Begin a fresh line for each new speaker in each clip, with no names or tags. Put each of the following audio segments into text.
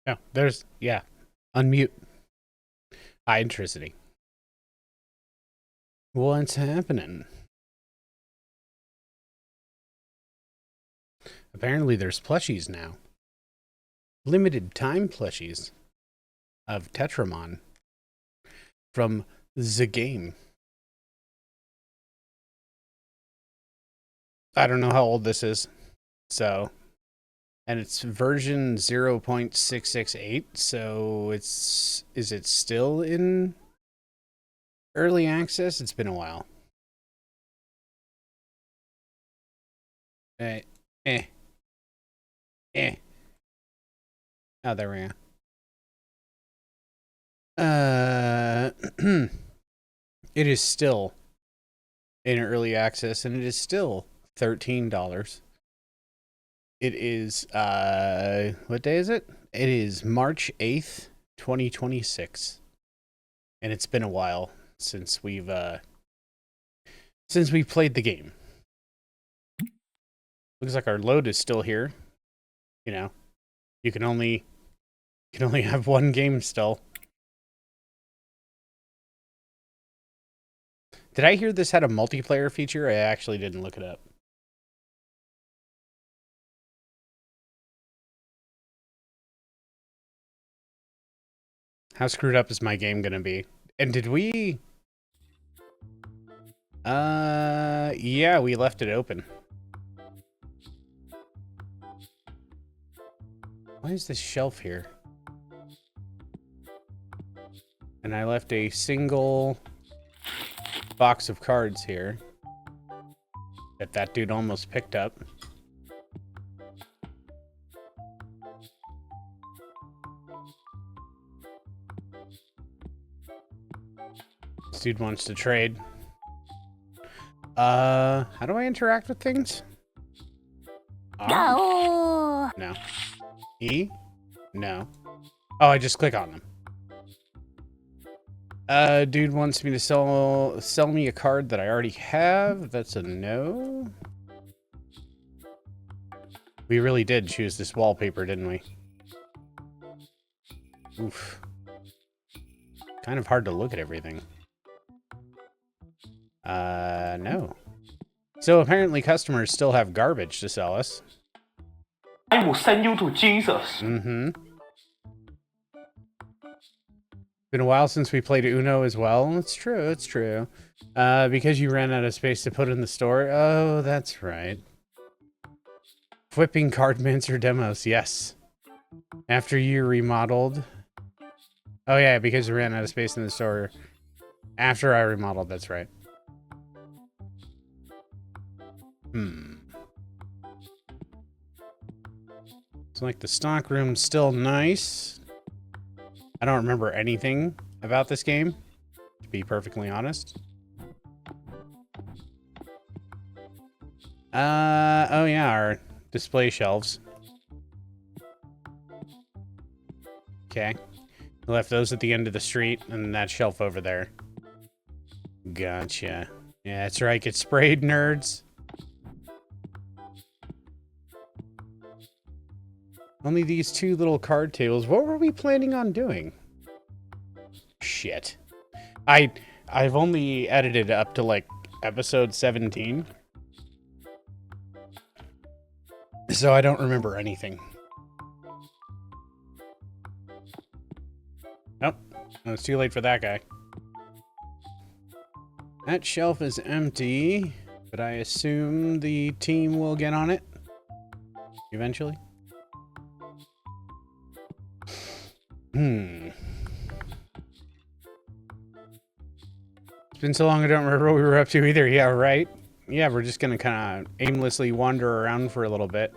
No, there's, yeah. Unmute. High intricity. What's happening? Apparently there's plushies now. Limited time plushies of Tetramon from the game. I don't know how old this is. So, and it's version 0.668, so is it still in early access? It's been a while. Eh, eh, eh. Oh, there we go. It is still in early access, and it is still $13. It is what day is it? It is March 8th, 2026. And it's been a while since we've played the game. Looks like our load is still here. You know, you can only have one game still. Did I hear this had a multiplayer feature? I actually didn't look it up. How screwed up is my game gonna be? And did we... yeah, we left it open. Why is this shelf here? And I left a single box of cards here that dude almost picked up. This dude wants to trade. How do I interact with things? R? No. E? No. Oh, I just click on them. Dude wants me to sell me a card that I already have. That's a no. We really did choose this wallpaper, didn't we? Oof. Kind of hard to look at everything. No. So apparently customers still have garbage to sell us.
I will send you to Jesus.
Mm-hmm. Been a while since we played Uno as well. It's true, it's true. Because you ran out of space to put in the store. Oh, that's right. Flipping Cardmancer demos, yes. After you remodeled. Oh yeah, because you ran out of space in the store. After I remodeled, that's right. It's like the stock room's still nice. I don't remember anything about this game, to be perfectly honest. Oh yeah, our display shelves. Okay. Left those at the end of the street, and that shelf over there. Gotcha. Yeah, that's right. Get sprayed, nerds. Only these two little card tables. What were we planning on doing? Shit. I've only edited up to like episode 17. So I don't remember anything. Nope. No, it's too late for that guy. That shelf is empty, but I assume the team will get on it eventually. It's been so long I don't remember what we were up to either. Yeah, right? Yeah, we're just gonna kind of aimlessly wander around for a little bit.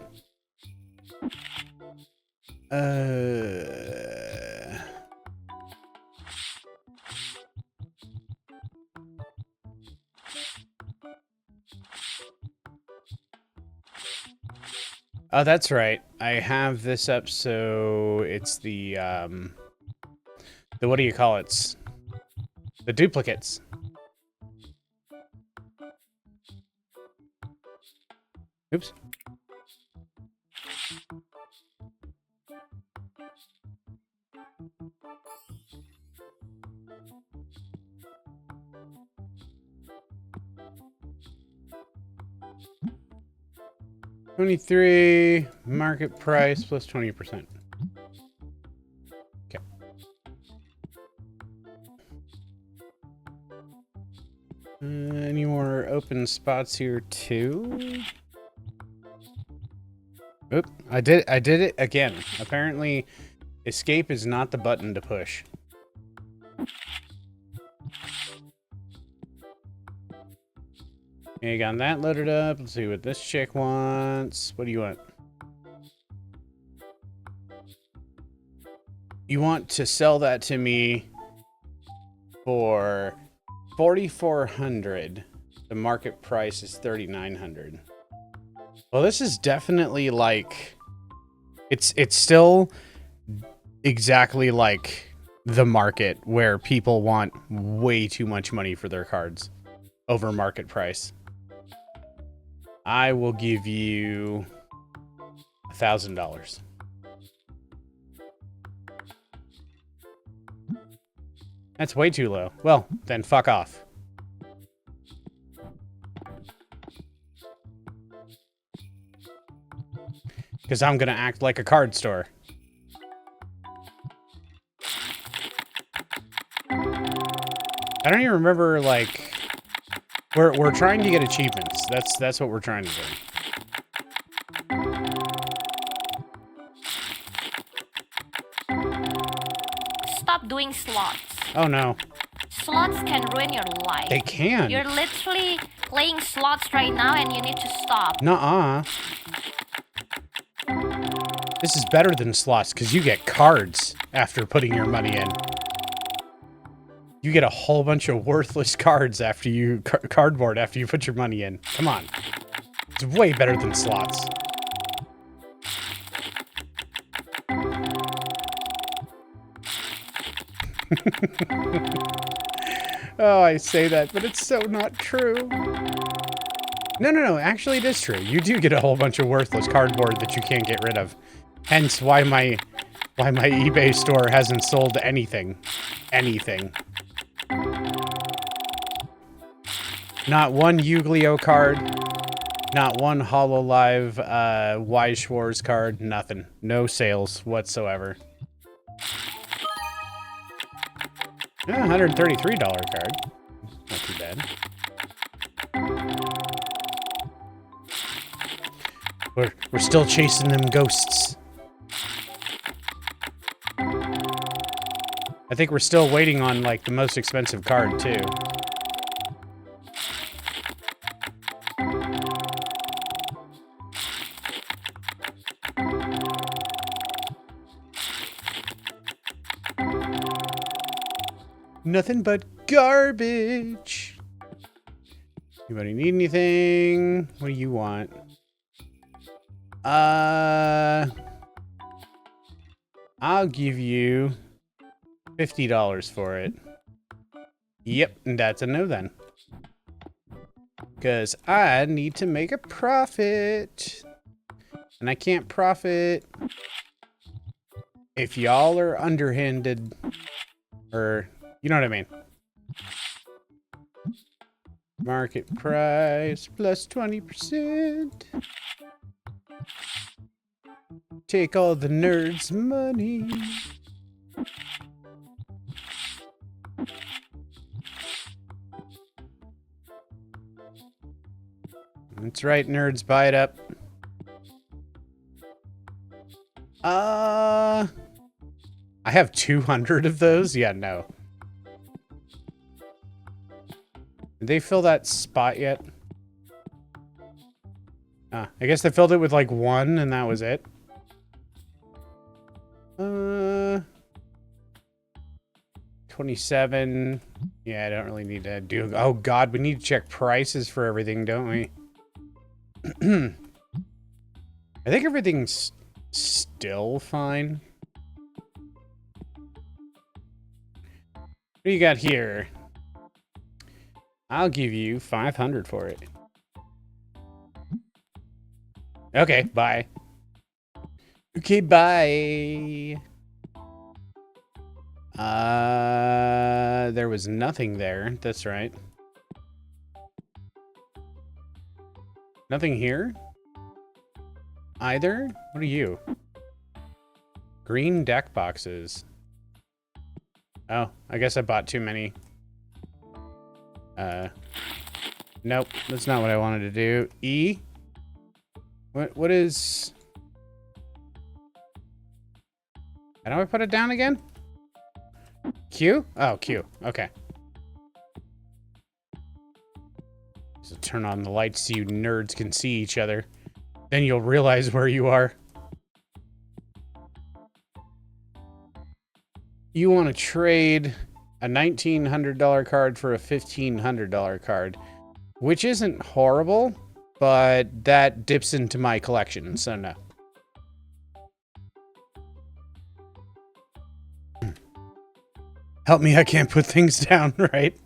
Oh, that's right. I have this up, so it's the what do you call it? The duplicates. Oops. 23 market price plus 20%. Okay. Any more open spots here too? Oop, I did it again. Apparently, escape is not the button to push. Okay, got that loaded up. Let's see what this chick wants. What do you want? You want to sell that to me for 4,400. The market price is 3,900. Well, this is definitely like it's still exactly like the market where people want way too much money for their cards over market price. I will give you $1,000. That's way too low. Well, then fuck off. Because I'm going to act like a card store. I don't even remember, like... We're trying to get achievements. That's what we're trying to do.
Stop doing slots.
Oh, no.
Slots can ruin your life.
They can.
You're literally playing slots right now and you need to stop.
Nuh-uh. This is better than slots because you get cards after putting your money in. You get a whole bunch of worthless cards after you cardboard after you put your money in. Come on. It's way better than slots. Oh, I say that, but it's so not true. No. Actually, it is true. You do get a whole bunch of worthless cardboard that you can't get rid of. Hence why my eBay store hasn't sold anything. Anything. Not one Yu-Gi-Oh card. Not one HoloLive Wise Schwartz card. Nothing. No sales whatsoever. Yeah, $133 card. Not too bad. We're still chasing them ghosts. I think we're still waiting on, like, the most expensive card, too. Nothing but garbage. Anybody need anything? What do you want? I'll give you $50 for it. Yep, that's a no then. Because I need to make a profit. And I can't profit if y'all are underhanded. Or, you know what I mean. Market price plus 20%. Take all the nerds' money. That's right, nerds, buy it up. I have 200 of those? Yeah, no. Did they fill that spot yet? I guess they filled it with like one and that was it. 27. Yeah, I don't really need to do... Oh god, we need to check prices for everything, don't we? I think everything's still fine. What do you got here? I'll give you 500 for it. Okay, bye. Okay, bye. There was nothing there. That's right. Nothing here? either. What are you? Green deck boxes. Oh, I guess I bought too many. Nope, that's not what I wanted to do. E? What is... How do I put it down again? Q? Oh, Q. Okay. So turn on the lights so you nerds can see each other. Then you'll realize where you are. You want to trade a $1,900 card for a $1,500 card, which isn't horrible, but that dips into my collection, so no. Help me, I can't put things down, right?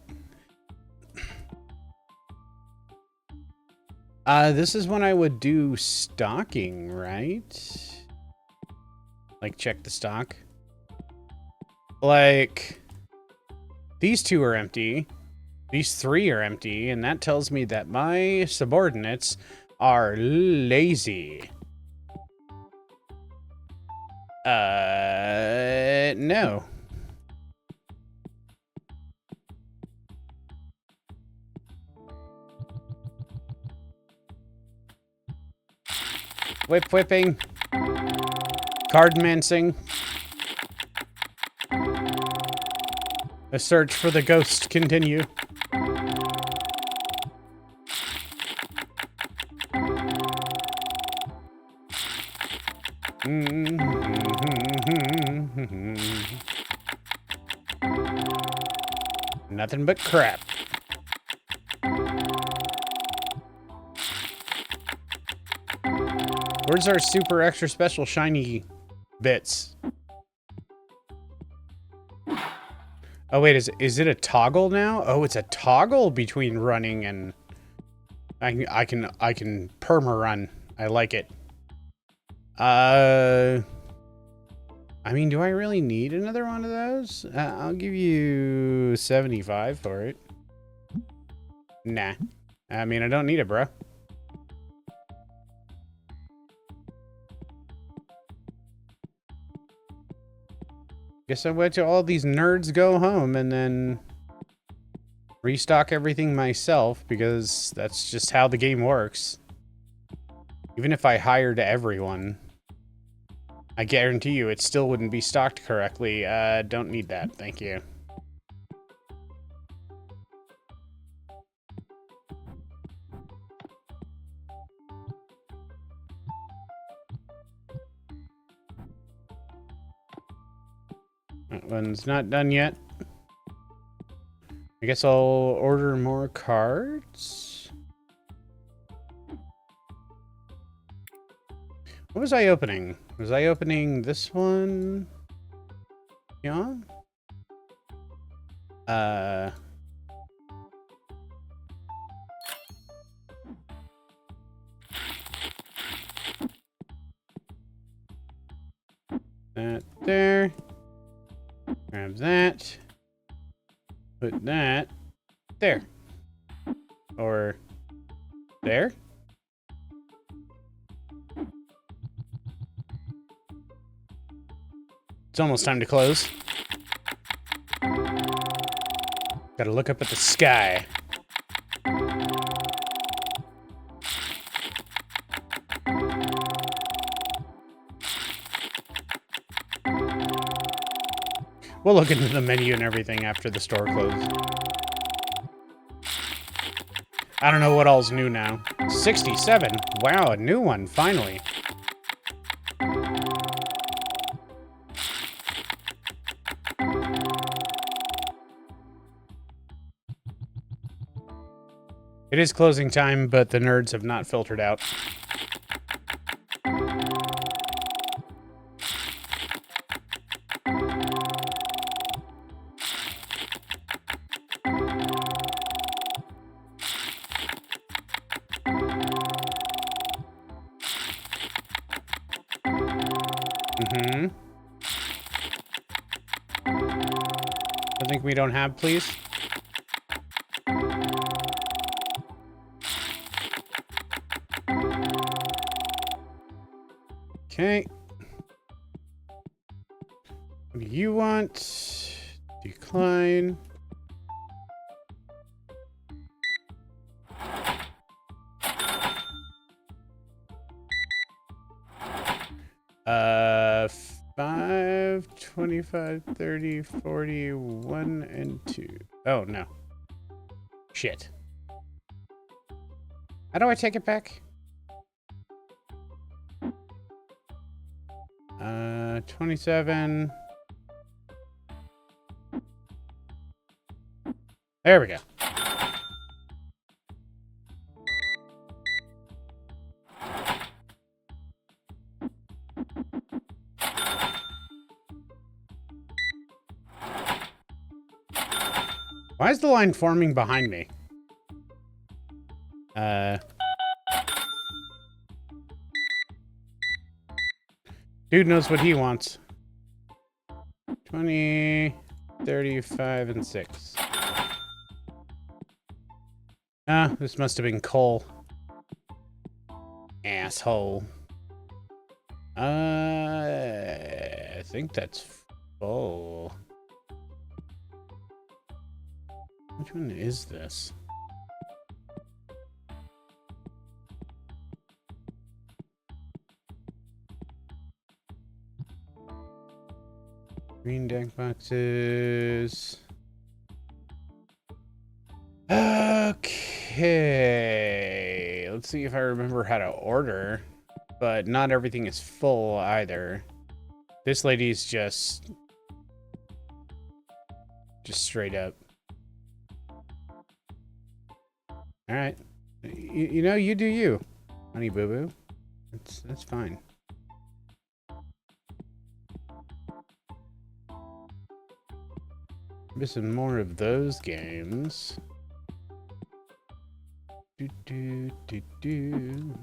This is when I would do stocking, right? Like, check the stock. Like, these two are empty. These three are empty, and that tells me that my subordinates are lazy. No. Whipping. Card mincing. The search for the ghost continue. Nothing but crap. Where's our super extra special shiny bits? Oh wait, is it a toggle now? Oh, it's a toggle between running and I can perma run. I like it. I mean, do I really need another one of those? I'll give you 75 for it. Nah. I mean, I don't need it, bro. Guess I wait till all these nerds go home and then restock everything myself, because that's just how the game works. Even if I hired everyone, I guarantee you it still wouldn't be stocked correctly. Don't need that. Thank you. That one's not done yet. I guess I'll order more cards. What was I opening? Was I opening this one? Yeah. That there. Grab that. Put that there. Or there. It's almost time to close. Gotta look up at the sky. We'll look into the menu and everything after the store closes. I don't know what all's new now. 67. Wow, a new one, finally. It is closing time, but the nerds have not filtered out. I think we don't have, please. What do you want? Decline. Uh, 5, 25, 30, 40, 1, and 2. Oh, no. Shit. How do I take it back? 27. There we go. Why is the line forming behind me? Dude knows what he wants. 20, 35, and 6. Ah, this must have been coal. Asshole. I think that's full. Which one is this? Green deck boxes. Okay. Let's see if I remember how to order. But not everything is full either. This lady's just straight up. All right. You know, you do you, honey boo boo. That's fine. Missing more of those games. Do do do do.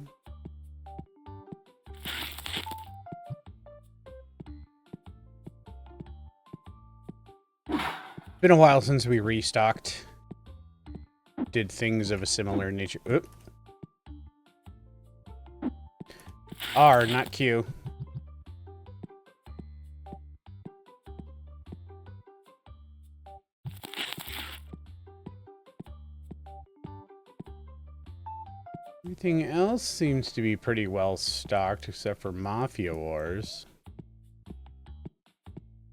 Been a while since we restocked. Did things of a similar nature. Oop. R, not Q. Everything else seems to be pretty well stocked except for Mafia Wars.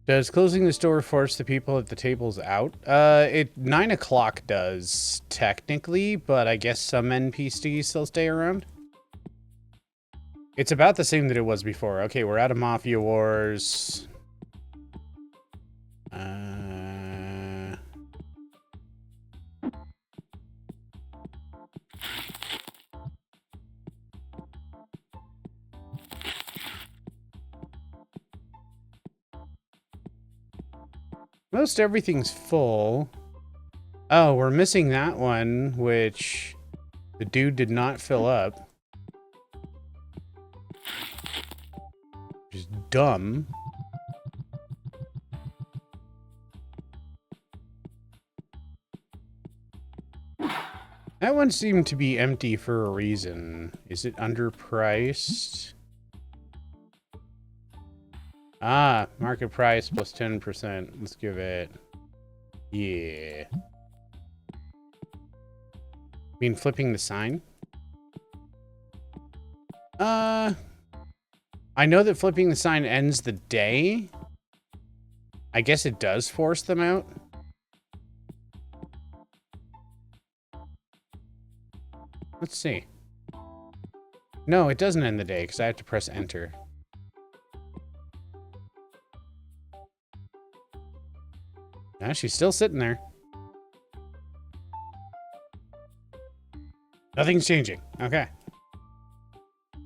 Does closing the store force the people at the tables out? 9 o'clock does, technically, but I guess some NPCs still stay around. It's about the same that it was before. Okay, we're out of Mafia Wars. Most everything's full. Oh, we're missing that one, which the dude did not fill up. Just dumb. That one seemed to be empty for a reason. Is it underpriced? Ah, market price plus 10%. Let's give it... Yeah. Mean flipping the sign? I know that flipping the sign ends the day. I guess it does force them out. Let's see. No, it doesn't end the day because I have to press enter. Ah, she's still sitting there. Nothing's changing. Okay.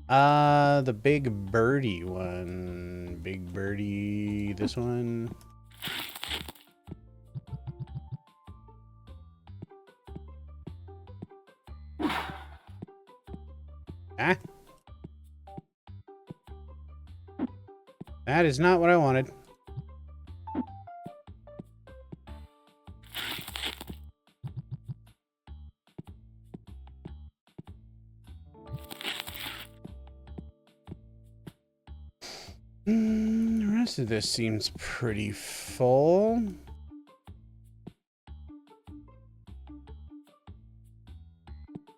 The big birdie one. Big birdie. This one. Ah. That is not what I wanted. The rest of this seems pretty full.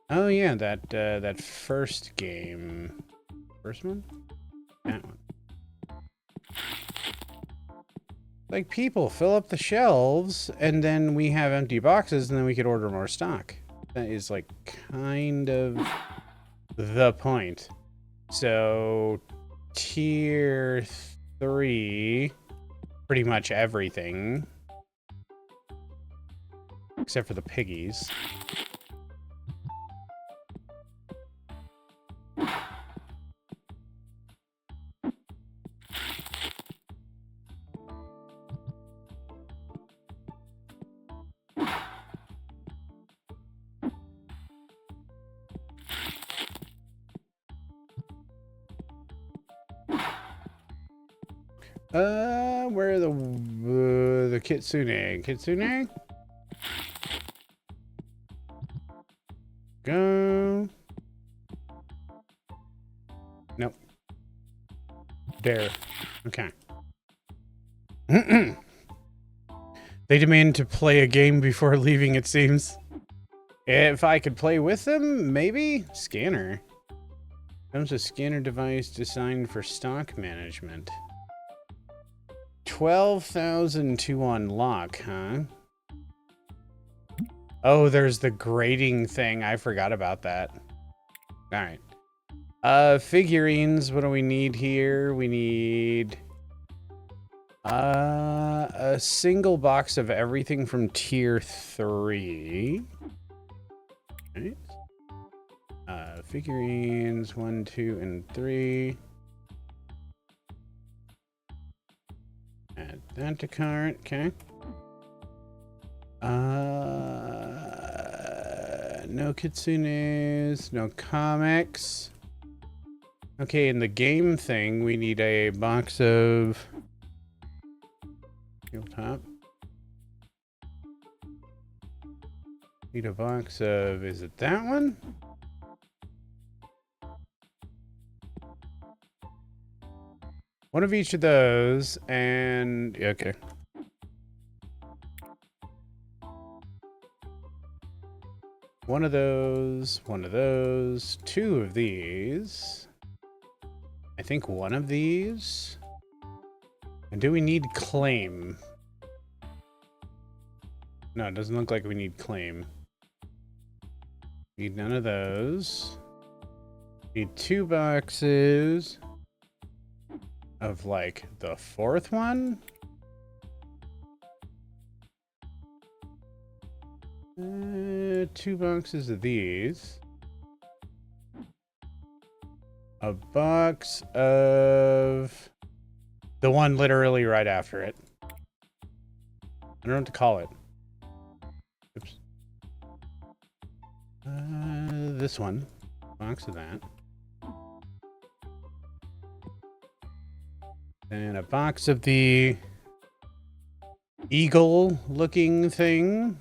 Oh yeah, that first game. First one? That one. Like, people fill up the shelves and then we have empty boxes and then we could order more stock. That is like kind of the point. So tier 3, pretty much everything except for the piggies. Where are the kitsune? Kitsune? Go. Nope. There. Okay. They demand to play a game before leaving, it seems. If I could play with them, maybe? Scanner. Comes a scanner device designed for stock management. 12,000 to unlock, huh? Oh, there's the grading thing. I forgot about that. All right. Figurines. What do we need here? We need a single box of everything from tier 3. Right. Figurines 1, 2, and 3. Add that to cart. Okay. No kitsunes, no comics. Okay, in the game thing, we need a box of top. Need a box of, is it that one? One of each of those, and okay. One of those, 2 of these. I think one of these. And do we need claim? No, it doesn't look like we need claim. Need none of those. Need 2 boxes of like the 4th one. 2 boxes of these. A box of the one literally right after it. I don't know what to call it. Oops. This one. Box of that. And a box of the eagle looking thing.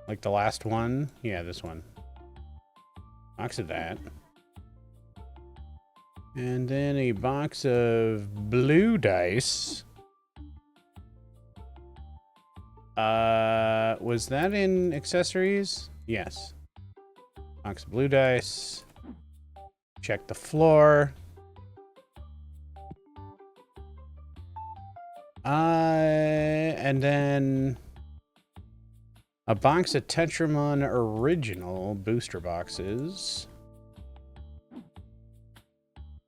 Like the last one? Yeah, this one. Box of that. And then a box of blue dice. Was that in accessories? Yes. Box of blue dice. Check the floor. And then a box of Tetramon original booster boxes.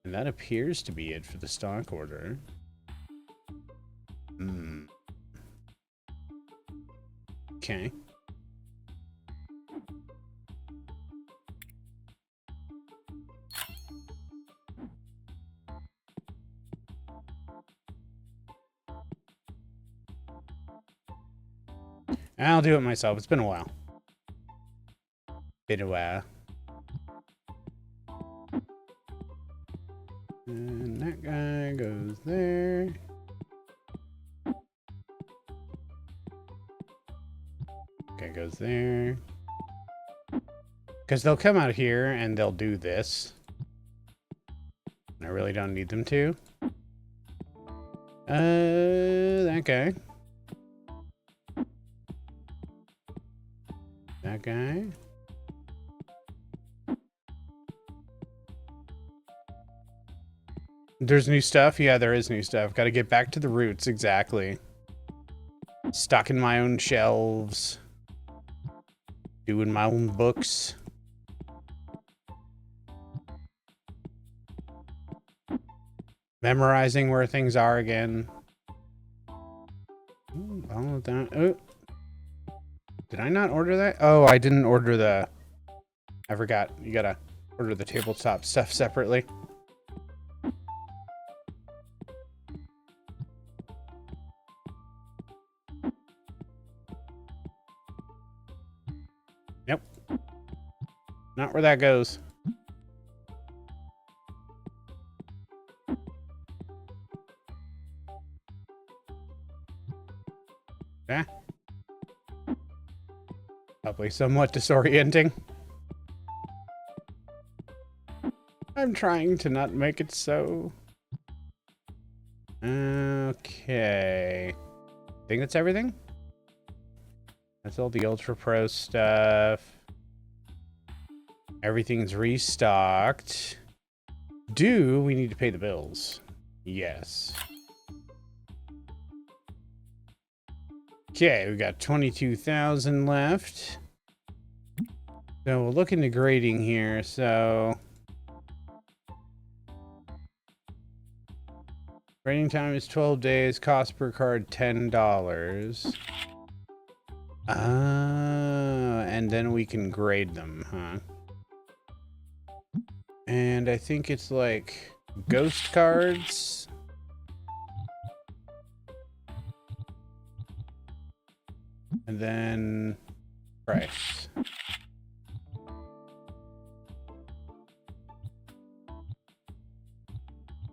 And that appears to be it for the stock order. Okay. I'll do it myself. It's been a while. And that guy goes there. Okay, goes there. Because they'll come out here and they'll do this. I really don't need them to. That guy. That guy. There's new stuff? Yeah, there is new stuff. Gotta get back to the roots, exactly. Stocking my own shelves. Doing my own books. Memorizing where things are again. Ooh, all of that. Oh. Did I not order that? Oh, I didn't order the... I forgot. You gotta order the tabletop stuff separately. Nope. Not where that goes. Yeah. Probably somewhat disorienting. I'm trying to not make it so. Okay. I think that's everything. That's all the Ultra Pro stuff. Everything's restocked. Do we need to pay the bills? Yes. Okay, we got 22,000 left. So we'll look into grading here. So grading time is 12 days. Cost per card $10. And then we can grade them, huh? And I think it's like ghost cards. And then price.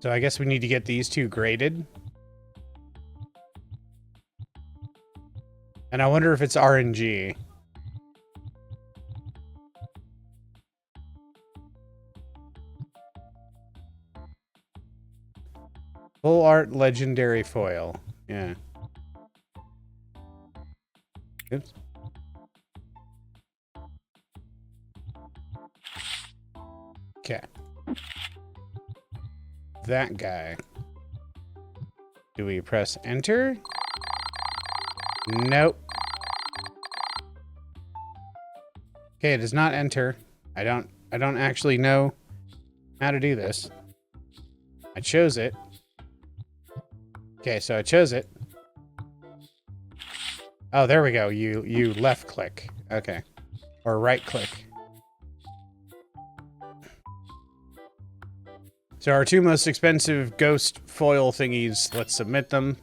So I guess we need to get these two graded. And I wonder if it's RNG. Full art legendary foil. Yeah. Oops. Okay. That guy. Do we press enter? Nope. Okay, it does not enter. I don't actually know how to do this. I chose it. Okay, so I chose it. Oh, there we go. You left click. Okay. Or right click. So our two most expensive ghost foil thingies, let's submit them.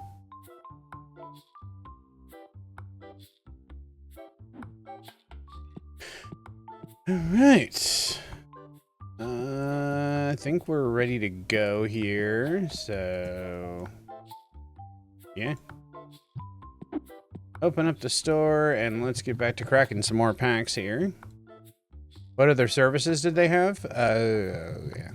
All right. I think we're ready to go here. So, yeah. Open up the store and let's get back to cracking some more packs here. What other services did they have? Yeah.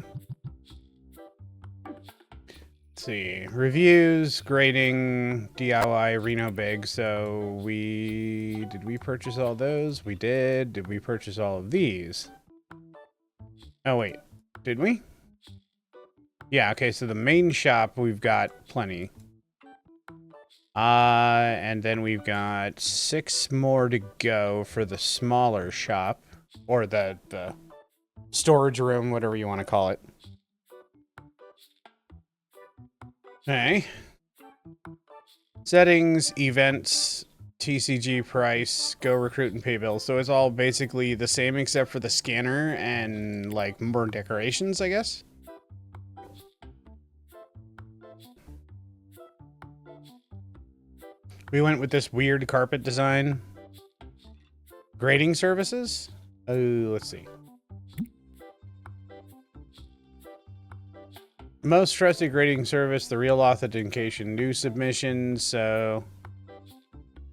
Let's see. Reviews, grading, DIY, Reno Big. So did we purchase all those? We did. Did we purchase all of these? Oh, wait. Did we? Yeah, okay. So the main shop, we've got plenty. And then we've got 6 more to go for the smaller shop. Or the storage room, whatever you want to call it. Okay. Settings, events, TCG price, go recruit and pay bills. So it's all basically the same except for the scanner and like more decorations, I guess. We went with this weird carpet design. Grading services? Oh, let's see. Most trusted grading service, the real authentication, new submissions, so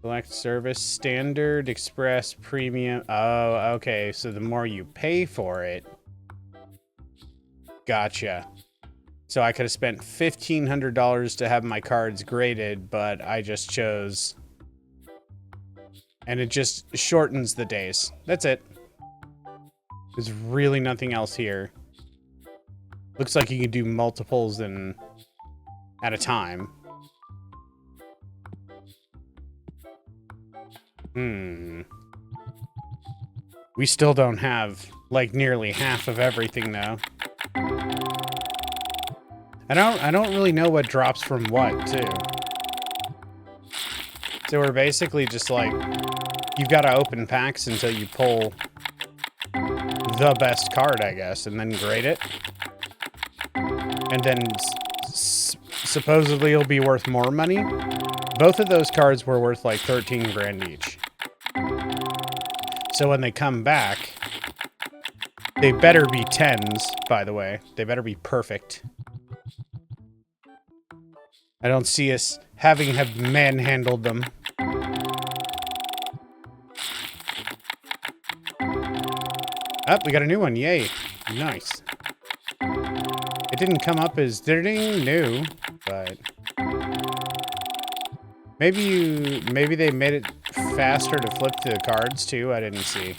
select service, standard, express, premium. Oh, okay. So the more you pay for it. Gotcha. So I could have spent $1,500 to have my cards graded, but I just chose... And it just shortens the days. That's it. There's really nothing else here. Looks like you can do multiples at a time. We still don't have, like, nearly half of everything, though. I don't really know what drops from what, too. So we're basically just, like, you've got to open packs until you pull the best card, I guess, and then grade it. And then supposedly it'll be worth more money. Both of those cards were worth like 13 grand each. So when they come back, they better be 10s, by the way. They better be perfect. I don't see us having manhandled them. Oh, we got a new one. Yay. Nice. It didn't come up as ding new, but maybe they made it faster to flip the cards too. I didn't see.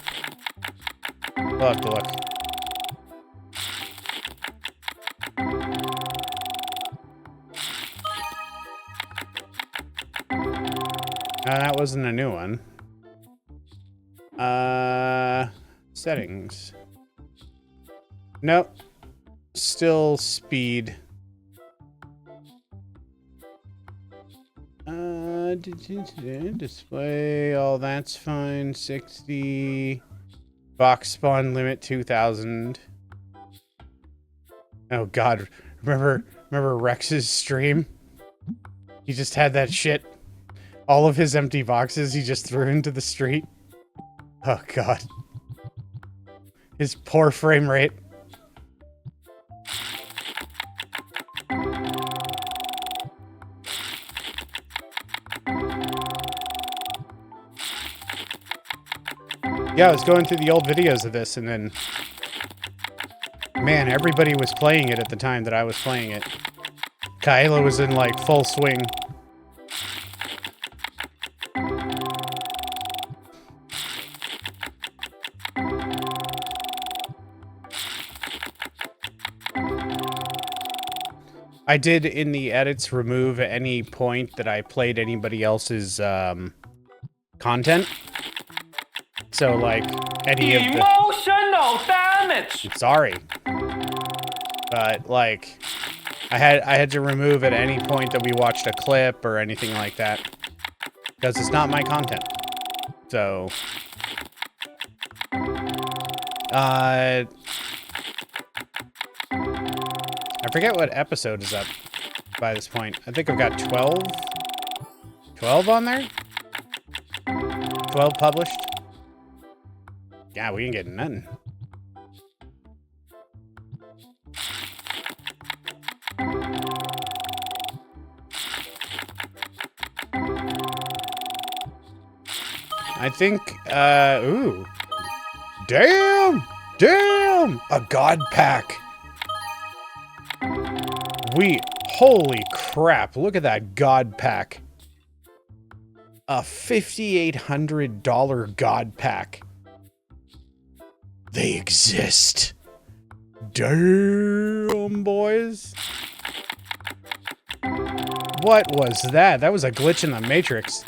We'll have to look. That wasn't a new one. Settings. Nope. Still speed. Display, all that's fine. 60. Box spawn limit 2000. Oh god, remember Rex's stream? He just had that shit. All of his empty boxes he just threw into the street. Oh god. His poor frame rate. Yeah, I was going through the old videos of this, and then... Man, everybody was playing it at the time that I was playing it. Kaela was in, like, full swing. I did, in the edits, remove at any point that I played anybody else's, content. So, like, any of the...
Emotional damage!
Sorry. But, like, I had to remove at any point that we watched a clip or anything like that. Because it's not my content. So... I forget what episode is up by this point. I think I've got 12? 12 on there? 12 published? Yeah, we ain't getting nothing. I think, ooh. Damn! Damn! A god pack! Holy crap, look at that god pack. A $5,800 god pack. They exist. Damn, boys. What was that? That was a glitch in the Matrix.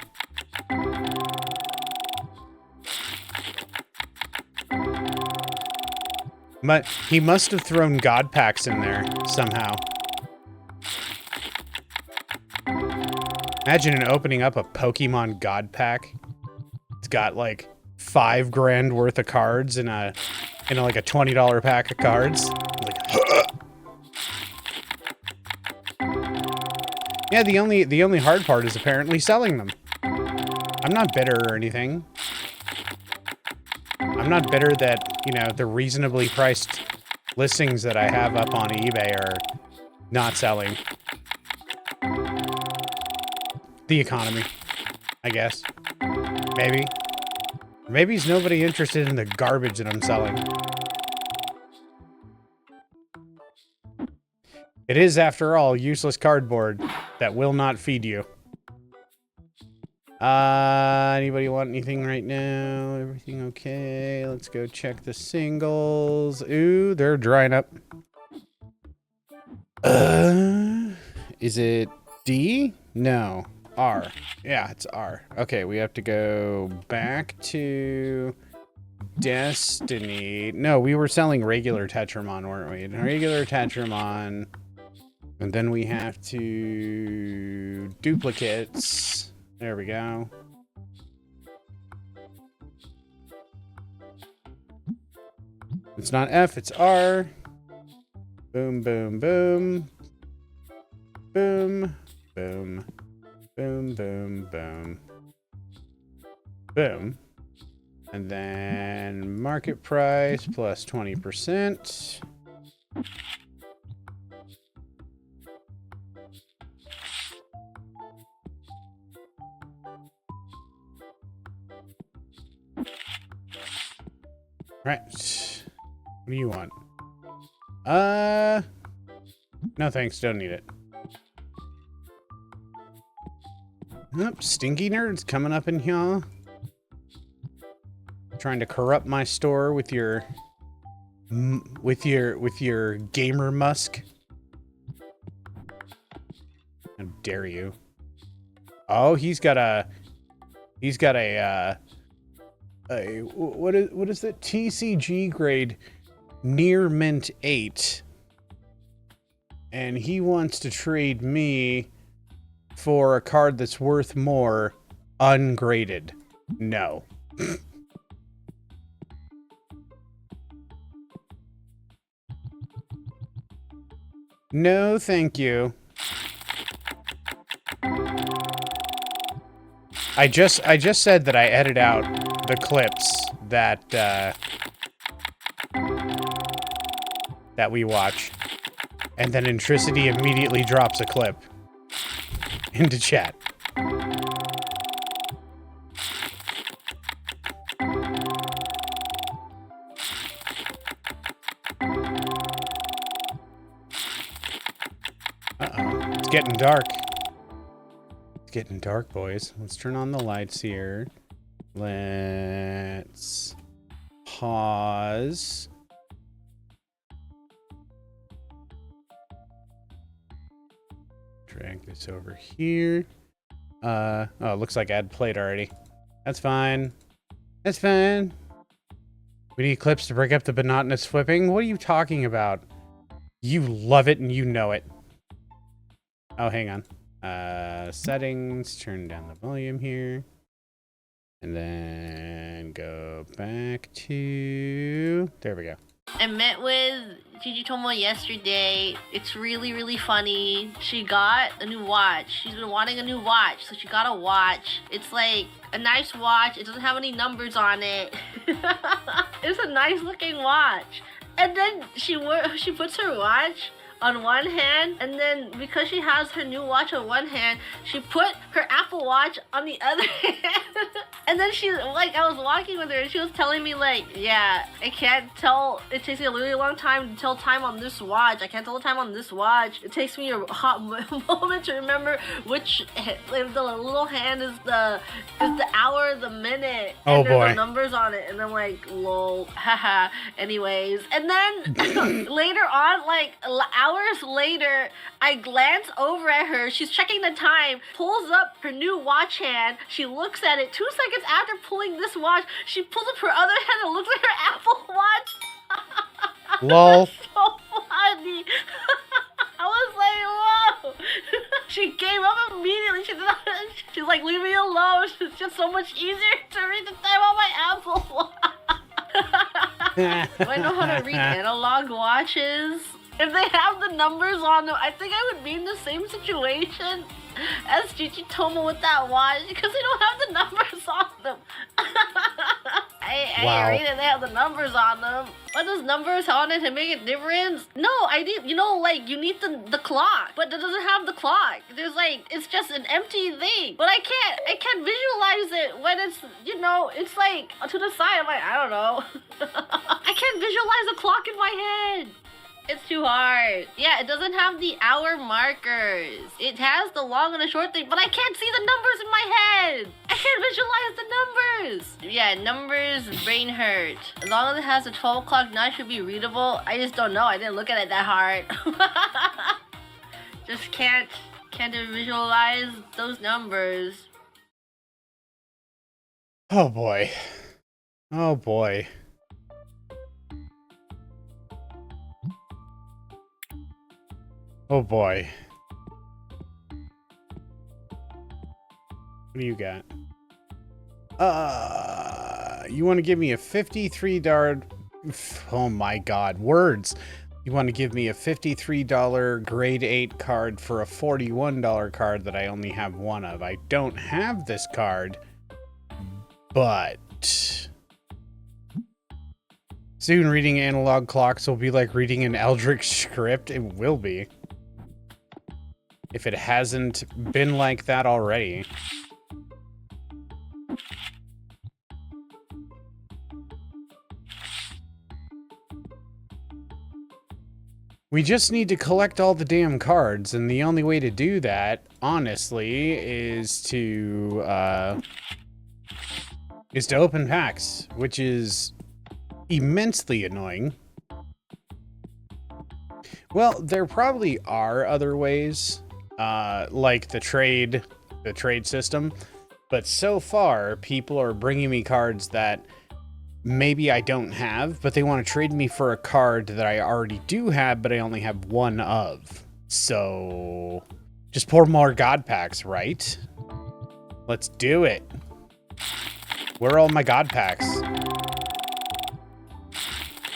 But he must have thrown god packs in there somehow. Imagine opening up a Pokemon god pack. It's got like 5 grand worth of cards in like a $20 pack of cards. Like, yeah, the only hard part is apparently selling them. I'm not bitter or anything. I'm not bitter that, you know, the reasonably priced listings that I have up on eBay are not selling. The economy, I guess. Maybe. Maybe there's nobody interested in the garbage that I'm selling. It is, after all, useless cardboard that will not feed you. Anybody want anything right now? Everything okay? Let's go check the singles. Ooh, they're drying up. Is it D? No. R. Yeah, it's R. Okay, we have to go back to Destiny. No, we were selling regular Tetramon, weren't we? Regular Tetramon. And then we have to duplicates. There we go. It's not F, it's R. Boom, boom, boom. Boom, boom. Boom, boom, boom. Boom. And then market price plus 20%. Right. What do you want? No thanks, don't need it. Nope, stinky nerds coming up in here. Trying to corrupt my store with your gamer musk. How dare you? Oh, he's got a what is it? TCG grade near mint 8. And he wants to trade me for a card that's worth more ungraded. No. No, thank you. I just said that I edit out the clips that that we watch, and then Intricity immediately drops a clip into chat. Uh-oh, it's getting dark. It's getting dark, boys. Let's turn on the lights here. Let's pause. Drag this over here. Oh, it looks like I'd played already. That's fine. That's fine. We need clips to break up the monotonous flipping. What are you talking about? You love it and you know it. Oh, hang on. Settings, turn down the volume here. And then go back to... There we go.
I met with Gigi Tomo yesterday. It's really, really funny. She got a new watch. She's been wanting a new watch, so she got a watch. It's like a nice watch. It doesn't have any numbers on it. It's a nice looking watch. And then she puts her watch on one hand, and then because she has her new watch on one hand, she put her Apple Watch on the other hand. And then she, like, I was walking with her and she was telling me, like, yeah, I can't tell, it takes me a really long time to tell time on this watch. I can't tell the time on this watch. It takes me a hot moment to remember which, like, the little hand is the hour, the minute, and there's
boy.
the numbers on it. And I'm like, lol, haha. Anyways, and then later on, like, hours later, I glance over at her. She's checking the time, pulls up her new watch hand. She looks at it. 2 seconds after pulling this watch, she pulls up her other hand and looks at her Apple Watch.
Lol.
So funny. I was like, whoa. She gave up immediately. She's like, leave me alone. It's just so much easier to read the time on my Apple Watch. Do I know how to read analog watches? If they have the numbers on them, I think I would be in the same situation as Gigi Tomo with that watch because they don't have the numbers on them. I read it, they have the numbers on them. What does numbers on it to make a difference? No, I need, you need the clock, but it doesn't have the clock. There's like, it's just an empty thing. But I can't visualize it when it's, it's like to the side. I'm like, I don't know. I can't visualize a clock in my head. It's too hard. Yeah, it doesn't have the hour markers. It has the long and the short thing, but I can't see the numbers in my head. I can't visualize the numbers. Yeah, numbers, brain hurt. As long as it has a 12 o'clock night, should be readable. I just don't know. I didn't look at it that hard. Just can't visualize those numbers.
Oh boy. Oh boy. Oh boy. What do you got? You want to give me a $53... Oh my god, words. You want to give me a $53 grade 8 card for a $41 card that I only have one of. I don't have this card, but soon reading analog clocks will be like reading an Eldritch script. It will be. If it hasn't been like that already. We just need to collect all the damn cards, and the only way to do that, honestly, is to open packs, which is immensely annoying. Well, there probably are other ways, like the trade system, but so far, people are bringing me cards that maybe I don't have, but they want to trade me for a card that I already do have, but I only have one of. So, just pour more God packs, right? Let's do it. Where are all my God packs?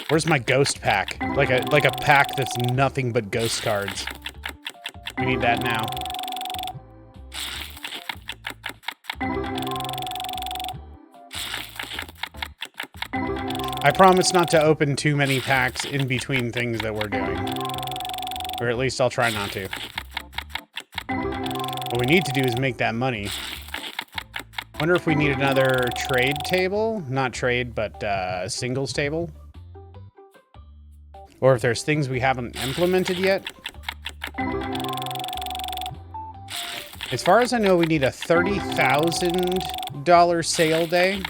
Where's my ghost pack? Like a pack that's nothing but ghost cards. We need that now. I promise not to open too many packs in between things that we're doing. Or at least I'll try not to. What we need to do is make that money. Wonder if we need another trade table? Not trade, but singles table. Or if there's things we haven't implemented yet. As far as I know, we need a $30,000 sale day.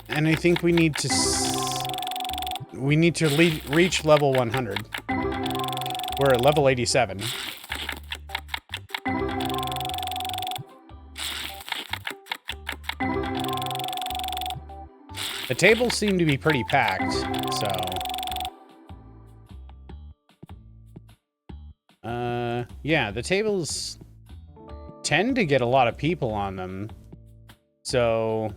And I think we need to reach level 100. We're at level 87. The tables seem to be pretty packed, so yeah, the tables tend to get a lot of people on them. So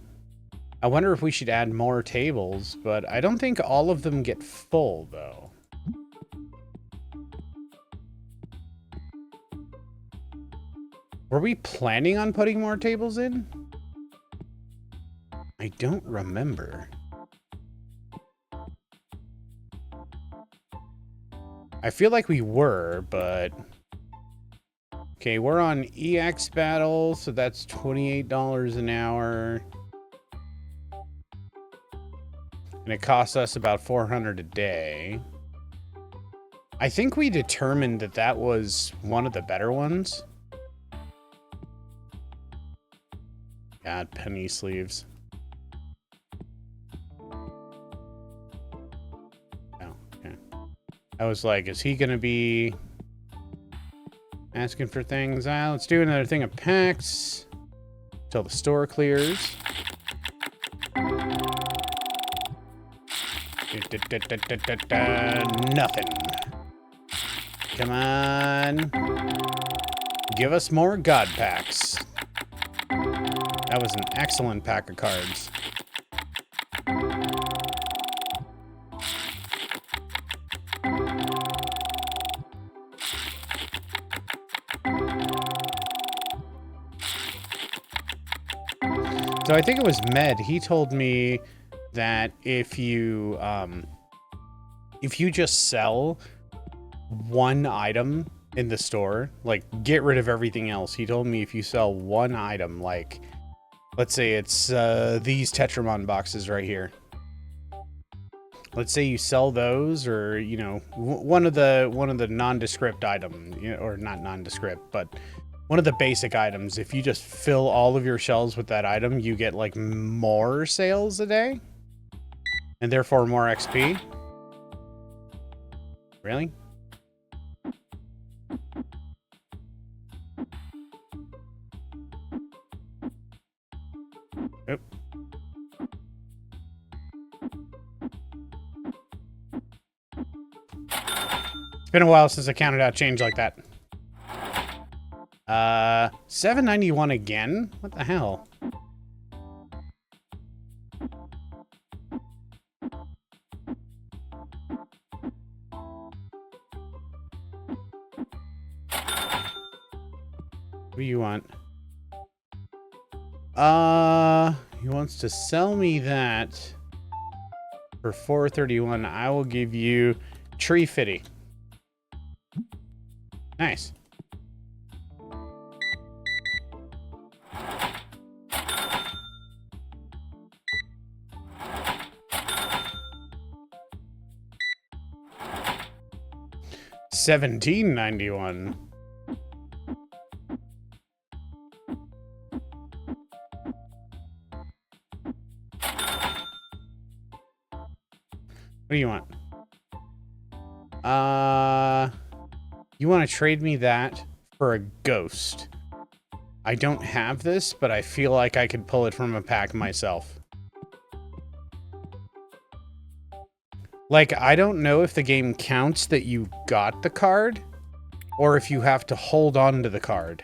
I wonder if we should add more tables, but I don't think all of them get full, though. Were we planning on putting more tables in? I don't remember. I feel like we were, but... Okay, we're on EX Battle, so that's $28 an hour. And it costs us about $400 a day. I think we determined that that was one of the better ones. God, penny sleeves. Oh, okay. I was like, is he gonna be asking for things? Let's do another thing of packs till the store clears. Nothing. Come on. Give us more God packs. That was an excellent pack of cards. So I think it was Med. He told me that if you just sell one item in the store, like get rid of everything else. He told me if you sell one item, like let's say it's these Tetramon boxes right here. let's say you sell those, or you know, one of the nondescript item, you know, or not nondescript, but one of the basic items. If you just fill all of your shelves with that item, you get like more sales a day, and therefore more XP. Really? Oop. It's been a while since I counted out change like that. 791 again? What the hell? What do you want? He wants to sell me that for 431. I will give you Tree Fitty. Nice. $17.91. What do you want? You want to trade me that for a ghost? I don't have this, but I feel like I could pull it from a pack myself. Like, I don't know if the game counts that you got the card, or if you have to hold on to the card.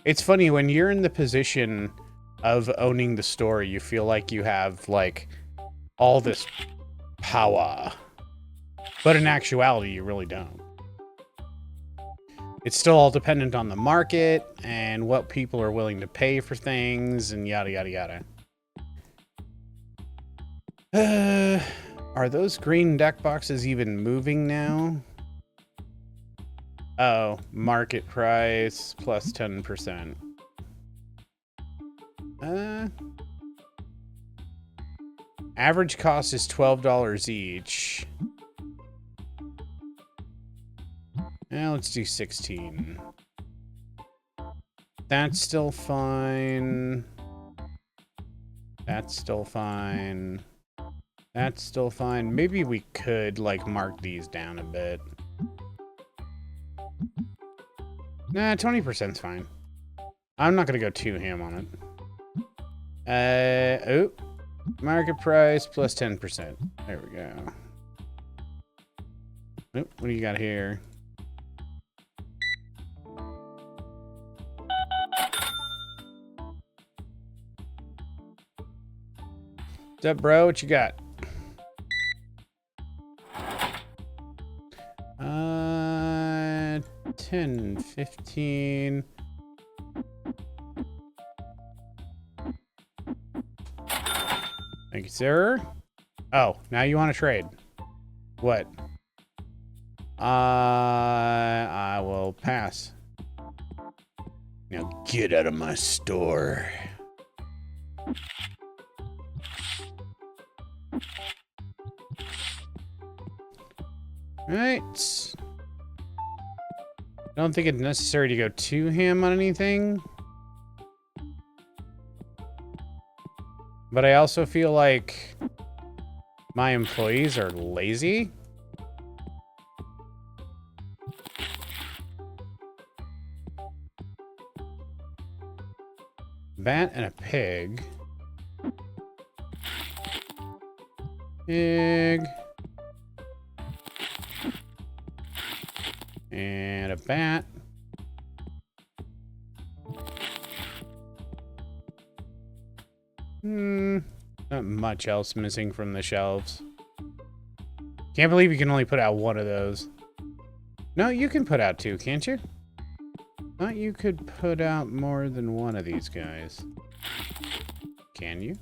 It's funny, when you're in the position of owning the store, you feel like you have, like, all this power. But in actuality, you really don't. It's still all dependent on the market and what people are willing to pay for things and yada, yada, yada. Are those green deck boxes even moving now? Oh, market price plus 10%. Average cost is $12 each. Let's do 16. That's still fine. That's still fine. That's still fine. Maybe we could, like, mark these down a bit. Nah, 20%'s fine. I'm not gonna go too ham on it. Oh. Market price plus 10%. There we go. Oh, what do you got here? What's up, bro? What you got? 10, 15. Thank you, sir. Oh, now you want to trade. What? I will pass. Now get out of my store. Right. I don't think it's necessary to go too ham on anything. But I also feel like my employees are lazy. Bat and a pig. Pig. And a bat. Not much else missing from the shelves. Can't believe you can only put out one of those. No, you can put out two, can't you? Thought you could put out more than one of these guys. Can you?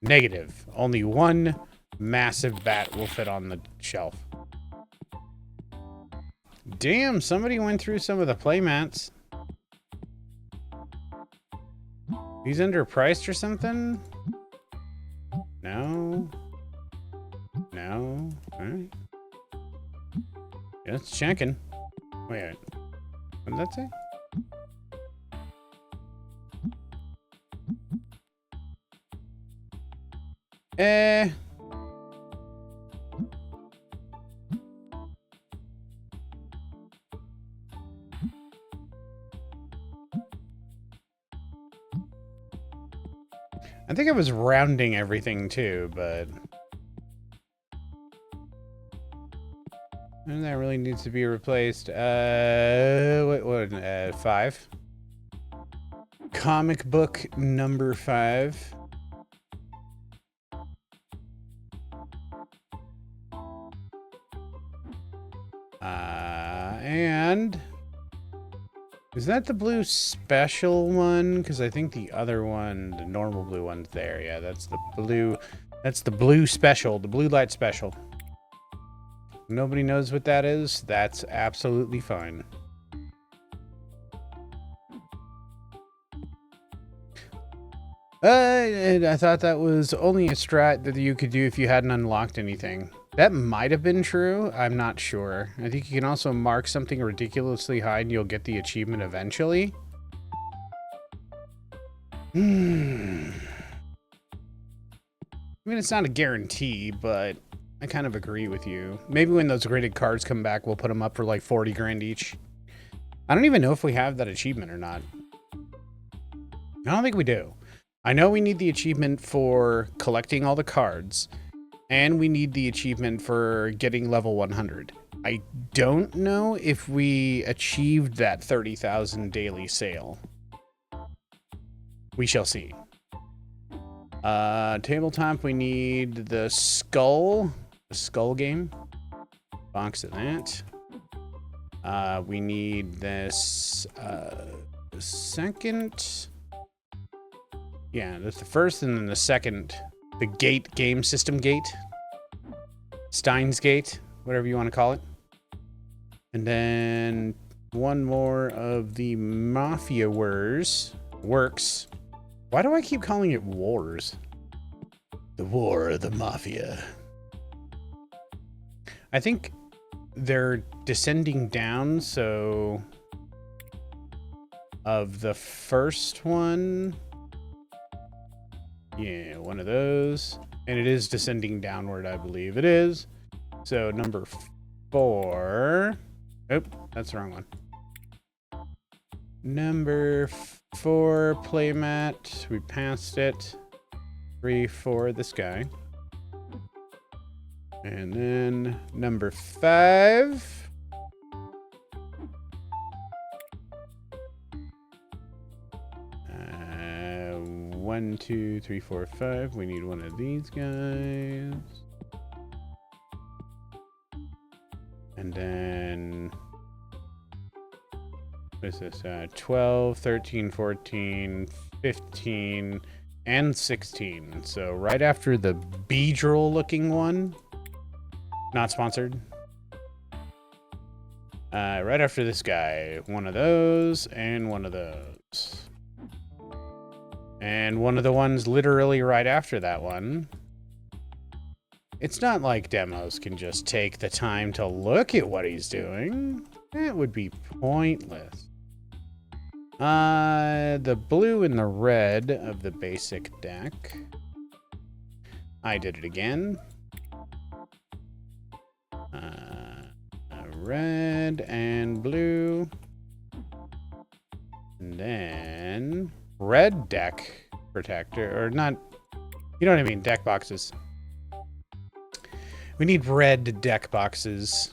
Negative. Only one massive bat will fit on the shelf. Damn, somebody went through some of the playmats. He's underpriced or something? No. No. Alright. Just checking. Wait. What did that say? I think I was rounding everything too, but... And that really needs to be replaced. What, 5? Comic book number 5. And... Is that the blue special one? Because I think the other one, the normal blue one's there. Yeah, that's the blue special, the blue light special. Nobody knows what that is. That's absolutely fine. And I thought that was only a strat that you could do if you hadn't unlocked anything. That might have been true. I'm not sure. I think you can also mark something ridiculously high and you'll get the achievement eventually. I mean, it's not a guarantee, but I kind of agree with you. Maybe when those graded cards come back, we'll put them up for like 40 grand each. I don't even know if we have that achievement or not. I don't think we do. I know we need the achievement for collecting all the cards. And we need the achievement for getting level 100. I don't know if we achieved that 30,000 daily sale. We shall see. Tabletop, we need the skull game. Box of that. We need this second. Yeah, that's the first, and then the second. The gate, game system gate. Steins Gate, whatever you want to call it. And then one more of the Mafia Works. Why do I keep calling it Wars? The War of the Mafia. I think they're descending down, so... Of the first one... Yeah, one of those. And it is descending downward, I believe it is. So number 4. Oh, that's the wrong one. Number 4 playmat. We passed it. 3, 4, this guy. And then number 5. 1, 2, 3, 4, 5. We need one of these guys. And then... What is this? 12, 13, 14, 15, and 16. So right after the Beedrill looking one. Not sponsored. Right after this guy. One of those and one of those. And one of the ones literally right after that one. It's not like demos can just take the time to look at what he's doing. It would be pointless. The blue and the red of the basic deck. I did it again. Red and blue. And then... Red deck protector, or not, you know what I mean, deck boxes. We need red deck boxes.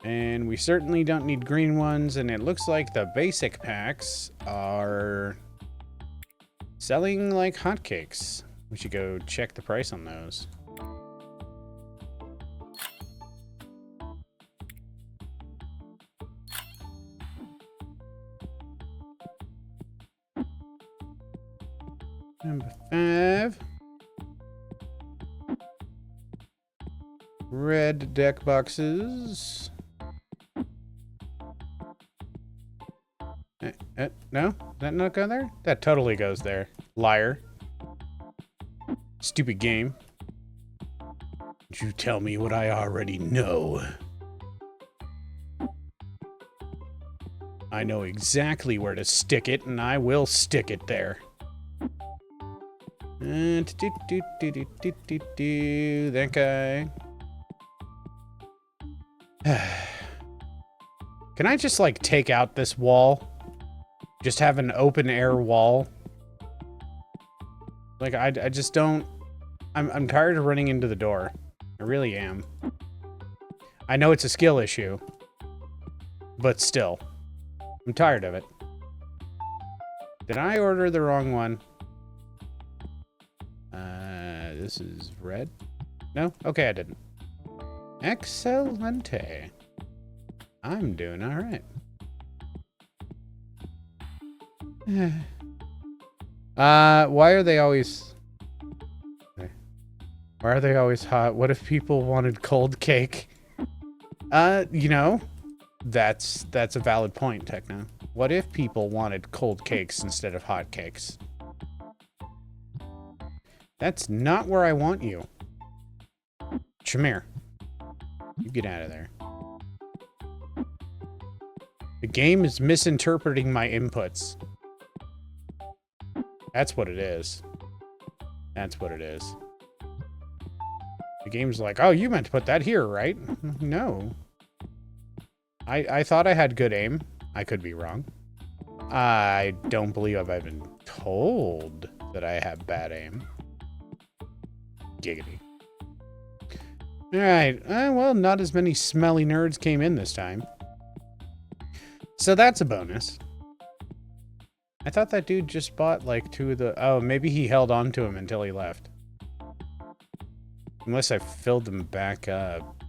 And we certainly don't need green ones, and it looks like the basic packs are selling like hotcakes. We should go check the price on those. Number 5. Red deck boxes. No? That not go there? That totally goes there. Liar. Stupid game. You tell me what I already know. I know exactly where to stick it, and I will stick it there. That guy. Can I just, like, take out this wall? Just have an open air wall? Like, I just don't... I'm tired of running into the door. I really am. I know it's a skill issue. But still. I'm tired of it. Did I order the wrong one? This is red? No? Okay, I didn't. Excelente. I'm doing alright. Why are they always... Why are they always hot? What if people wanted cold cake? You know, that's a valid point, Techno. What if people wanted cold cakes instead of hot cakes? That's not where I want you. Shamir, you get out of there. The game is misinterpreting my inputs. That's what it is. That's what it is. The game's like, oh, you meant to put that here, right? No. I thought I had good aim. I could be wrong. I don't believe I've been told that I have bad aim. Giggity. Alright, well, not as many smelly nerds came in this time. So that's a bonus. I thought that dude just bought like 2 of the... Oh, maybe he held on to him until he left. Unless I filled them back up.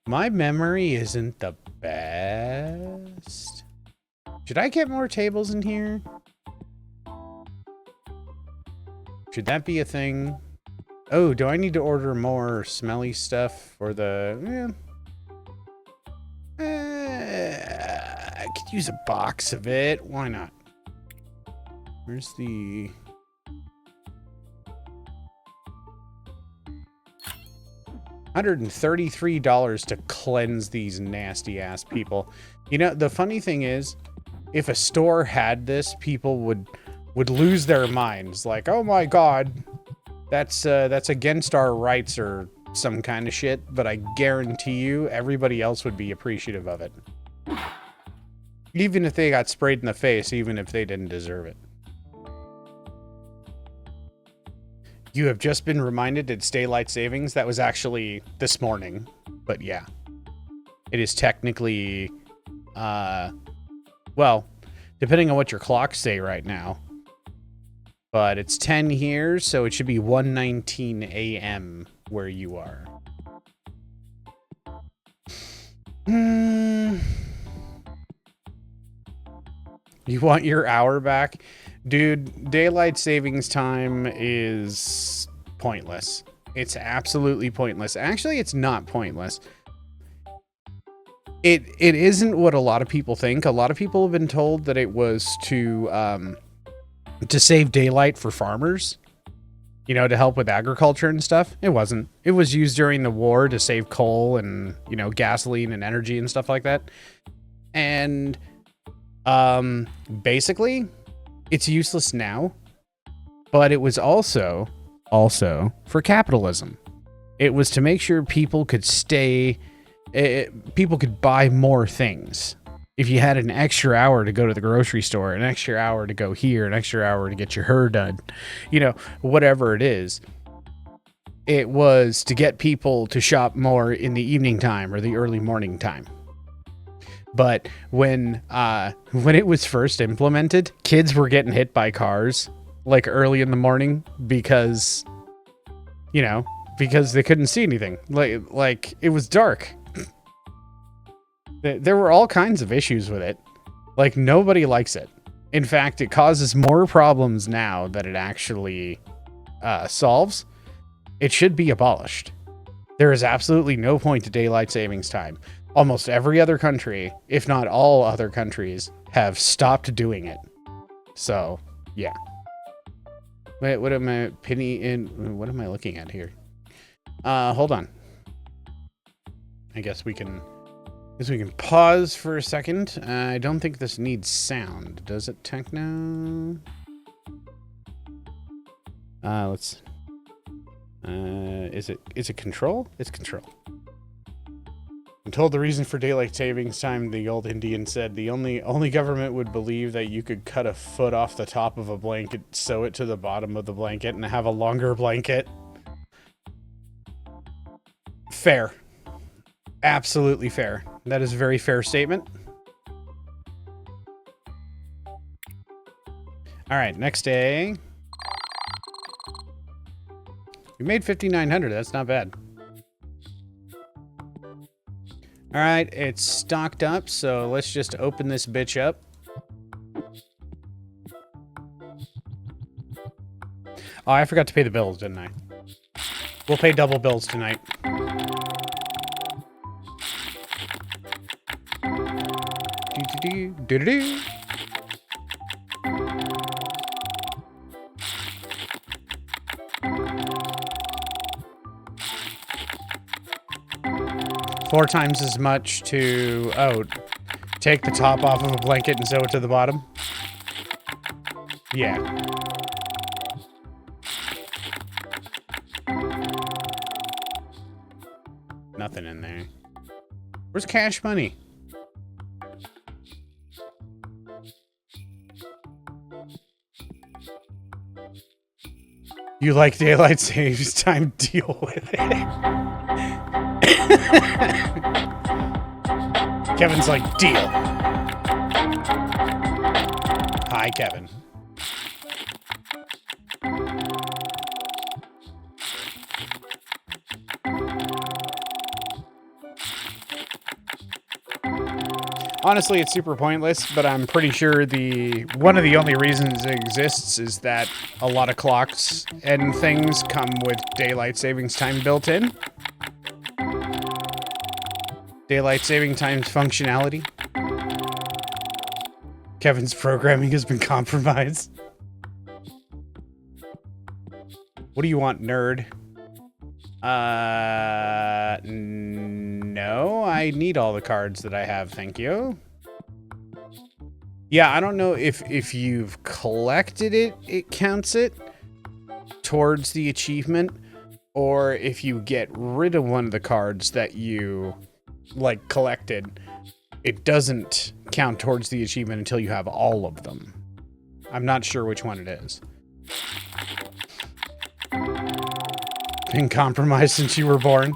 My memory isn't the best. Should I get more tables in here? Should that be a thing? Oh, do I need to order more smelly stuff for the... I could use a box of it. Why not? Where's the... $133 to cleanse these nasty ass people. You know, the funny thing is, if a store had this, people would lose their minds. Like, oh my god, that's against our rights or some kind of shit. But I guarantee you, everybody else would be appreciative of it. Even if they got sprayed in the face, even if they didn't deserve it. You have just been reminded it's daylight savings. That was actually this morning. But yeah. It is technically... well, depending on what your clocks say right now. But it's 10 here, so it should be 1:19 a.m. where you are. You want your hour back? Dude, daylight savings time is pointless. It's absolutely pointless. Actually, it's not pointless. It isn't what a lot of people think. A lot of people have been told that it was to save daylight for farmers. You know, to help with agriculture and stuff. It wasn't. It was used during the war to save coal and, you know, gasoline and energy and stuff like that. And basically, it's useless now, but it was also for capitalism. It was to make sure people could people could buy more things. If you had an extra hour to go to the grocery store, an extra hour to go here, an extra hour to get your hair done, you know, whatever it is, it was to get people to shop more in the evening time or the early morning time. But when it was first implemented, kids were getting hit by cars like early in the morning because, you know, because they couldn't see anything. Like it was dark. There were all kinds of issues with it. Like, nobody likes it. In fact, it causes more problems now that it actually solves. It should be abolished. There is absolutely no point to daylight savings time. Almost every other country, if not all other countries, have stopped doing it. So, yeah. Wait, what am I what am I looking at here? Hold on. I guess we can pause for a second. I don't think this needs sound. Does it, Techno? Let's is it control? It's control. I'm told the reason for daylight savings time, the old Indian said, the only government would believe that you could cut a foot off the top of a blanket, sew it to the bottom of the blanket, and have a longer blanket. Fair. Absolutely fair. That is a very fair statement. All right, next day. We made 5,900. That's not bad. All right, it's stocked up, so let's just open this bitch up. Oh, I forgot to pay the bills, didn't I? We'll pay double bills tonight. Do-do-do. 4 times as much to, take the top off of a blanket and sew it to the bottom? Yeah. Nothing in there. Where's cash money? You like daylight savings time? Deal with it. Kevin's like, deal. Hi, Kevin. Honestly, it's super pointless, but I'm pretty sure one of the only reasons it exists is that a lot of clocks and things come with daylight savings time built in. Daylight saving time's functionality. Kevin's programming has been compromised. What do you want, nerd? No, I need all the cards that I have, thank you. Yeah, I don't know if you've collected it, it counts it towards the achievement, or if you get rid of one of the cards that you, like, collected, it doesn't count towards the achievement until you have all of them. I'm not sure which one it is. Been compromised since you were born.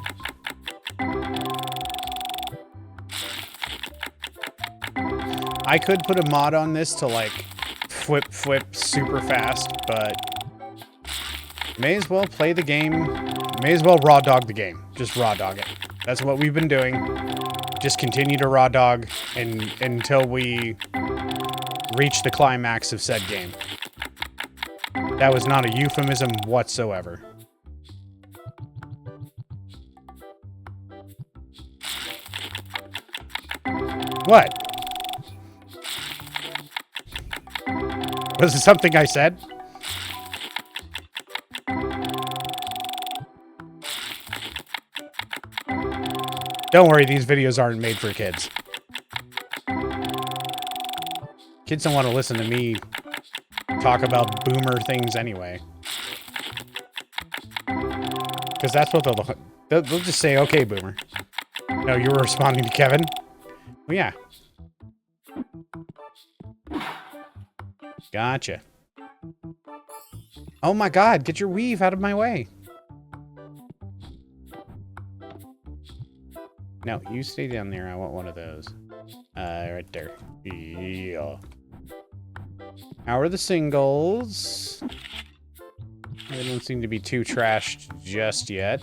I could put a mod on this to, like, flip super fast, but may as well play the game. May as well raw dog the game. Just raw dog it. That's what we've been doing. Just continue to raw dog until we reach the climax of said game. That was not a euphemism whatsoever. What? Was it something I said? Don't worry, these videos aren't made for kids. Kids don't want to listen to me talk about boomer things anyway. Because that's what they'll just say, okay, boomer. No, you were responding to Kevin? Well, yeah. Gotcha. Oh my god, get your weave out of my way. No, you stay down there. I want one of those. Right there. Yeah. How are the singles? They don't seem to be too trashed just yet.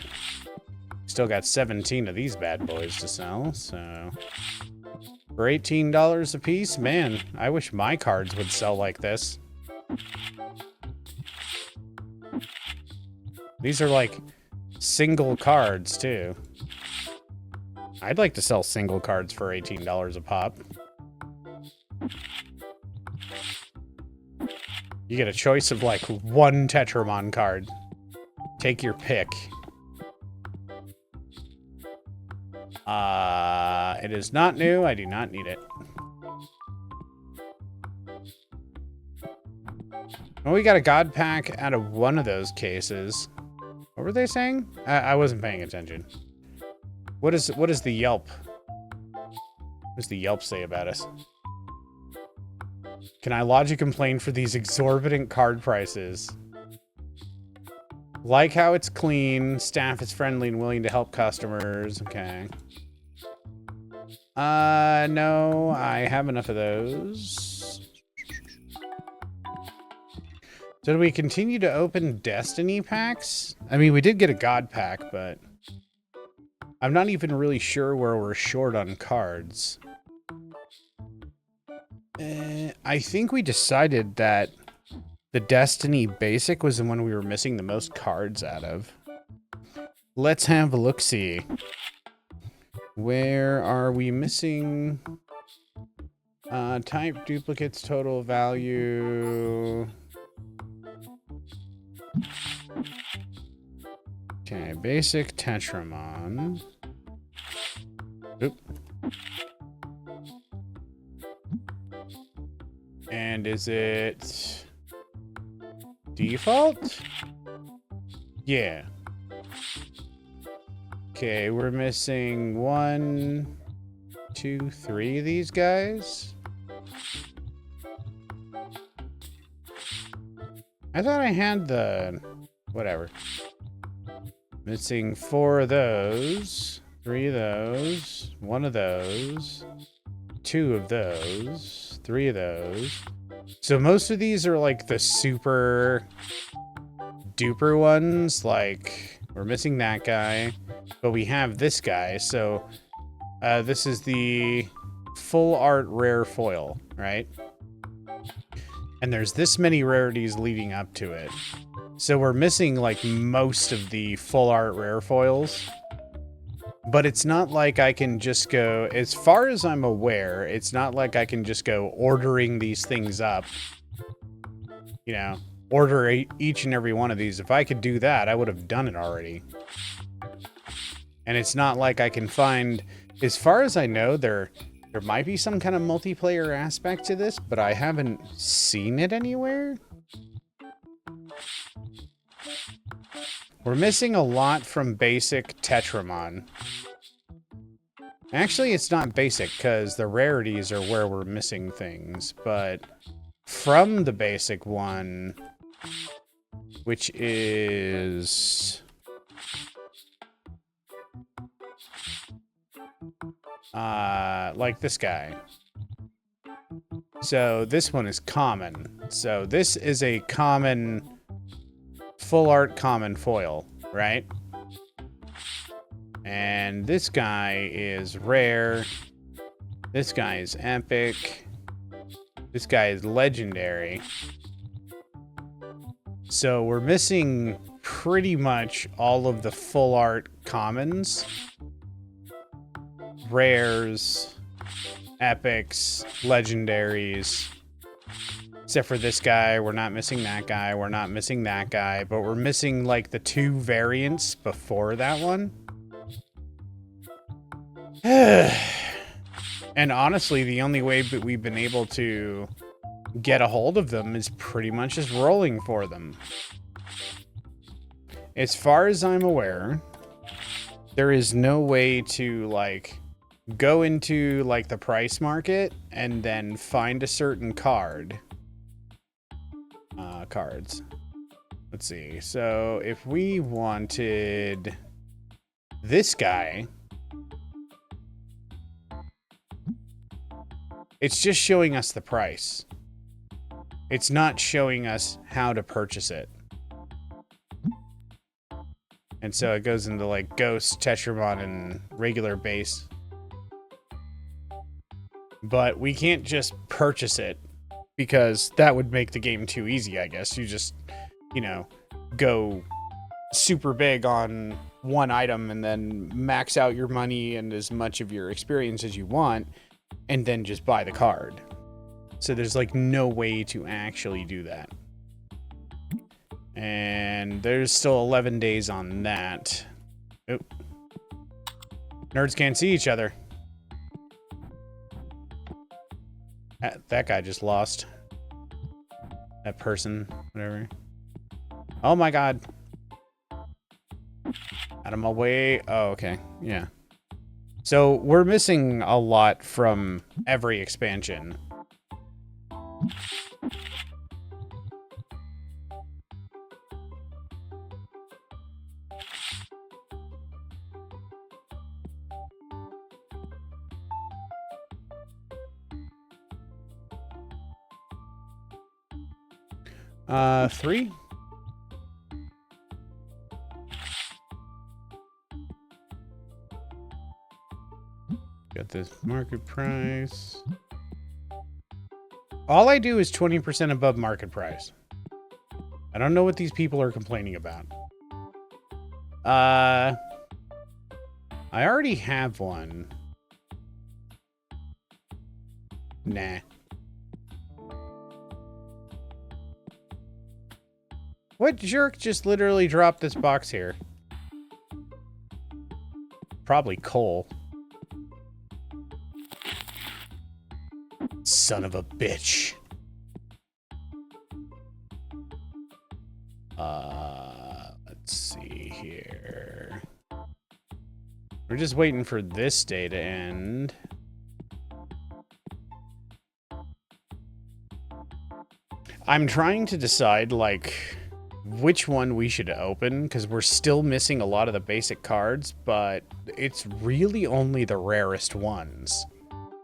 Still got 17 of these bad boys to sell, so... For $18 a piece? Man, I wish my cards would sell like this. These are like single cards, too. I'd like to sell single cards for $18 a pop. You get a choice of, like, one Tetramon card. Take your pick. It is not new. I do not need it. Well, we got a God Pack out of one of those cases. What were they saying? I wasn't paying attention. What is the Yelp? What does the Yelp say about us? Can I lodge a complaint for these exorbitant card prices? Like how it's clean, staff is friendly and willing to help customers. Okay. No, I have enough of those. So do we continue to open Destiny packs? I mean, we did get a God pack, but I'm not even really sure where we're short on cards. I think we decided that the Destiny Basic was the one we were missing the most cards out of. Let's have a look-see. Where are we missing? Type duplicates, total value. Okay, basic Tetramon. Oop. And is it default? Yeah. Okay, we're missing 1, 2, 3 of these guys. I thought I had the... whatever. Missing 4 of those, 3 of those, 1 of those, 2 of those, 3 of those. So most of these are like the super duper ones. Like, we're missing that guy, but we have this guy. So this is the full art rare foil, right? And there's this many rarities leading up to it. So we're missing like most of the full art rare foils. But it's not like I can just go, as far as I'm aware, it's not like I can just go ordering these things up. You know, order each and every one of these. If I could do that, I would have done it already. And it's not like I can find, as far as I know, there might be some kind of multiplayer aspect to this, but I haven't seen it anywhere. We're missing a lot from basic Tetramon. Actually, it's not basic, because the rarities are where we're missing things, but from the basic one, which is... like this guy. So this one is common. So this is a common... full art common foil, right? And this guy is rare. This guy is epic. This guy is legendary. So we're missing pretty much all of the full art commons, rares, epics, legendaries. Except for this guy, we're not missing that guy, we're not missing that guy, but we're missing like the 2 variants before that one. And honestly, the only way that we've been able to get a hold of them is pretty much just rolling for them. As far as I'm aware, there is no way to like go into like the price market and then find a certain card. Cards. Let's see. So if we wanted this guy, it's just showing us the price. It's not showing us how to purchase it. And so it goes into like Ghost, Tetramon, and regular base. But we can't just purchase it, because that would make the game too easy, I guess. You just, you know, go super big on one item and then max out your money and as much of your experience as you want and then just buy the card. So there's like no way to actually do that. And there's still 11 days on that. Oh. Nerds can't see each other. That guy just lost. That person, whatever. Oh my god. Out of my way. Oh, okay. Yeah. So we're missing a lot from every expansion. Three? Got this market price. All I do is 20% above market price. I don't know what these people are complaining about. I already have one. Nah. What jerk just literally dropped this box here? Probably Cole. Son of a bitch. Let's see here. We're just waiting for this day to end. I'm trying to decide, like, which one we should open, because we're still missing a lot of the basic cards, but it's really only the rarest ones.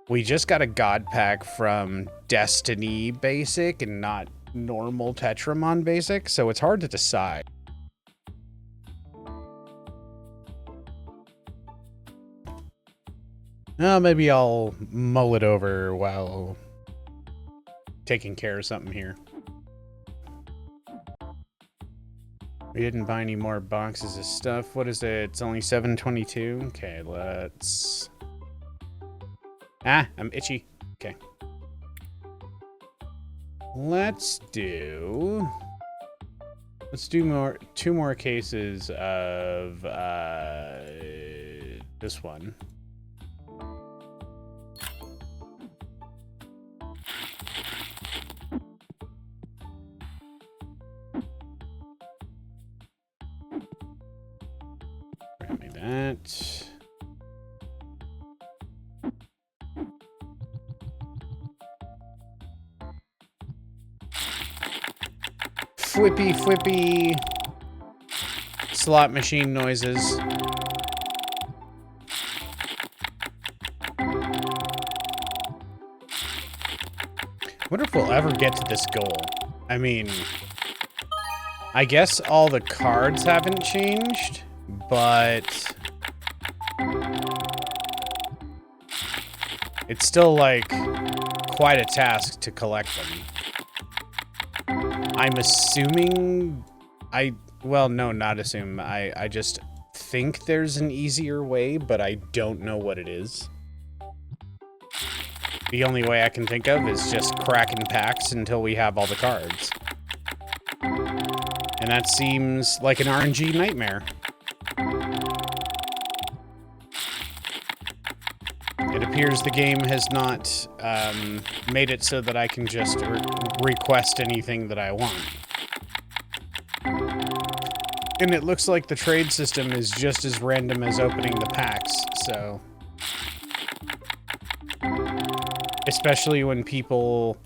We just got a God Pack from Destiny Basic and not normal Tetramon Basic, so it's hard to decide. Maybe I'll mull it over while taking care of something here. We didn't buy any more boxes of stuff. What is it? It's only 722. Okay, let's... I'm itchy. Okay. Let's do two more cases of this one. Grab me that. Flippy, flippy slot machine noises. Wonder if we'll ever get to this goal. I mean, I guess all the cards haven't changed, but it's still like quite a task to collect them. I'm assuming well, no, not assume. I just think there's an easier way, but I don't know what it is. The only way I can think of is just cracking packs until we have all the cards. And that seems like an RNG nightmare. It appears the game has not made it so that I can just request anything that I want. And it looks like the trade system is just as random as opening the packs, so... Especially when people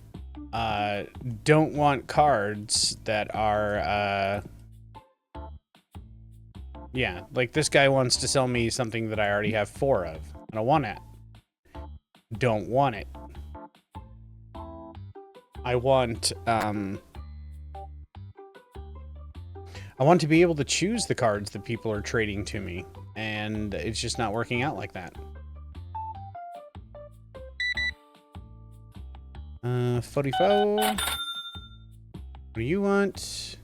don't want cards that are... yeah, like this guy wants to sell me something that I already have 4 of. I don't want it. Don't want it. I want to be able to choose the cards that people are trading to me, and it's just not working out like that. 44. What do you want?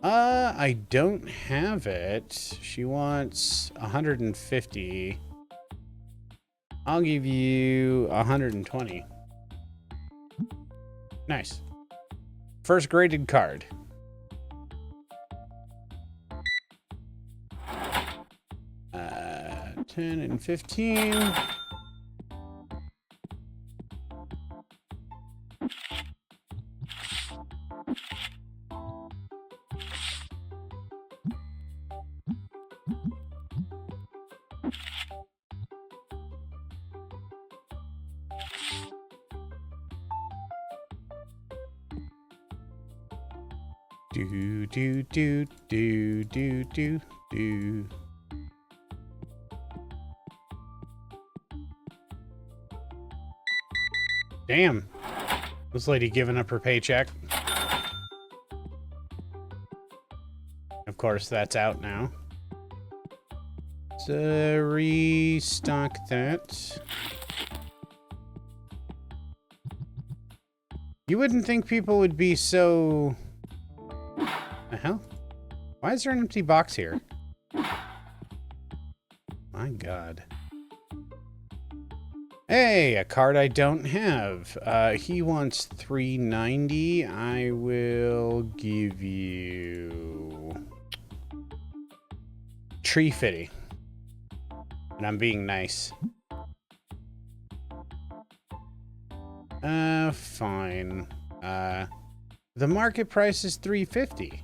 I don't have it. She wants 150. I'll give you 120. Nice. First graded card. Uh, 10 and 15. Do do do do do do do. Damn. This lady giving up her paycheck. Of course, that's out now. So restock that. You wouldn't think people would be so... The hell? Why is there an empty box here? My God. Hey, a card I don't have. He wants 390. I will give you Tree Fitty. And I'm being nice. Fine. The market price is 350.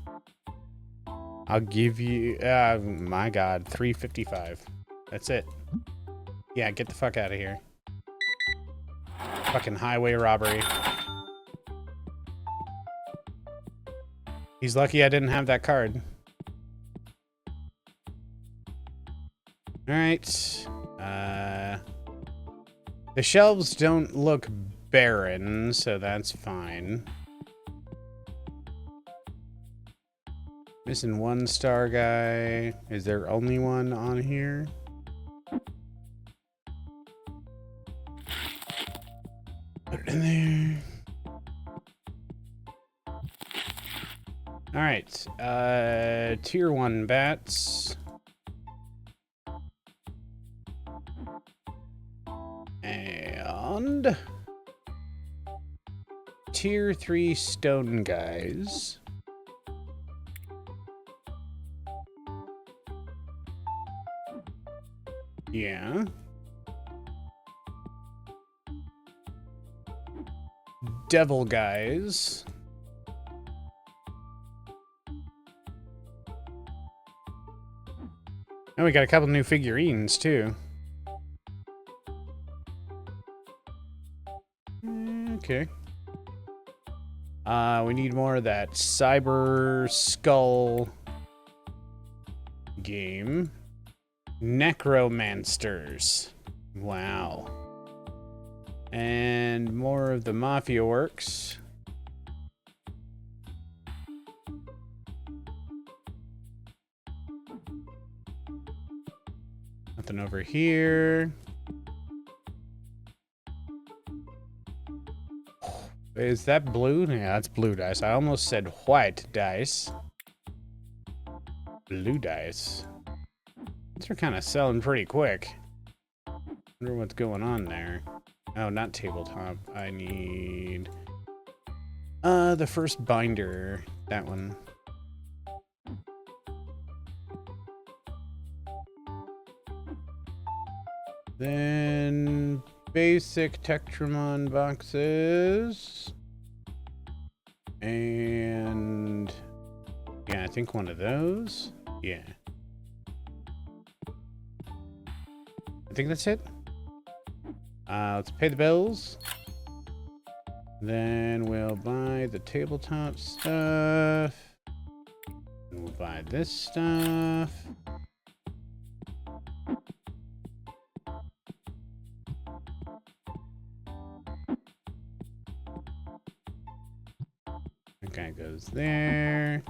I'll give you, my God, 355. That's it. Yeah, get the fuck out of here. Fucking highway robbery. He's lucky I didn't have that card. Alright. The shelves don't look barren, so that's fine. Missing 1-star guy. Is there only one on here? Put it in there. Alright. Tier 1 bats. And Tier 3 stone guys. Yeah. Devil guys. And we got a couple new figurines too. Okay. We need more of that Cyber Skull game. Necromancers. Wow. And more of the Mafia Works. Nothing over here. Is that blue? Yeah, that's blue dice. I almost said white dice. Blue dice. These are kind of selling pretty quick. Wonder what's going on there. Oh, not tabletop. I need... the first binder. That one. Then... basic Tektramon boxes. And... yeah, I think one of those. Yeah. I think that's it. Let's pay the bills. Then we'll buy the tabletop stuff. And we'll buy this stuff. That guy goes there.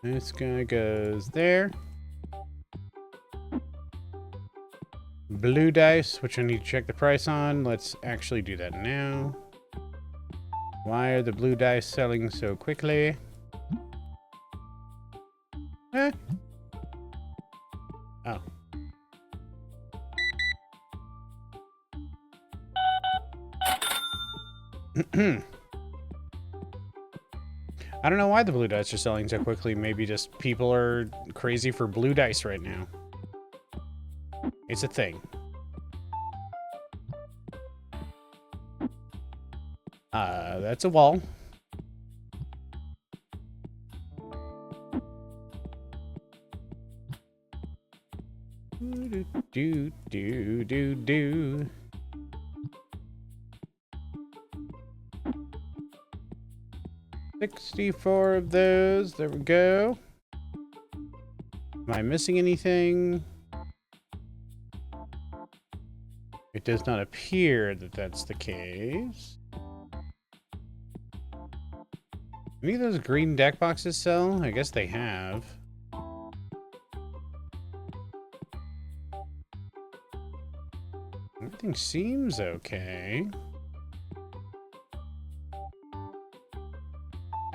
This guy goes there. Blue dice, which I need to check the price on. Let's actually do that now. Why are the blue dice selling so quickly? Oh. I don't know why the blue dice are selling so quickly. Maybe just people are crazy for blue dice right now. It's a thing. That's a wall. Do, do, do, do. $64 of those. There we go. Am I missing anything? It does not appear that that's the case. Any of those green deck boxes sell? I guess they have. Everything seems okay.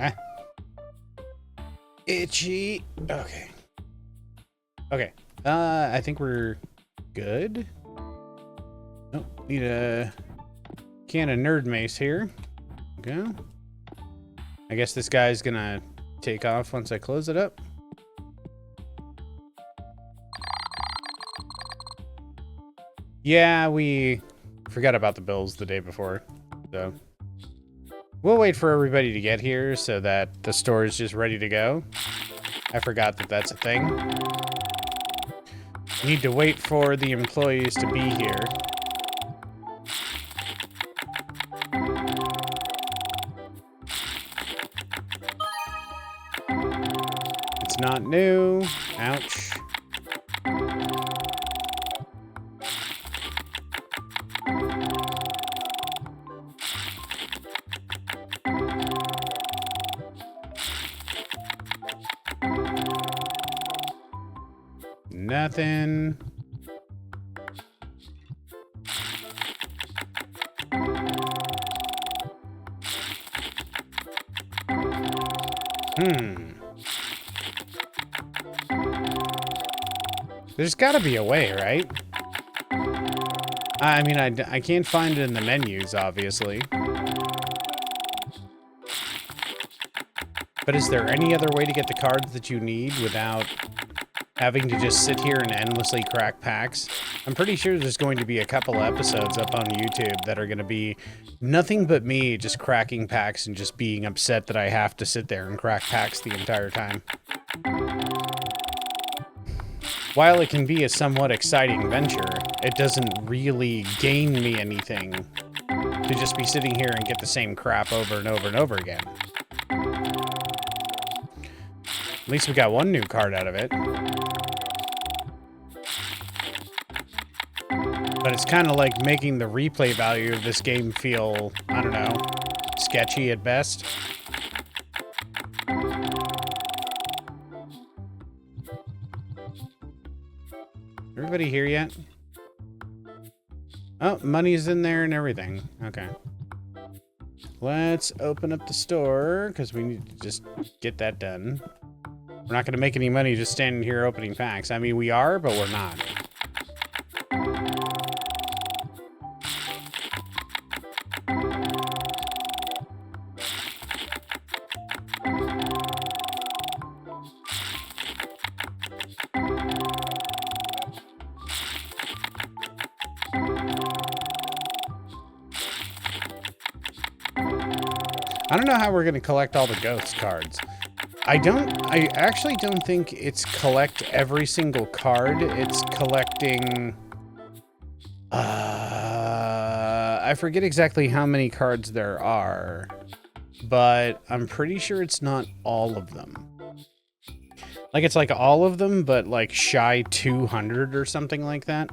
Ah. Itchy. Okay. Okay. I think we're good. Oh, need a can of Nerd Mace here. Go. I guess this guy's gonna take off once I close it up. Yeah, we forgot about the bills the day before, so we'll wait for everybody to get here so that the store is just ready to go. I forgot that that's a thing. Need to wait for the employees to be here. It's not new. Ouch. Nothing. There's gotta be a way, right? I mean, I can't find it in the menus, obviously. But is there any other way to get the cards that you need without having to just sit here and endlessly crack packs? I'm pretty sure there's going to be a couple episodes up on YouTube that are going to be nothing but me just cracking packs and just being upset that I have to sit there and crack packs the entire time. While it can be a somewhat exciting venture, it doesn't really gain me anything to just be sitting here and get the same crap over and over and over again. At least we got one new card out of it. But it's kind of like making the replay value of this game feel, I don't know, sketchy at best. Everybody here yet? Oh, money's in there and everything. Okay. Let's open up the store, because we need to just get that done. We're not going to make any money just standing here opening packs. I mean, we are, but we're not. I don't know how we're going to collect all the ghost cards. I actually don't think it's collect every single card. It's collecting... I forget exactly how many cards there are, but I'm pretty sure it's not all of them. Like, it's like all of them, but like shy 200 or something like that.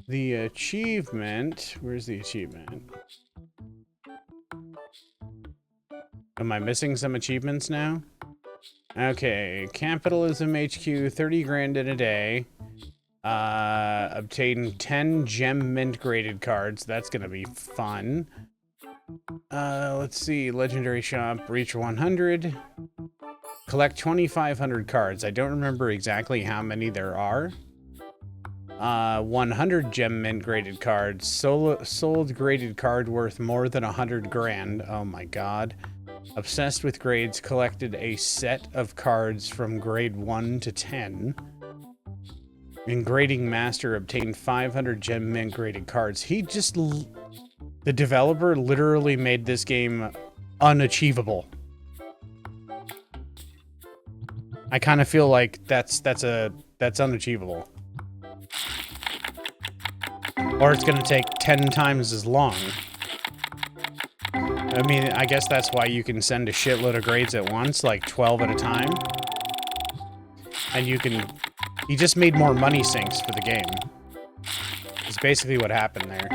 The achievement... Where's the achievement? Am I missing some achievements now? Okay, Capitalism HQ, 30 grand in a day. Obtain 10 gem mint graded cards. That's gonna be fun. Let's see. Legendary shop. Reach 100. Collect 2,500 cards. I don't remember exactly how many there are. 100 gem mint graded cards. Sold graded card worth more than 100 grand. Oh my god. Obsessed with grades. Collected a set of cards from grade 1 to 10. And grading master obtained 500 gem mint graded cards. He just... The developer literally made this game unachievable. I kind of feel like that's unachievable. Or it's going to take 10 times as long. I mean, I guess that's why you can send a shitload of grades at once, like 12 at a time. And you can... He just made more money sinks for the game. It's basically what happened there.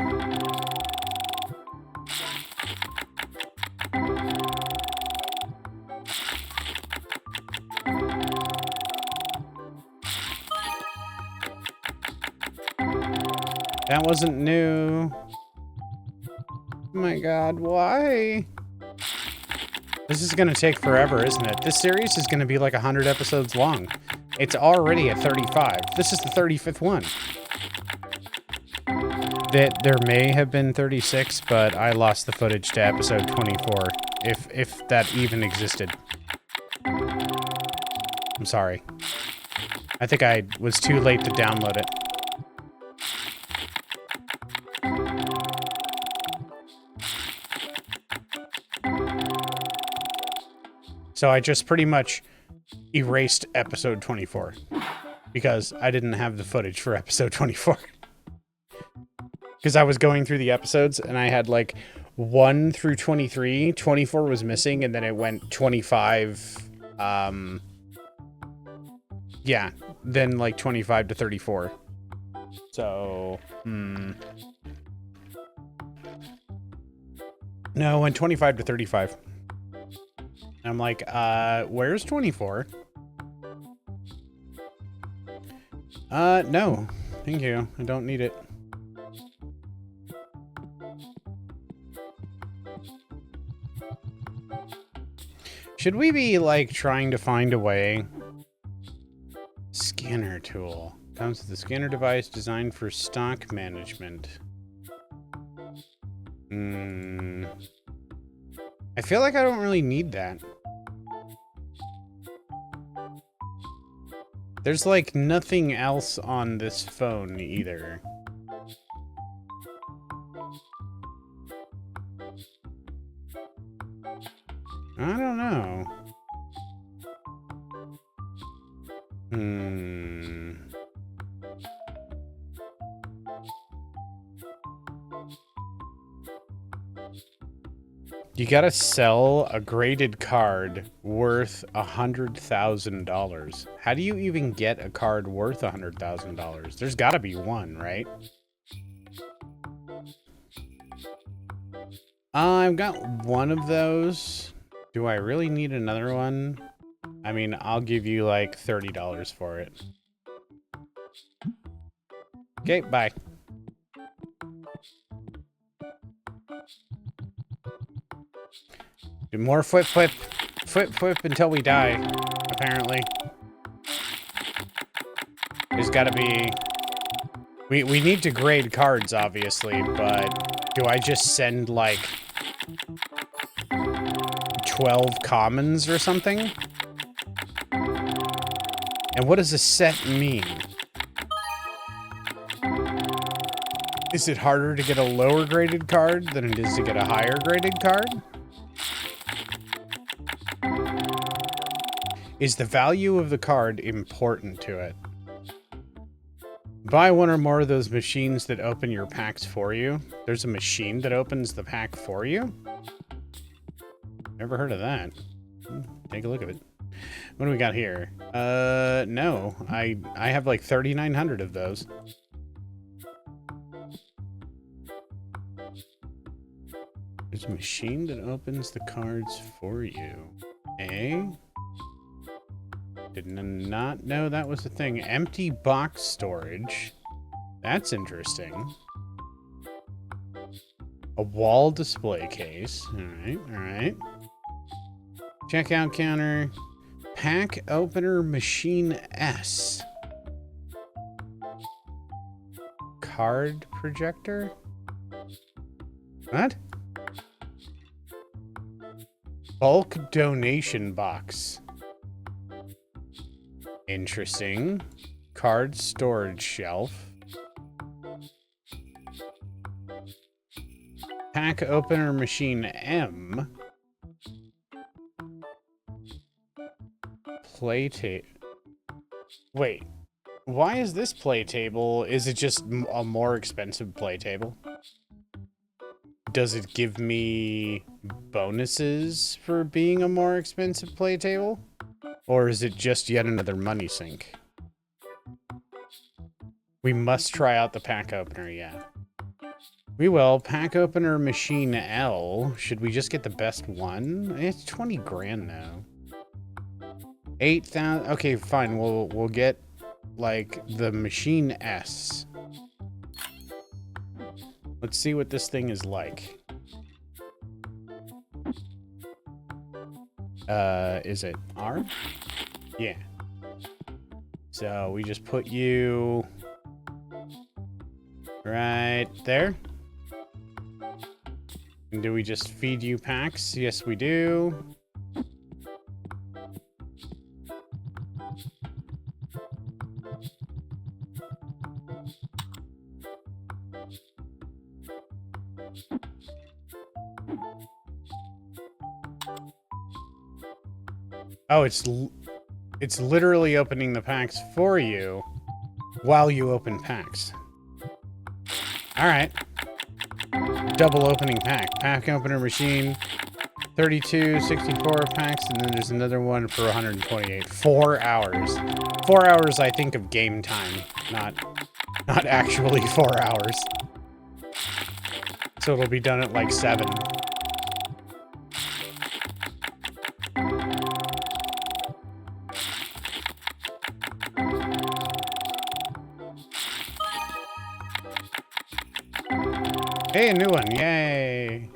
That wasn't new. Oh my god, why? This is gonna take forever, isn't it? This series is gonna be like 100 episodes long. It's already at 35. This is the 35th one. There may have been 36, but I lost the footage to episode 24, if that even existed. I'm sorry. I think I was too late to download it. So I just pretty much erased episode 24 because I didn't have the footage for episode 24. Because I was going through the episodes and I had like 1 through 23, 24 was missing, and then it went 25, yeah, then like 25 to 34. So, no, it went 25 to 35. I'm like, where's 24? No. Thank you. I don't need it. Should we be, like, trying to find a way? Scanner tool. Comes with a scanner device designed for stock management. I feel like I don't really need that. There's like nothing else on this phone either. I don't know. You gotta sell a graded card worth $100,000. How do you even get a card worth $100,000? There's gotta be one, right? I've got one of those. Do I really need another one? I mean, I'll give you like $30 for it. Okay, bye. Do more flip until we die, apparently. There's gotta be... We need to grade cards, obviously, but do I just send, like, 12 commons or something? And what does a set mean? Is it harder to get a lower graded card than it is to get a higher graded card? Is the value of the card important to it? Buy one or more of those machines that open your packs for you. There's a machine that opens the pack for you? Never heard of that. Take a look at it. What do we got here? No. I have like 3,900 of those. There's a machine that opens the cards for you. Eh? Did not know that was a thing. Empty box storage. That's interesting. A wall display case. All right. Checkout counter. Pack opener machine S. Card projector? What? Bulk donation box. Interesting. Card storage shelf. Pack opener machine M. Play table. Wait. Why is this play table? Is it just a more expensive play table? Does it give me bonuses for being a more expensive play table? Or is it just yet another money sink? We must try out the pack opener, yeah. We will. Pack opener machine L. Should we just get the best one? It's 20 grand now. 8,000. Okay, fine. We'll get like the machine S. Let's see what this thing is like. Is it R? Yeah. So we just put you right there. And do we just feed you packs? Yes, we do. Oh, it's literally opening the packs for you while you open packs. All right. Double opening pack. Pack opener machine. 32, 64 packs, and then there's another one for 128. 4 hours. 4 hours, I think, of game time. Not actually 4 hours. So it'll be done at like 7. Hey, a new one. Yay.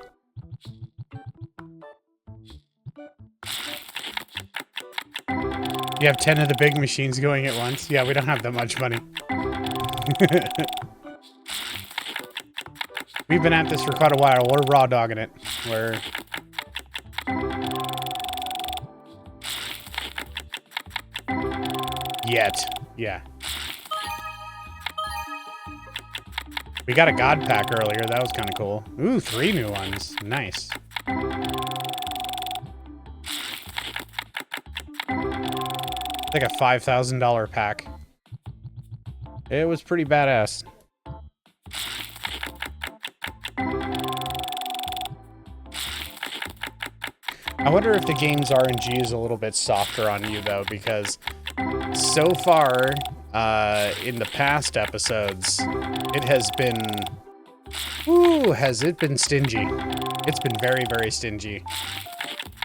You have 10 of the big machines going at once? Yeah, we don't have that much money. We've been at this for quite a while. We're raw dogging it. We're... Yet. Yeah. We got a God Pack earlier. That was kind of cool. Ooh, 3 new ones. Nice. Like a $5,000 pack. It was pretty badass. I wonder if the game's RNG is a little bit softer on you, though, because so far, in the past episodes, it has been... Ooh, has it been stingy? It's been very, very stingy.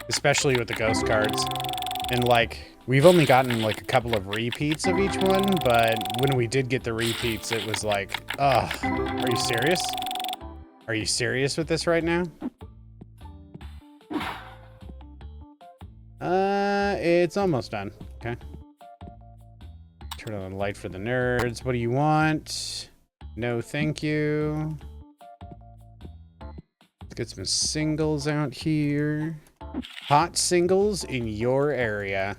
Especially with the ghost cards. And, like, we've only gotten, like, a couple of repeats of each one, but when we did get the repeats, it was like, ugh, are you serious? Are you serious with this right now? It's almost done. Okay. Turn on the light for the nerds. What do you want? No, thank you. Let's get some singles out here. Hot singles in your area.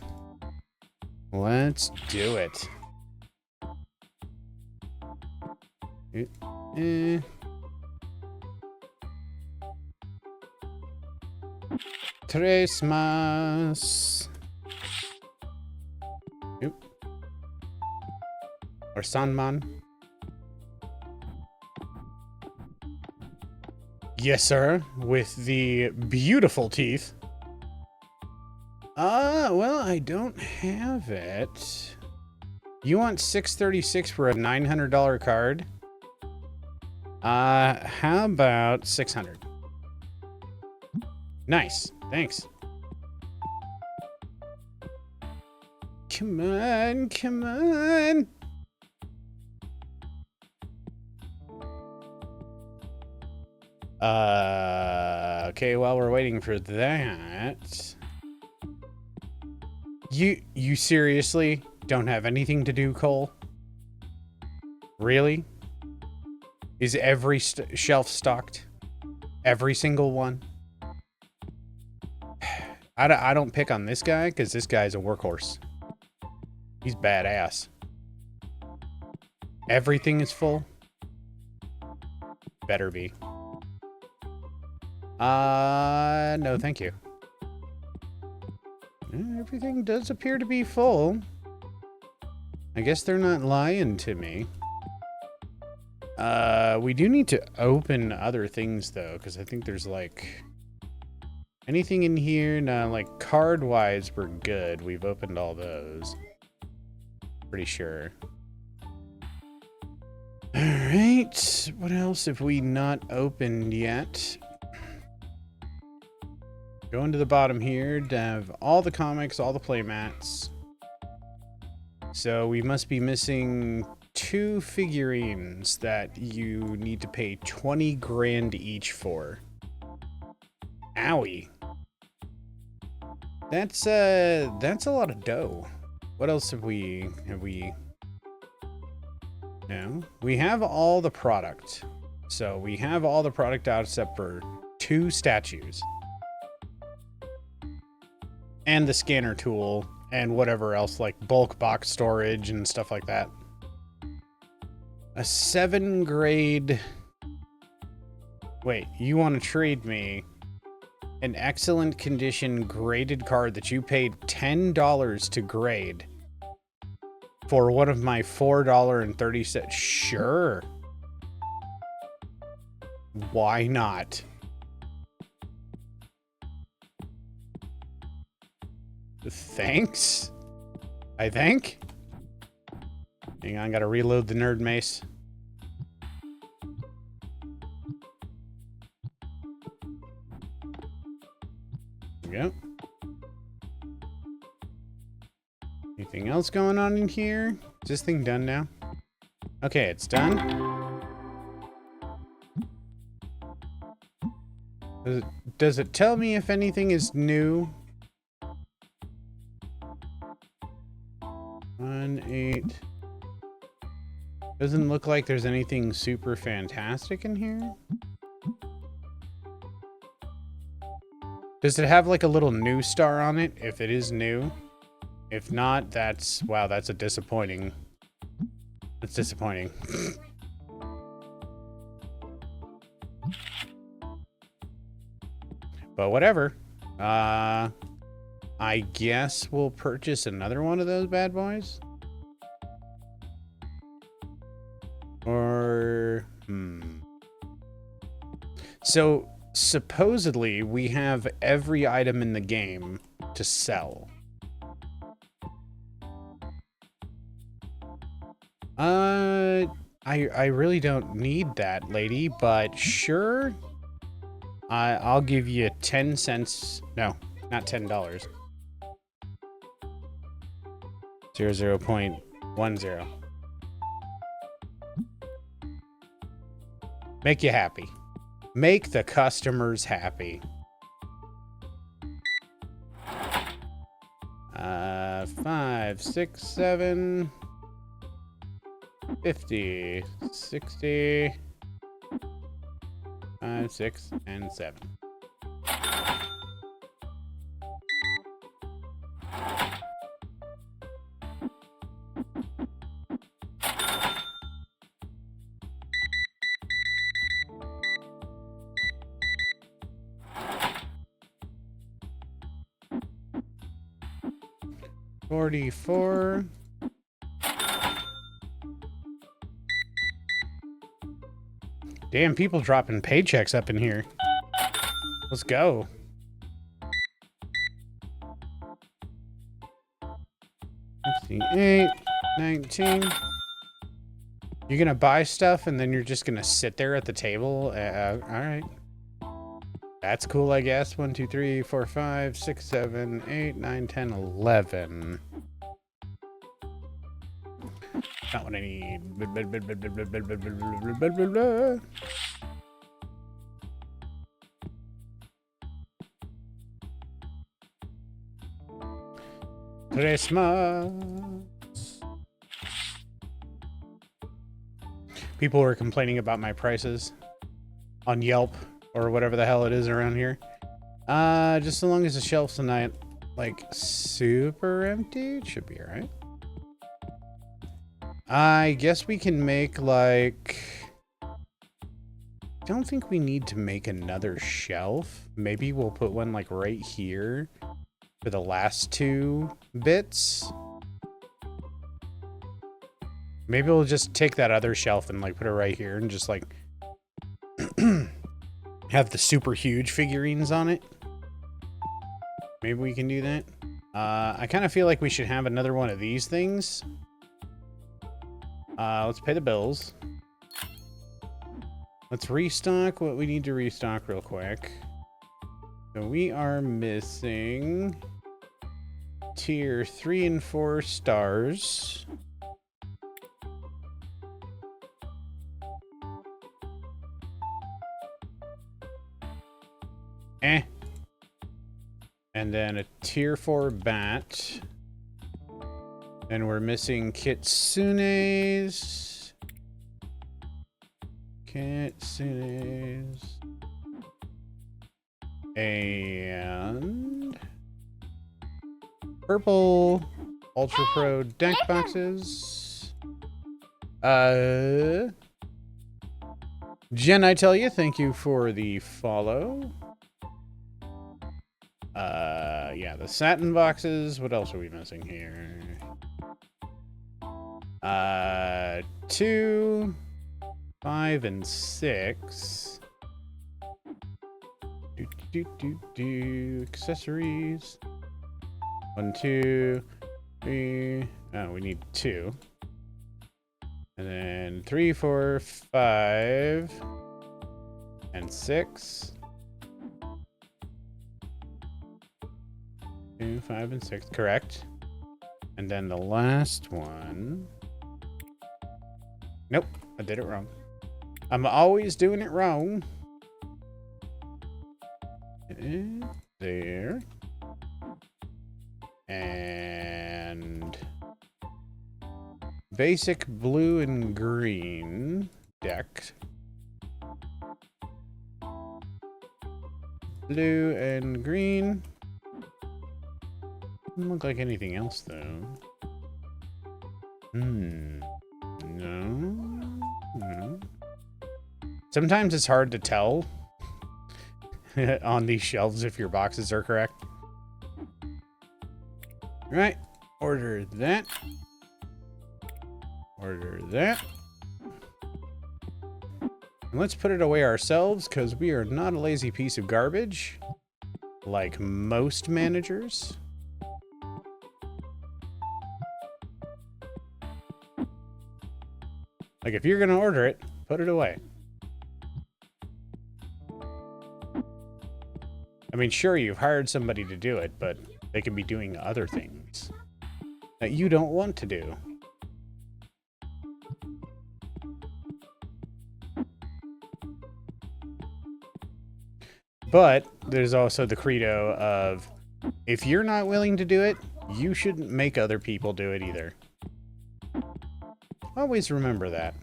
Let's do it. Christmas. Oop. Or Sanman. Yes, sir. With the beautiful teeth. Well, I don't have it. You want 636 for a $900 card? How about 600? Nice. Thanks. Come on, come on. Okay, while we're waiting for that, you seriously don't have anything to do, Cole? Really? Is every shelf stocked? Every single one? I don't pick on this guy because this guy's a workhorse. He's badass. Everything is full? Better be. No, thank you. Everything does appear to be full. I guess they're not lying to me. We do need to open other things, though, because I think there's, like... anything in here? No, like, card-wise, we're good. We've opened all those. Pretty sure. Alright. What else have we not opened yet? Going to the bottom here to have all the comics, all the playmats. So we must be missing 2 figurines that you need to pay 20 grand each for. Owie. That's a lot of dough. What else have we No, we have all the product. So we have all the product out except for 2 statues. And the scanner tool and whatever else, like bulk box storage and stuff like that. A 7 grade... Wait, you want to trade me an excellent condition graded card that you paid $10 to grade for one of my $4.30? Sure. Why not? Thanks, I think. Hang on, gotta reload the nerd mace. There we go. Anything else going on in here? Is this thing done now? Okay, it's done. Does it tell me if anything is new? 1-8. Doesn't look like there's anything super fantastic in here. Does it have like a little new star on it if it is new? If not, that's... wow, that's a disappointing... that's disappointing. But whatever. I guess we'll purchase another one of those bad boys. Or... So, supposedly, we have every item in the game to sell. I really don't need that, lady, but sure. I'll give you 10 cents. No, not $10. 0.10. Make you happy. Make the customers happy. 5, 6, 7, 50, 60, 5, 6, and 7. $44. Damn, people dropping paychecks up in here. Let's go. $8, 19. You're gonna buy stuff and then you're just gonna sit there at the table? All right. That's cool, I guess. 1, 2, 3, 4, 5, 6, 7, 8, 9, 10, 11. Not what I need. Christmas. People were complaining about my prices on Yelp or whatever the hell it is around here. Just so long as the shelves are not like super empty, it should be alright. I guess we can make like... I don't think we need to make another shelf. Maybe we'll put one like right here for the last two bits. Maybe we'll just take that other shelf and like put it right here and just like have the super huge figurines on it. Maybe we can do that. I kind of feel like we should have another one of these things. Let's pay the bills. Let's restock what we need to restock real quick. So we are missing tier 3 and 4 stars. And then a tier 4 bat. Then we're missing kitsunes. Kitsunes. And purple Ultra Pro deck boxes. Jen, I tell you, thank you for the follow. Yeah, the satin boxes. What else are we missing here? 2, 5, and 6. Accessories. 1, 2, 3. Oh, we need 2. And then 3, 4, 5, and 6. 2, 5, and 6. Correct. And then the last one. Nope, I did it wrong. I'm always doing it wrong. There. And basic blue and green deck. Blue and green. Doesn't look like anything else though. No. Sometimes it's hard to tell on these shelves if your boxes are correct. Right. Order that. Order that. And let's put it away ourselves because we are not a lazy piece of garbage like most managers. Like, if you're going to order it, put it away. I mean, sure, you've hired somebody to do it, but they could be doing other things that you don't want to do. But there's also the credo of, if you're not willing to do it, you shouldn't make other people do it either. Always remember that.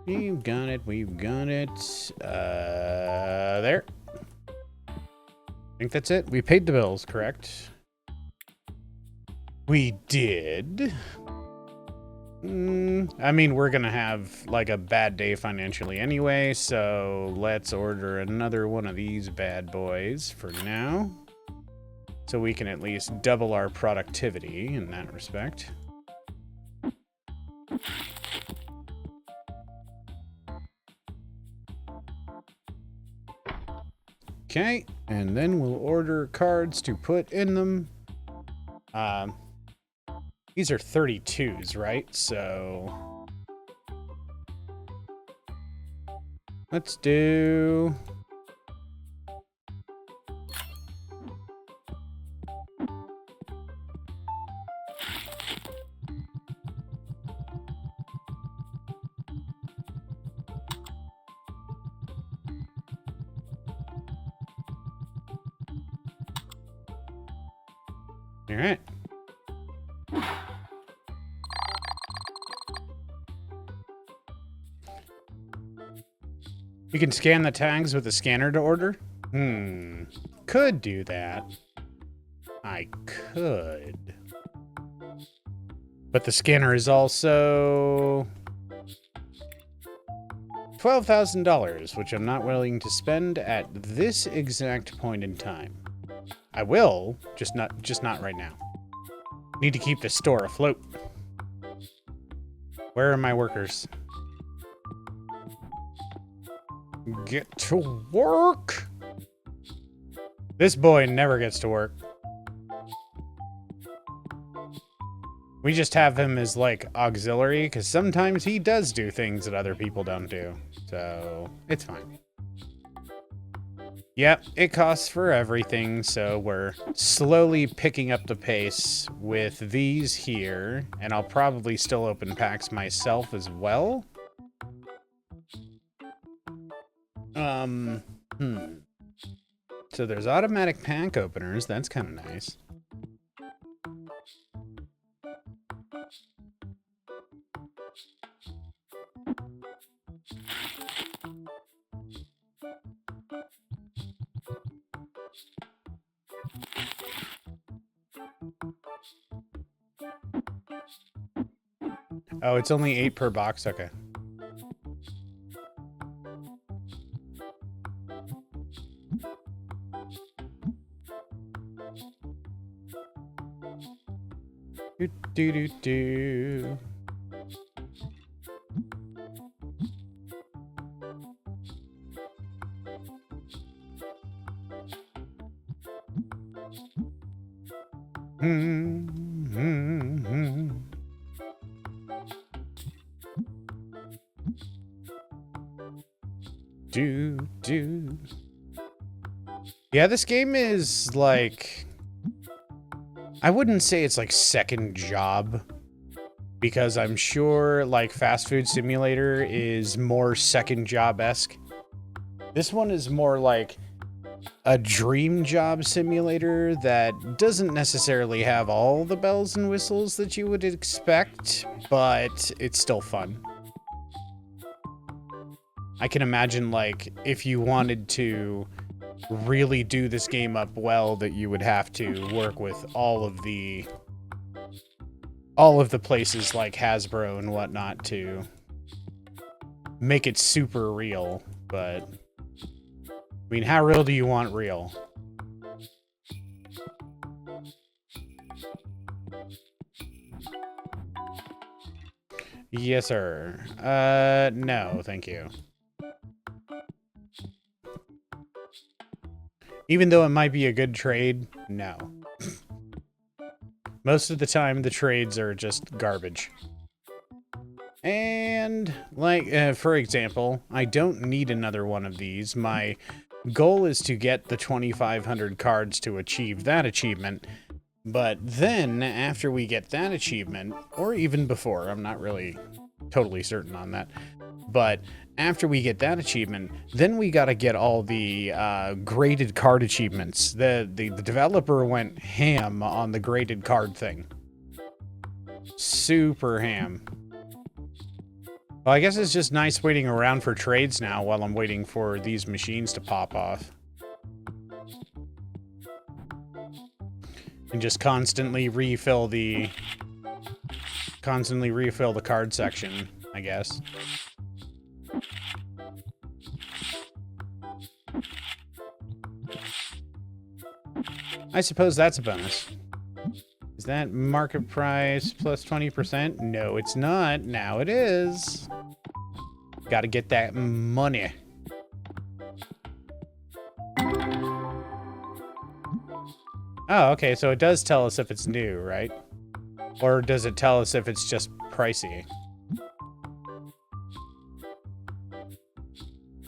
We've got it, we've got it. There. I think that's it. We paid the bills, correct? We did. I mean, we're gonna have like a bad day financially anyway, so let's order another one of these bad boys for now. So we can at least double our productivity in that respect. Okay, and then we'll order cards to put in them. These are 32s, right? So let's do... All right. You can scan the tags with a scanner to order? Could do that. I could. But the scanner is also $12,000, which I'm not willing to spend at this exact point in time. I will, just not right now. Need to keep the store afloat. Where are my workers? Get to work! This boy never gets to work. We just have him as, like, auxiliary, because sometimes he does do things that other people don't do. So, it's fine. Yep, it costs for everything, so we're slowly picking up the pace with these here, and I'll probably still open packs myself as well. So there's automatic pack openers, that's kind of nice. Oh, it's only 8 per box, okay. Do. Do. Yeah, this game is like, I wouldn't say it's like second job, because I'm sure like Fast Food Simulator is more second job-esque. This one is more like a dream job simulator that doesn't necessarily have all the bells and whistles that you would expect, but it's still fun. I can imagine, like, if you wanted to really do this game up well, that you would have to work with all of the places like Hasbro and whatnot to make it super real. But I mean, how real do you want real? Yes, sir. No, thank you. Even though it might be a good trade, no. Most of the time, the trades are just garbage. And, like, for example, I don't need another one of these. My goal is to get the 2,500 cards to achieve that achievement. But then, after we get that achievement, or even before, I'm not really totally certain on that, but after we get that achievement, then we gotta get all the graded card achievements. The developer went ham on the graded card thing. Super ham. Well, I guess it's just nice waiting around for trades now while I'm waiting for these machines to pop off. And just constantly refill the card section, I guess. I suppose that's a bonus. Is that market price plus 20%? No, it's not. Now it is. Gotta get that money. Oh, okay, so it does tell us if it's new, right? Or does it tell us if it's just pricey?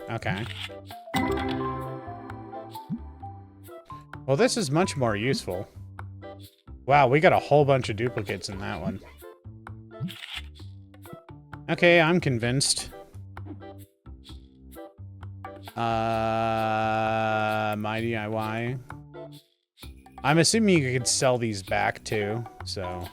Okay. Well, this is much more useful. Wow, we got a whole bunch of duplicates in that one. Okay, I'm convinced. My DIY. I'm assuming you could sell these back too, so.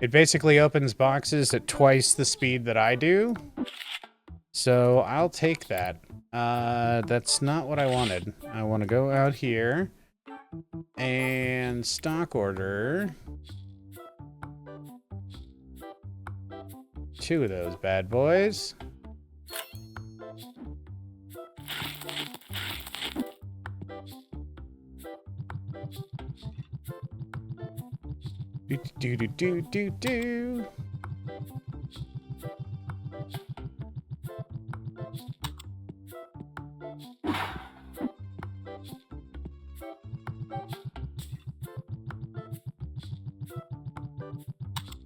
It basically opens boxes at twice the speed that I do. So I'll take that. That's not what I wanted. I want to go out here and stock order 2 of those bad boys. Do.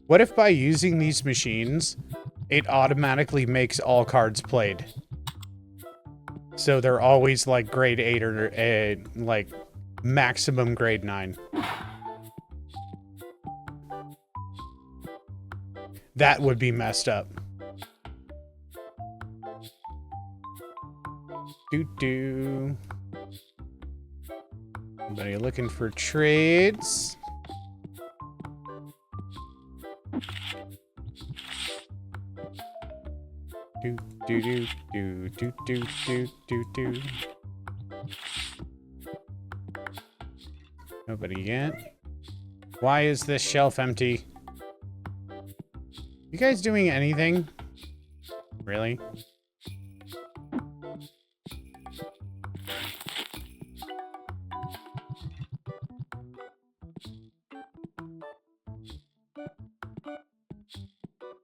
What if by using these machines, it automatically makes all cards played? So they're always like grade 8 or like maximum grade 9. That would be messed up. Do. Anybody looking for trades? Do. Nobody yet. Why is this shelf empty? You guys doing anything? Really?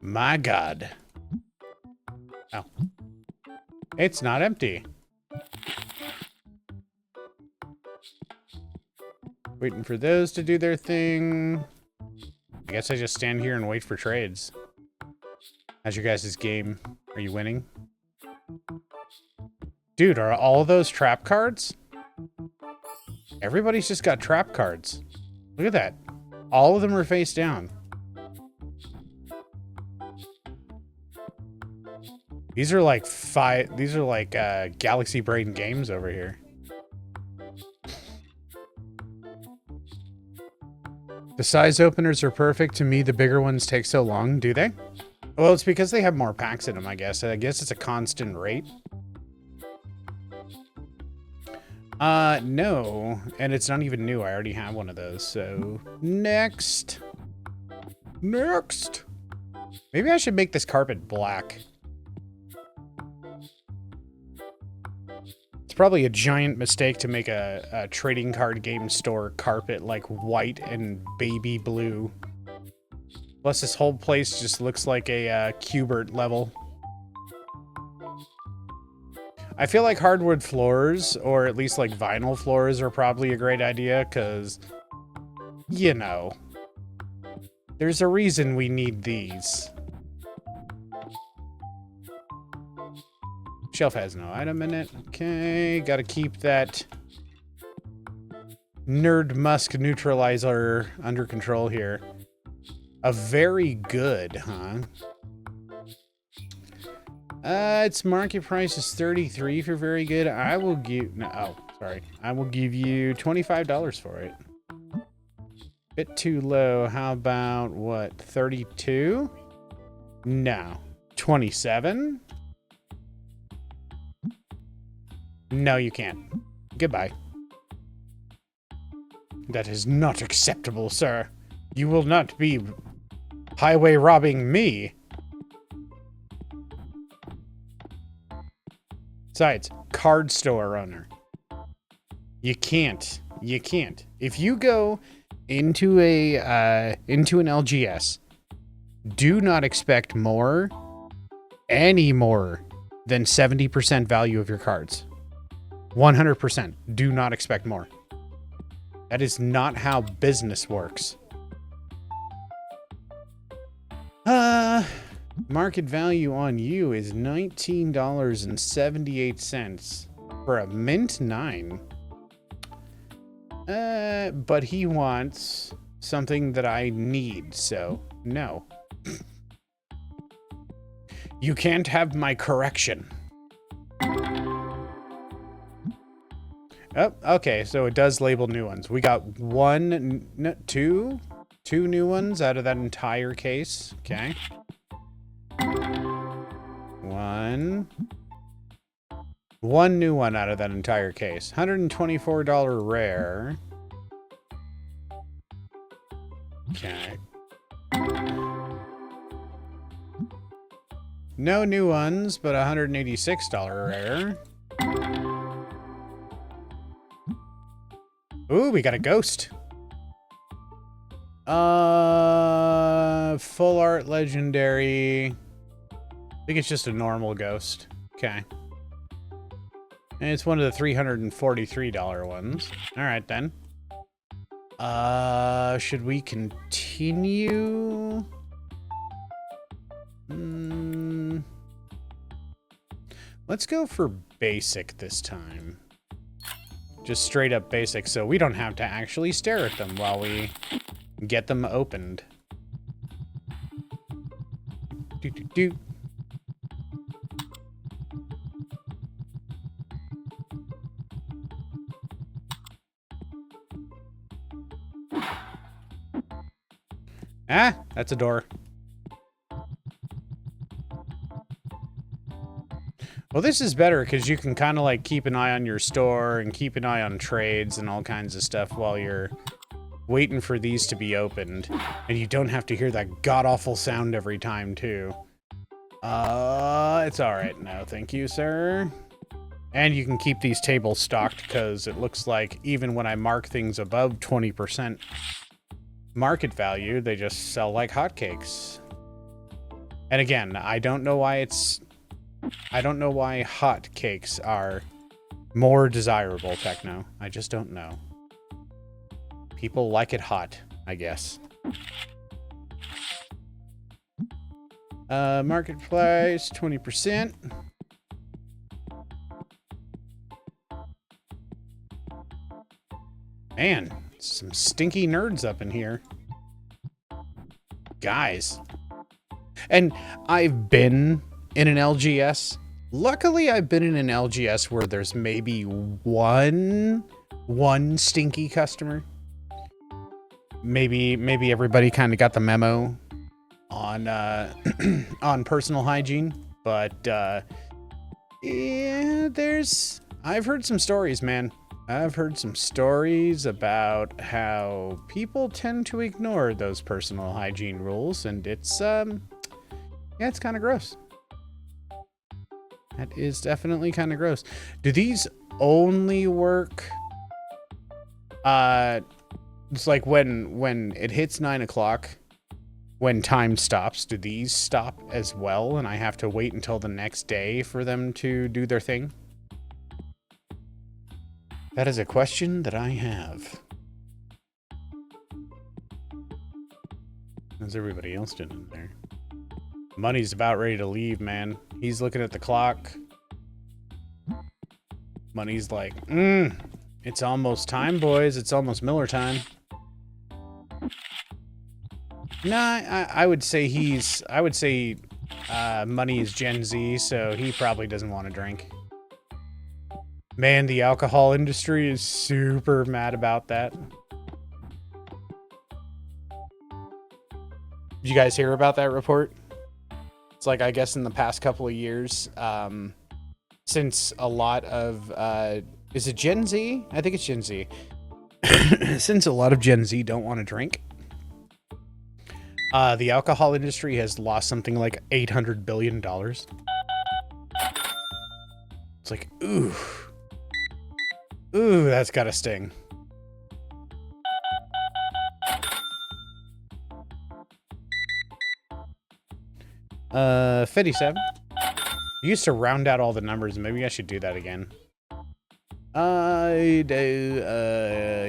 My God. Oh. It's not empty. Waiting for those to do their thing. I guess I just stand here and wait for trades. How's your guys' game? Are you winning? Dude, are all those trap cards? Everybody's just got trap cards. Look at that. All of them are face down. These are like Galaxy Brain games over here. The size openers are perfect. To me, the bigger ones take so long. Do they? Well, it's because they have more packs in them, I guess. I guess it's a constant rate. No. And it's not even new. I already have one of those. So, next. Next. Maybe I should make this carpet black. It's probably a giant mistake to make a trading card game store carpet like white and baby blue. Plus, this whole place just looks like a Q*bert level. I feel like hardwood floors, or at least like vinyl floors, are probably a great idea, because, you know, there's a reason we need these. Shelf has no item in it. Okay, gotta keep that Nerd Musk neutralizer under control here. A very good, huh? Its market price is 33 for very good. I will give... No, oh, sorry. I will give you $25 for it. Bit too low. How about, what, 32? No. 27? No, you can't. Goodbye. That is not acceptable, sir. You will not be highway robbing me. Besides, card store owner. You can't. You can't. If you go into an LGS, do not expect more, any more than 70% value of your cards. 100%. Do not expect more. That is not how business works. Market value on you is $19.78 for a mint 9. But he wants something that I need, so no. You can't have my correction. Oh, okay, so it does label new ones. We got two new ones out of that entire case. Okay. One new one out of that entire case. $124 rare. Okay. No new ones, but $186 rare. Ooh, we got a ghost. Full art legendary. I think it's just a normal ghost. Okay. And it's one of the $343 ones. All right, then. Should we continue? Let's go for basic this time. Just straight up basic, so we don't have to actually stare at them while we get them opened. Do. Ah, that's a door. Well, this is better because you can kind of like keep an eye on your store and keep an eye on trades and all kinds of stuff while you're waiting for these to be opened. And you don't have to hear that god-awful sound every time, too. It's alright. No, thank you, sir. And you can keep these tables stocked because it looks like even when I mark things above 20% market value, they just sell like hotcakes. And again, I don't know why hot cakes are more desirable, Techno. I just don't know. People like it hot, I guess. Marketplace, 20%. Man, some stinky nerds up in here. Guys. And I've been in an LGS. Luckily, I've been in an LGS where there's maybe one stinky customer. Maybe everybody kind of got the memo on on personal hygiene, but yeah, I've heard some stories, man. I've heard some stories about how people tend to ignore those personal hygiene rules, and it's yeah, it's kind of gross. That is definitely kind of gross. Do these only work? It's like when it hits 9 o'clock, when time stops, do these stop as well? And I have to wait until the next day for them to do their thing? That is a question that I have. How's everybody else doing in there? Money's about ready to leave, man. He's looking at the clock. Money's like, it's almost time, boys. It's almost Miller time. Nah, I would say Money is Gen Z, so he probably doesn't want to drink. Man, the alcohol industry is super mad about that. Did you guys hear about that report? It's like, I guess in the past couple of years, since a lot of, is it Gen Z? I think it's Gen Z. Since a lot of Gen Z don't want to drink, the alcohol industry has lost something like $800 billion. It's like, ooh, that's gotta sting. $57. You used to round out all the numbers. Maybe I should do that again.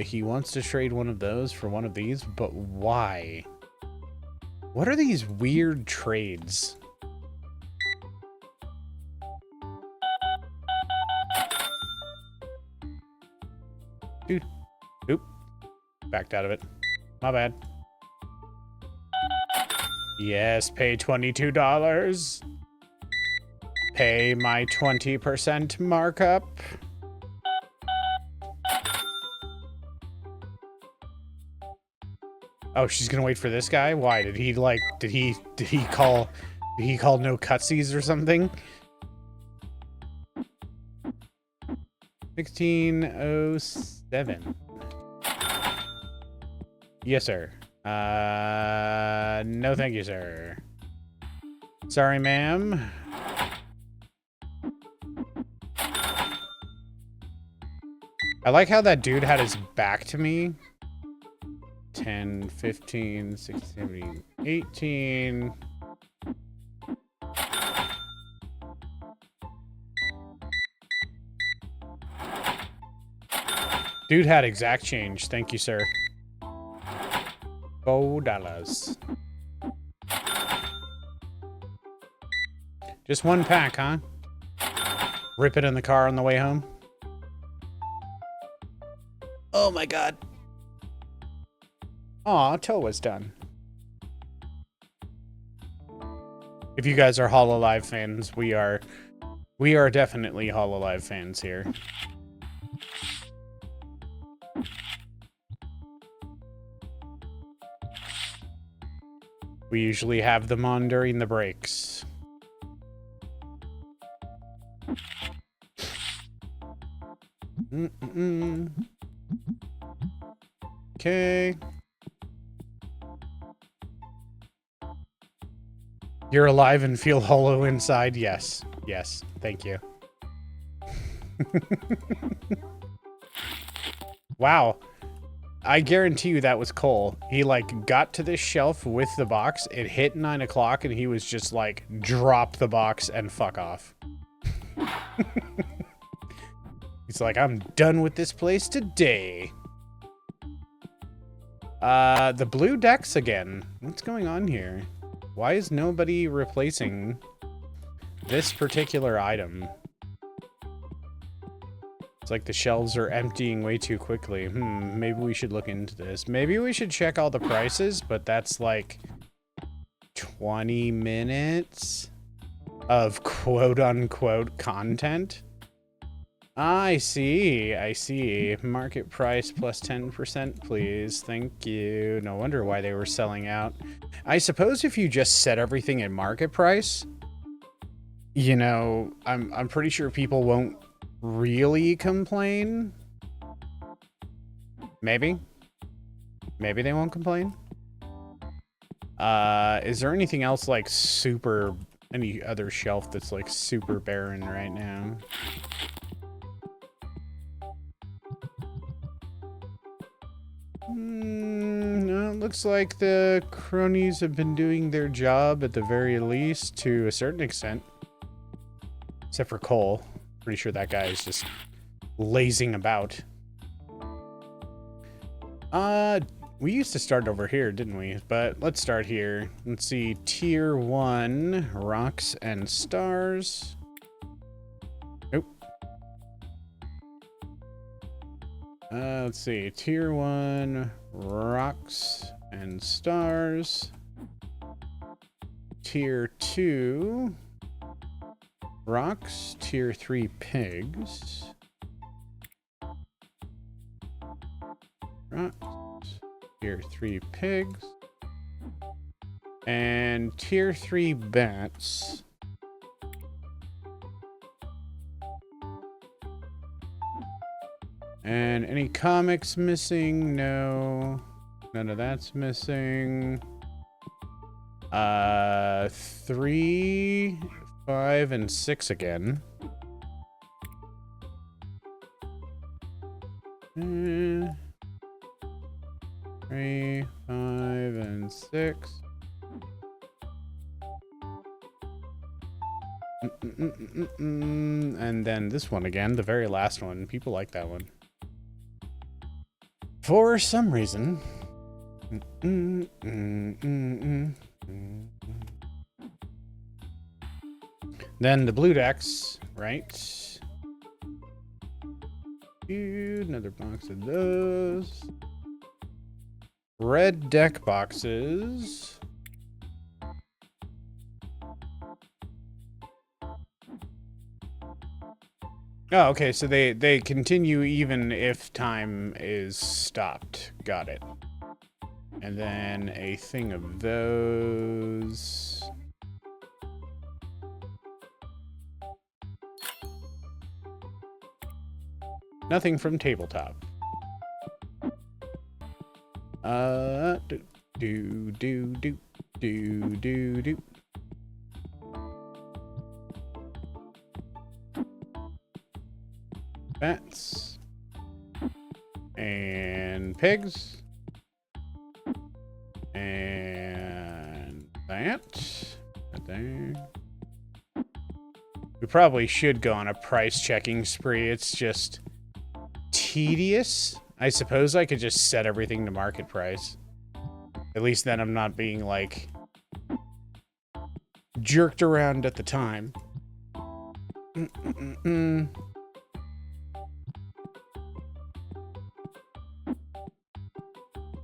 He wants to trade one of those for one of these, but why? What are these weird trades? Dude, Oop. Backed out of it. My bad. Yes, pay $22. Pay my 20% markup. Oh, she's gonna wait for this guy? Why? Did he call no cutsies or something? 1607. Yes, sir. No thank you, sir. Sorry, ma'am. I like how that dude had his back to me. 10, 15, 16, 17, 18. Dude had exact change. Thank you, sir. $4. Just one pack, huh? Rip it in the car on the way home. Oh my god. Aw, Towa's done. If you guys are Hololive fans, we are definitely Hololive fans here. We usually have them on during the breaks. Okay. You're alive and feel hollow inside? Yes. Yes. Thank you. Wow. I guarantee you that was Cole. He, like, got to this shelf with the box, it hit 9 o'clock, and he was just like, drop the box and fuck off. He's like, I'm done with this place today. The blue decks again. What's going on here? Why is nobody replacing this particular item? It's like the shelves are emptying way too quickly. Maybe we should look into this. Maybe we should check all the prices, but that's like 20 minutes of quote-unquote content. I see. I see. Market price plus 10%, please. Thank you. No wonder why they were selling out. I suppose if you just set everything at market price, you know, I'm pretty sure people won't really complain. Maybe. Maybe they won't complain. Is there anything else like any other shelf that's like super barren right now? No, it looks like the cronies have been doing their job at the very least to a certain extent. Except for Cole. Pretty sure that guy is just lazing about. We used to start over here, didn't we? But let's start here. Let's see. Tier 1, rocks and stars. Nope. Let's see. Tier 1, rocks and stars. Tier 2, rocks. Tier 3, pigs. Rocks. Tier 3, pigs. And tier 3, bats. And any comics missing? No. None of that's missing. 3, 5, and 6 again. 3, 5, and 6. And then this one again, the very last one. People like that one. For some reason. Then the blue decks, right? Another box of those. Red deck boxes. Oh, okay, so they continue even if time is stopped. Got it. And then a thing of those. Nothing from tabletop. Do. Bats. And pigs. And that. Right there. We probably should go on a price checking spree. It's just tedious. I suppose I could just set everything to market price. At least then I'm not being, like, jerked around at the time.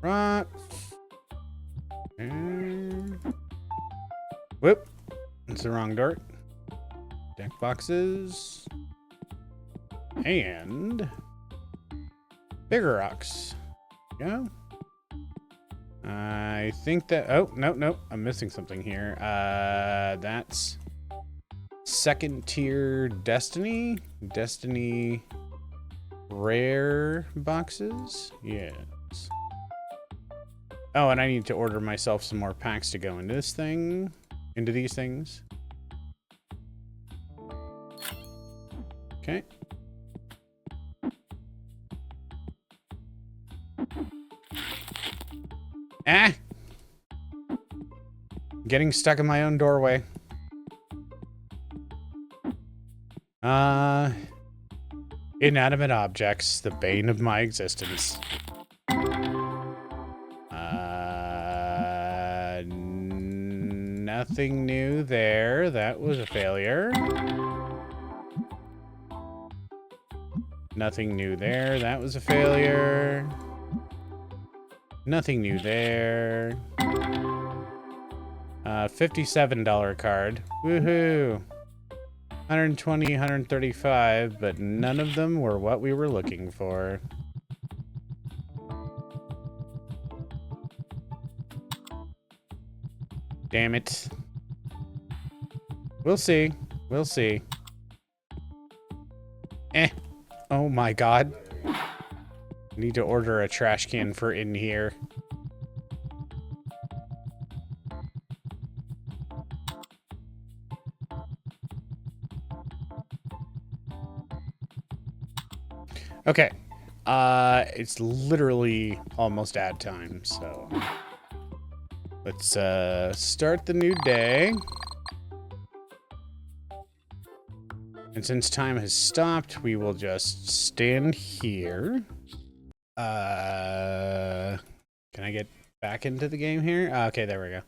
Right. And... whoop. It's the wrong dart. Deck boxes. And... bigger rocks. Yeah. I think that... oh, no. I'm missing something here. That's... second tier Destiny? Destiny... rare boxes? Yes. Oh, and I need to order myself some more packs to go into this thing. Into these things. Okay. Ah! Getting stuck in my own doorway. Inanimate objects, the bane of my existence. Nothing new there. That was a failure. Nothing new there. That was a failure. Nothing new there. $57 card. Woohoo! 120, 135, but none of them were what we were looking for. Damn it. We'll see. We'll see. Oh my god. Need to order a trash can for in here. Okay. It's literally almost ad time, so let's start the new day. And since time has stopped, we will just stand here. Can I get back into the game here? Okay, there we go.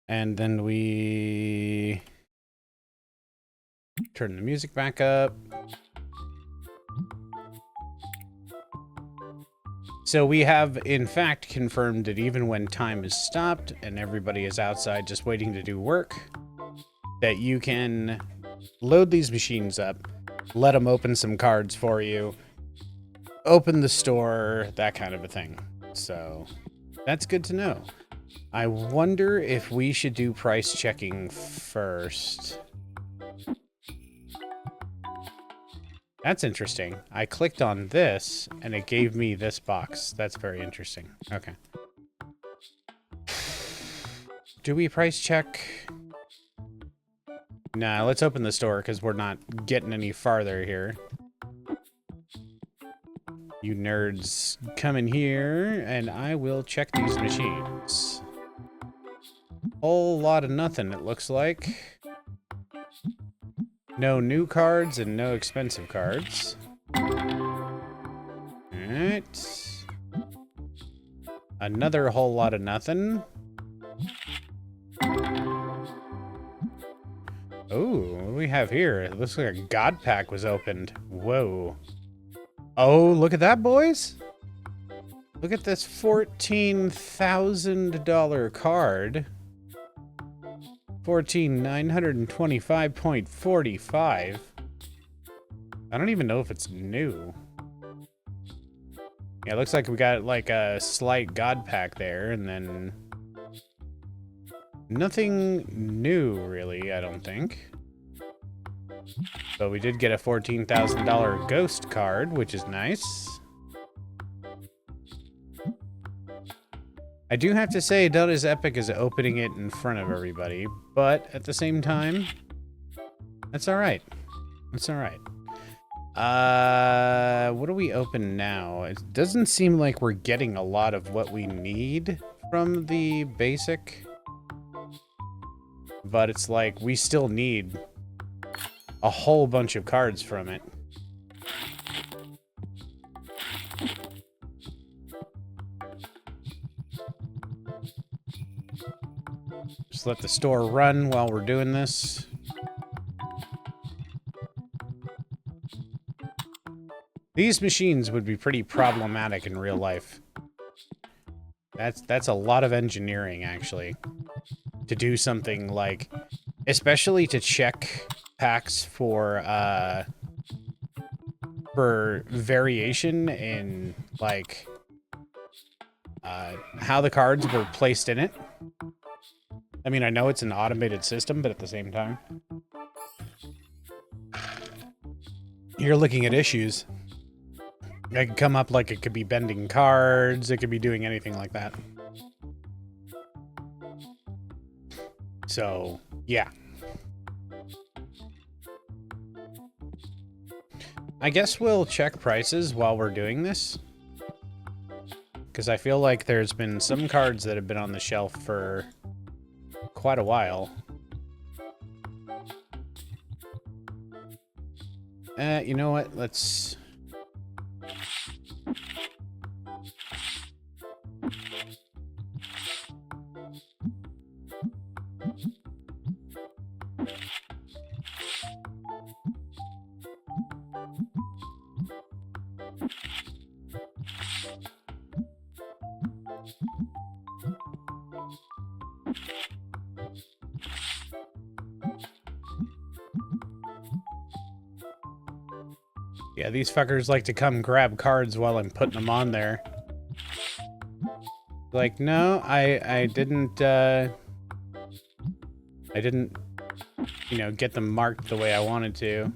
And then we turn the music back up. So we have, in fact, confirmed that even when time is stopped and everybody is outside just waiting to do work, that you can load these machines up, let them open some cards for you, open the store, that kind of a thing. So that's good to know. I wonder if we should do price checking first. That's interesting. I clicked on this, and it gave me this box. That's very interesting. Okay. Do we price check? Nah, let's open the store, because we're not getting any farther here. You nerds come in here, and I will check these machines. Whole lot of nothing, it looks like. No new cards and no expensive cards. Alright. Another whole lot of nothing. Oh, what do we have here? It looks like a God Pack was opened. Whoa. Oh, look at that, boys. Look at this $14,000 card. 14,925.45. I don't even know if it's new. Yeah, it looks like we got like a slight god pack there, and then nothing new really, I don't think. But we did get a $14,000 ghost card, which is nice. I do have to say, not as epic as opening it in front of everybody, but at the same time, that's alright. That's alright. What do we open now? It doesn't seem like we're getting a lot of what we need from the basic. But it's like, we still need a whole bunch of cards from it. Just let the store run while we're doing this. These machines would be pretty problematic in real life. That's a lot of engineering, actually. To do something like... Especially to check packs for variation in, like... how the cards were placed in it. I mean, I know it's an automated system, but at the same time... You're looking at issues. It could come up like it could be bending cards, it could be doing anything like that. So, yeah. I guess we'll check prices while we're doing this. Because I feel like there's been some cards that have been on the shelf for quite a while. You know what? Let's... Yeah, these fuckers like to come grab cards while I'm putting them on there. Like, no, I didn't, you know, get them marked the way I wanted to.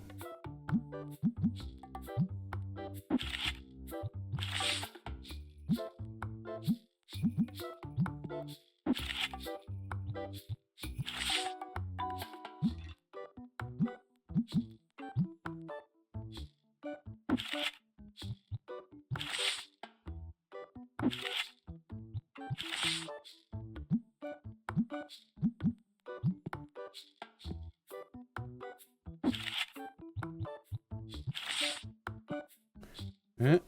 Eh.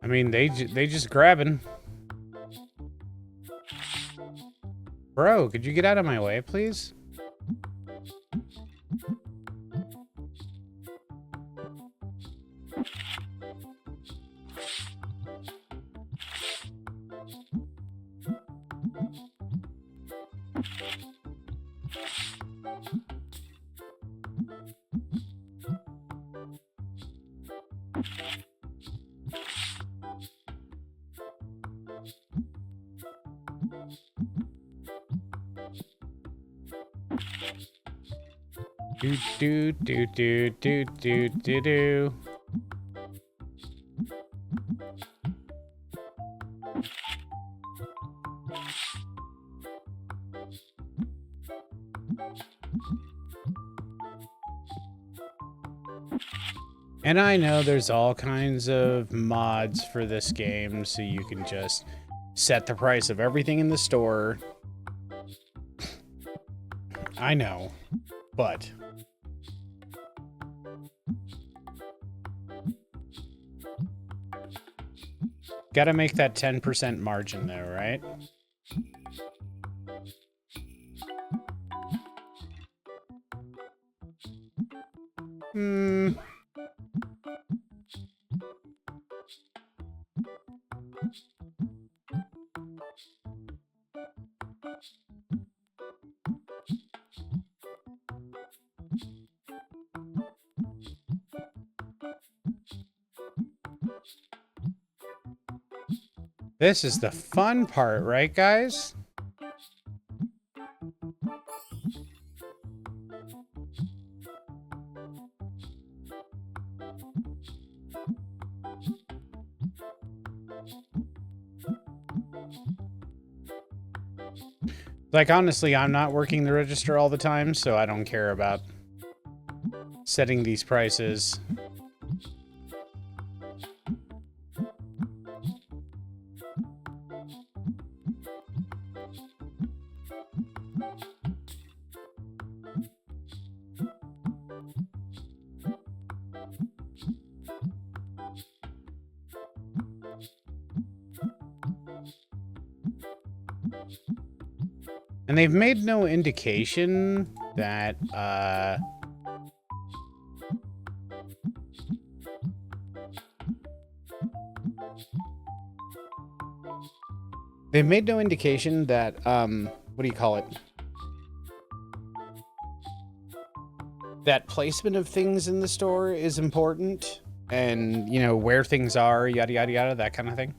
I mean, they just grabbing. Bro, could you get out of my way, please? Do do do do do do do. And I know there's all kinds of mods for this game, so you can just set the price of everything in the store. I know, but... Gotta make that 10% margin though, right? Hmm. This is the fun part, right, guys? Like, honestly, I'm not working the register all the time, so I don't care about setting these prices. And they've made no indication that, they've made no indication that, what do you call it? That placement of things in the store is important, and, you know, where things are, yada, yada, yada, that kind of thing.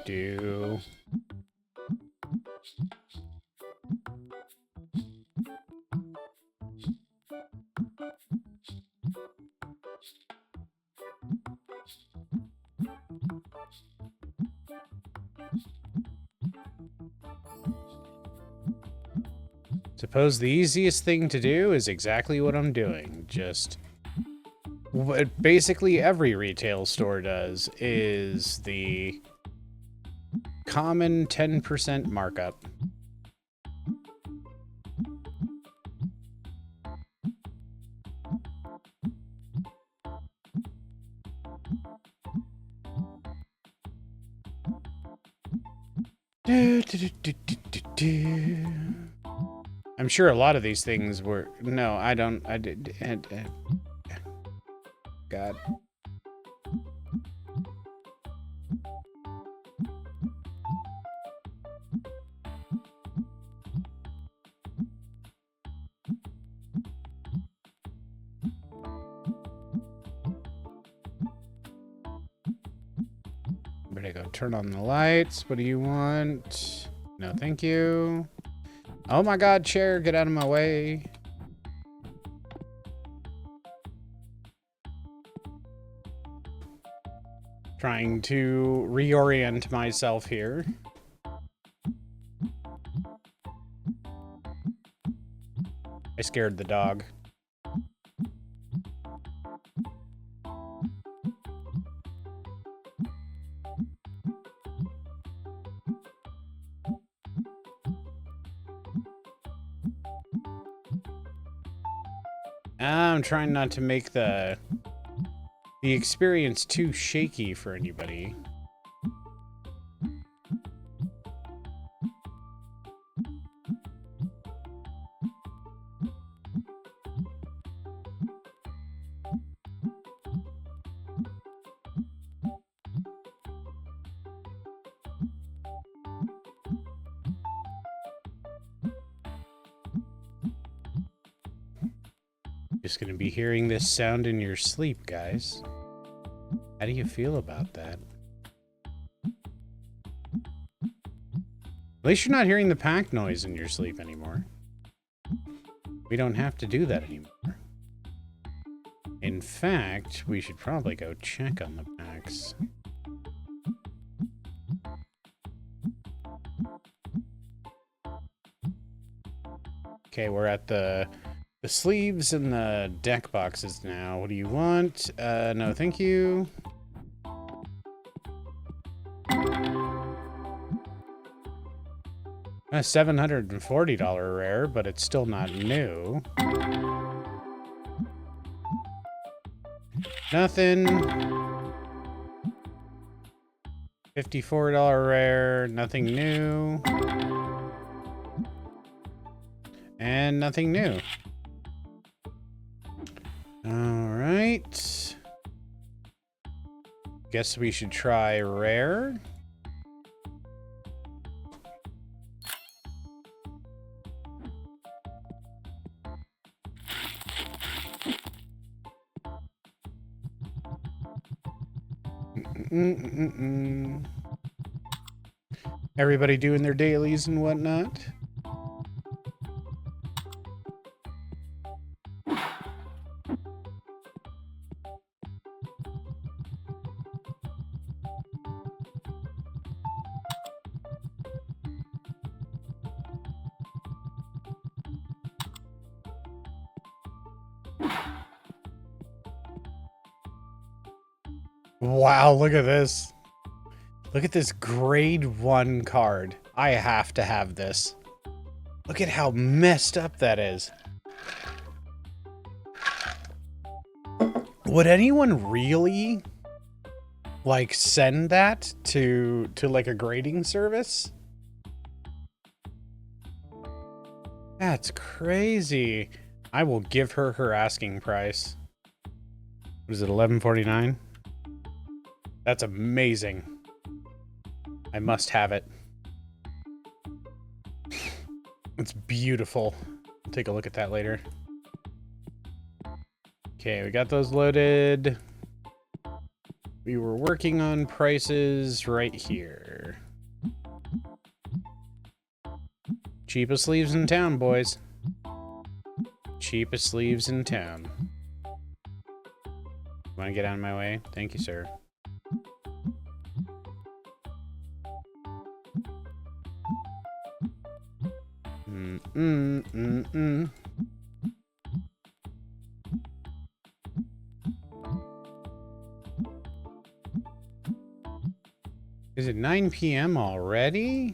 Do. Suppose the easiest thing to do is exactly what I'm doing. Just what basically every retail store does is the common 10% markup. I'm sure a lot of these things were... No, I don't... I did... God. Better go turn on the lights. What do you want? No, thank you. Oh my god, chair, get out of my way. Trying to reorient myself here. I scared the dog. I'm trying not to make the experience too shaky for anybody. Just gonna be hearing this sound in your sleep, guys. How do you feel about that? At least you're not hearing the pack noise in your sleep anymore. We don't have to do that anymore. In fact, we should probably go check on the packs. Okay, we're at the sleeves and the deck boxes now. What do you want? No, thank you. A $740 rare, but it's still not new. Nothing. $54 rare, nothing new. And nothing new. Alright. Guess we should try rare. Everybody doing their dailies and whatnot. Wow, look at this. Look at this grade 1 card. I have to have this. Look at how messed up that is. Would anyone really like send that to like a grading service? That's crazy. I will give her her asking price. What is it, $11.49? That's amazing. I must have it. It's beautiful. I'll take a look at that later. Okay, we got those loaded. We were working on prices right here. Cheapest sleeves in town, boys. Cheapest sleeves in town. Want to get out of my way? Thank you, sir. Is it 9 p.m. already?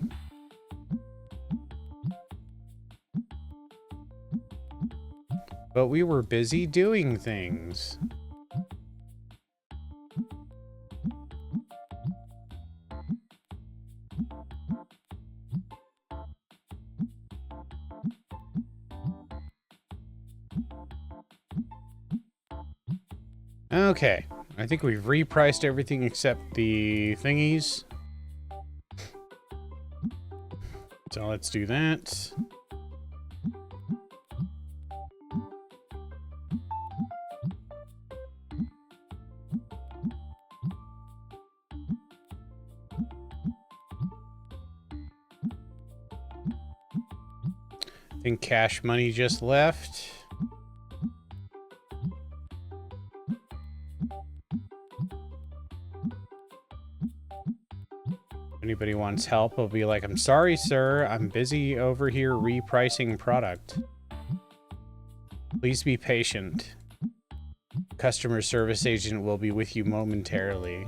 But we were busy doing things. Okay, I think we've repriced everything except the thingies. So let's do that. I think Cash Money just left. Anybody wants help, I'll be like, I'm sorry, sir. I'm busy over here repricing product. Please be patient. Customer service agent will be with you momentarily.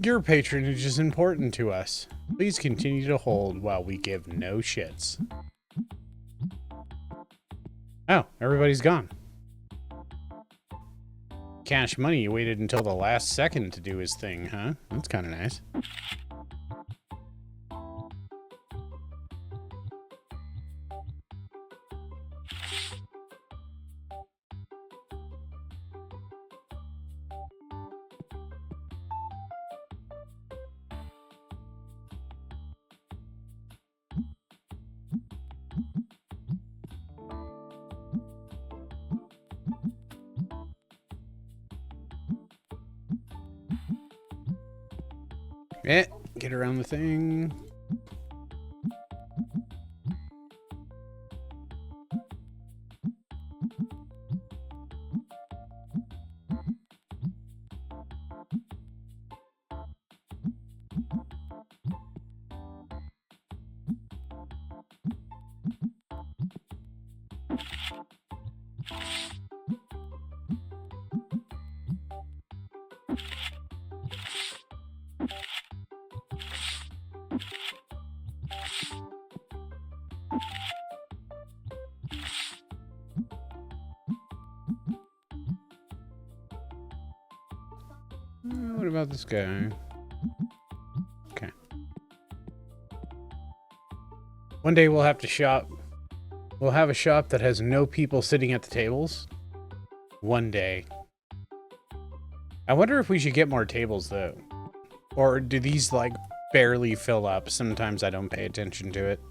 Your patronage is important to us. Please continue to hold while we give no shits. Oh, everybody's gone. Cash Money waited until the last second to do his thing, huh? That's kind of nice. Get around the thing. about this guy? Okay. One day we'll have to shop. We'll have a shop that has no people sitting at the tables. One day. I wonder if we should get more tables, though. Or do these, like, barely fill up? Sometimes I don't pay attention to it.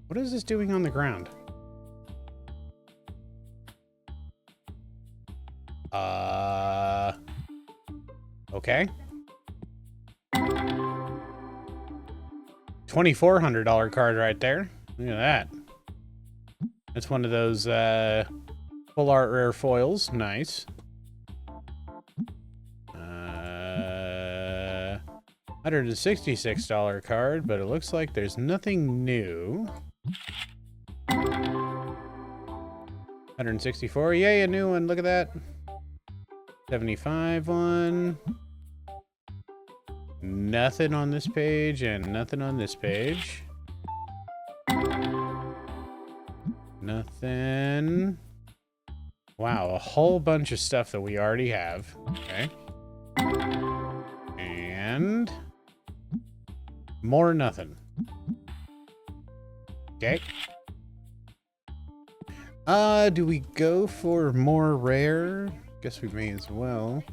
What is this doing on the ground? Okay. $2,400 card right there. Look at that. It's one of those full art rare foils. Nice. $166 card, but it looks like there's nothing new. 164. Yay, a new one. Look at that. 75 one. Nothing on this page and nothing on this page. Nothing. Wow, a whole bunch of stuff that we already have. Okay. And more nothing. Okay. Do we go for more rare? Guess we may as well.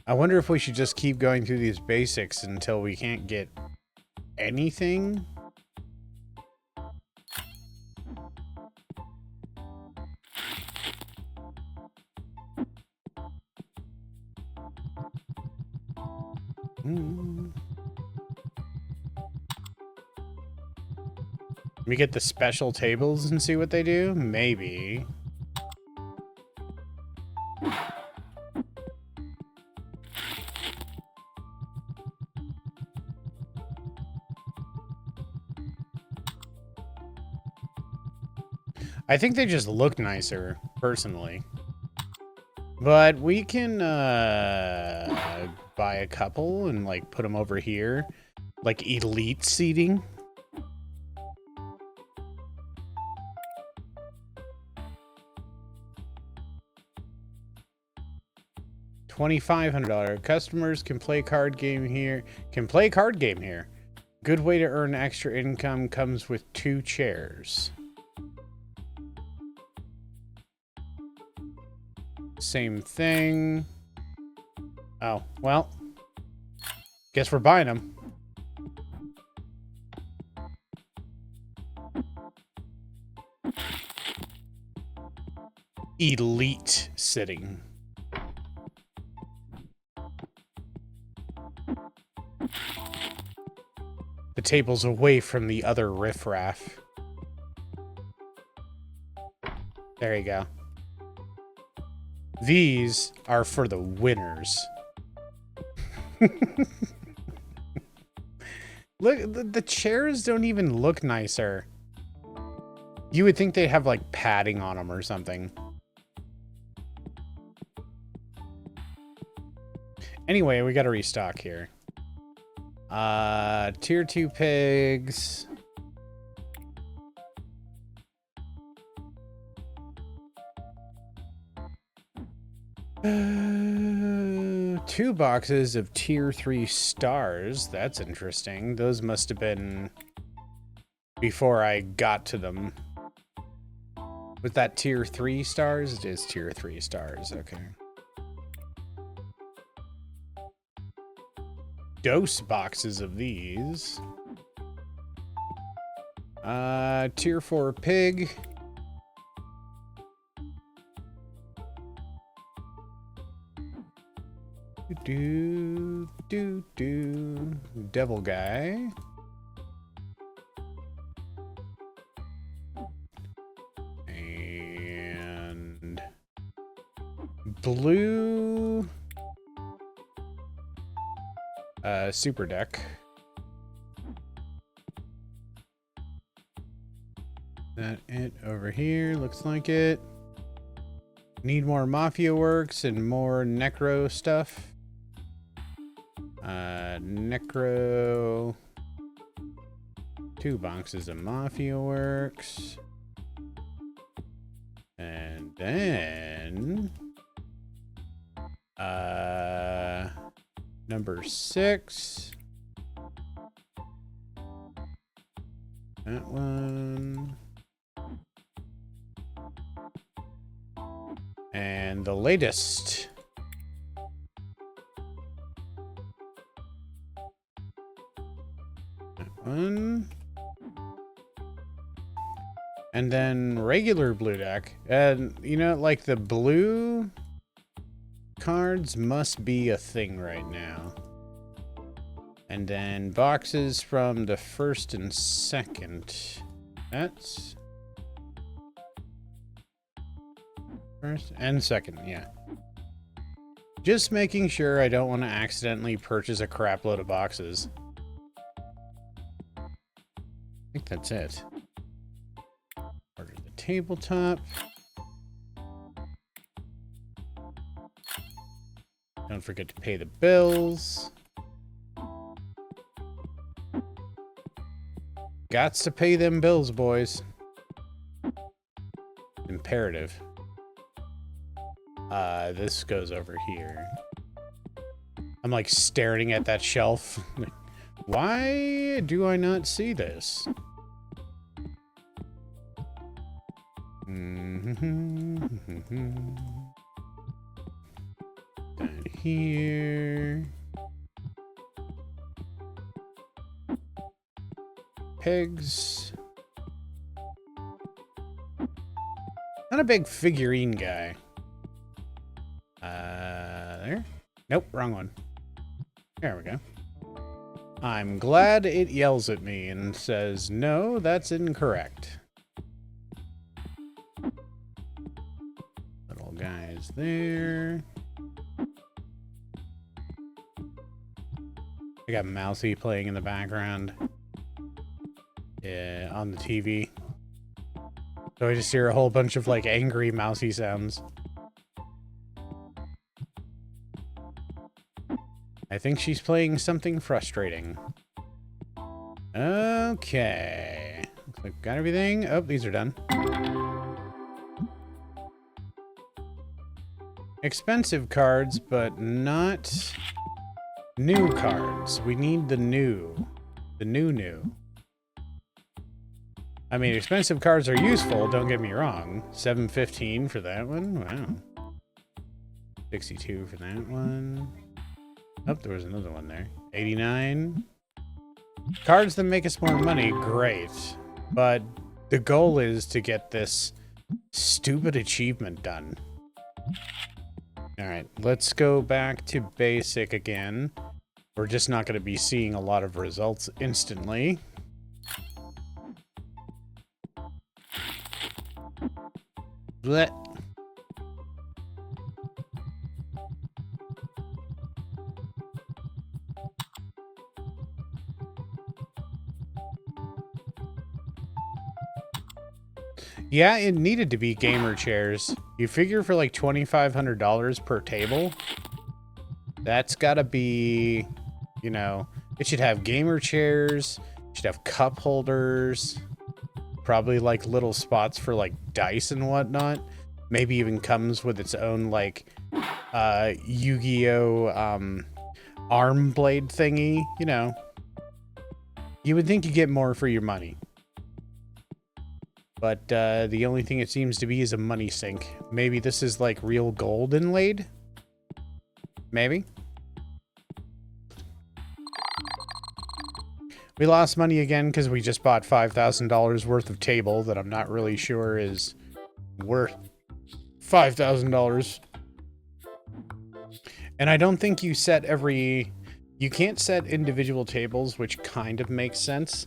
I wonder if we should just keep going through these basics until we can't get anything. We get the special tables and see what they do? Maybe. I think they just look nicer, personally. But we can buy a couple and like put them over here. Like elite seating. $2,500. Customers can play card game here. Good way to earn extra income. Comes with 2 chairs. Same thing. Oh, well. Guess we're buying them. Elite sitting. The table's away from the other riffraff. There you go. These are for the winners. Look, the chairs don't even look nicer. You would think they'd have like padding on them or something. Anyway, we gotta restock here. Tier 2 pigs. Two boxes of tier 3 stars. That's interesting. Those must have been before I got to them. Was that tier 3 stars? It is tier 3 stars. Okay. Dose boxes of these. Tier 4 pig. Devil guy. And blue super deck. That it over here? Looks like it. Need more Mafia Works and more Necro stuff. Necro. 2 boxes of Mafia Works. And then Number 6. That one. And the latest. That one. And then regular blue deck. And, you know, like the blue cards must be a thing right now. And then boxes from the 1st and 2nd. That's 1st and 2nd, yeah. Just making sure I don't want to accidentally purchase a crap load of boxes. I think that's it. Order the tabletop. Don't forget to pay the bills. Gots to pay them bills, boys. Imperative. This goes over here. I'm like staring at that shelf. Why do I not see this? Down here. Pigs. Not a big figurine guy. There? Nope, wrong one. There we go. I'm glad it yells at me and says, no, that's incorrect. Little guys there. I got Mousy playing in the background. Yeah, on the TV. So I just hear a whole bunch of like angry Mousy sounds. I think she's playing something frustrating. Okay. Looks like got everything. Oh, these are done. Expensive cards, but not new cards. We need the new. The new. I mean, expensive cards are useful, don't get me wrong. $7.15 for that one. Wow. $62 for that one. Oh, there was another one there. $89. Cards that make us more money, great. But the goal is to get this stupid achievement done. Alright, let's go back to basic again. We're just not going to be seeing a lot of results instantly. Blech. Yeah, it needed to be gamer chairs. You figure for like $2,500 per table, that's gotta be, you know, it should have gamer chairs, it should have cup holders, probably like little spots for like dice and whatnot. Maybe even comes with its own like Yu-Gi-Oh! Arm blade thingy, you know. You would think you get more for your money. But the only thing it seems to be is a money sink. Maybe this is like real gold inlaid? Maybe. We lost money again because we just bought $5,000 worth of table that I'm not really sure is worth $5,000. And I don't think you set every... You can't set individual tables, which kind of makes sense.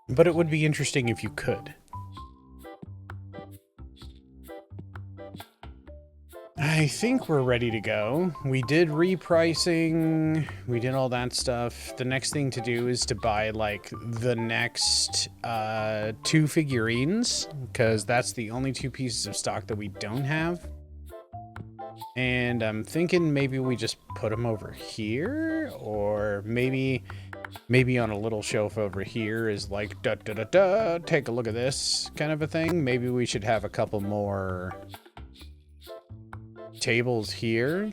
But it would be interesting if you could. I think we're ready to go. We did repricing. We did all that stuff. The next thing to do is to buy, like, the next 2 figurines. Because that's the only 2 pieces of stock that we don't have. And I'm thinking maybe we just put them over here. Or maybe on a little shelf over here is like, take a look at this kind of a thing. Maybe we should have a couple more tables here.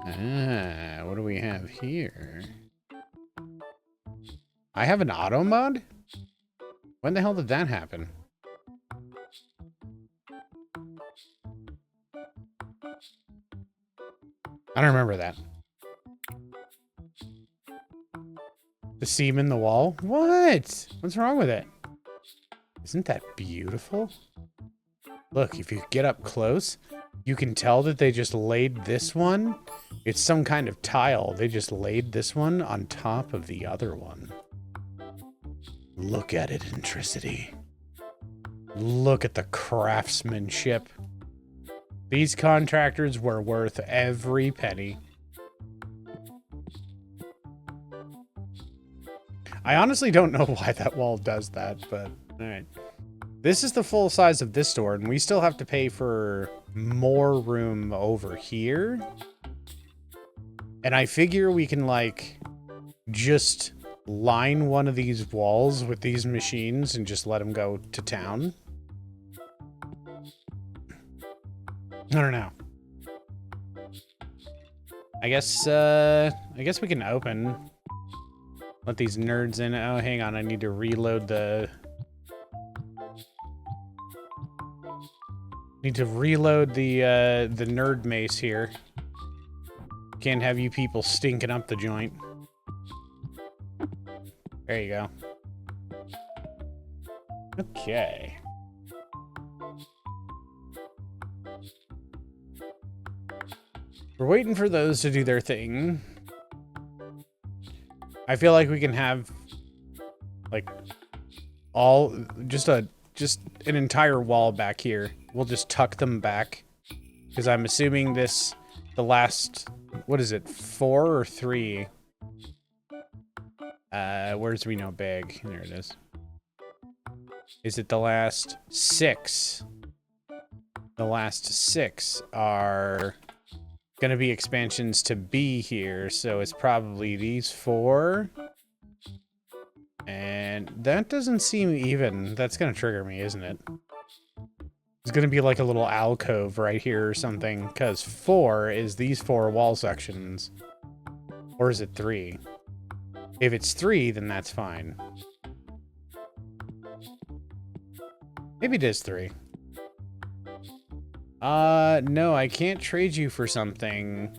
Ah, what do we have here? I have an auto mod? When the hell did that happen? I don't remember that. The seam in the wall? What? What's wrong with it? Isn't that beautiful? Look, if you get up close, you can tell that they just laid this one. It's some kind of tile. They just laid this one on top of the other one. Look at it, Intricity. Look at the craftsmanship. These contractors were worth every penny. I honestly don't know why that wall does that, but alright. This is the full size of this door, and we still have to pay for more room over here. And I figure we can, like, just line one of these walls with these machines and just let them go to town. I don't know. I guess we can open. Let these nerds in. Oh, hang on. I need to reload the... Need to reload the nerd mace here. Can't have you people stinking up the joint. There you go. Okay. We're waiting for those to do their thing. I feel like we can have like just an entire wall back here. We'll just tuck them back because I'm assuming the last, what is it, 4 or 3? Where's we know big? There it is. Is it the last 6? The last 6 are gonna be expansions to B here, so it's probably these 4. And that doesn't seem even. That's gonna trigger me, isn't it? It's gonna be like a little alcove right here or something, because 4 is these 4 wall sections. Or is it 3? If it's 3, then that's fine. Maybe it is 3. No, I can't trade you for something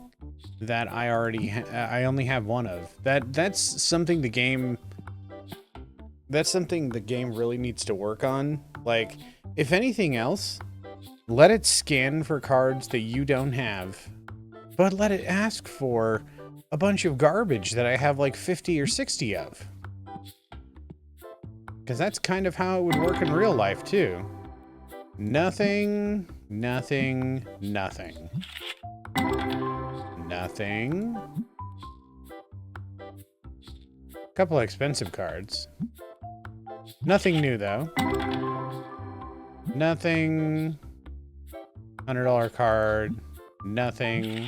that I already I only have 1 of. That's something the game really needs to work on. Like, if anything else, let it scan for cards that you don't have, but let it ask for a bunch of garbage that I have like 50 or 60 of. Because that's kind of how it would work in real life too. Nothing, nothing, nothing. Nothing. Couple of expensive cards. Nothing new though. Nothing. $100 card. Nothing.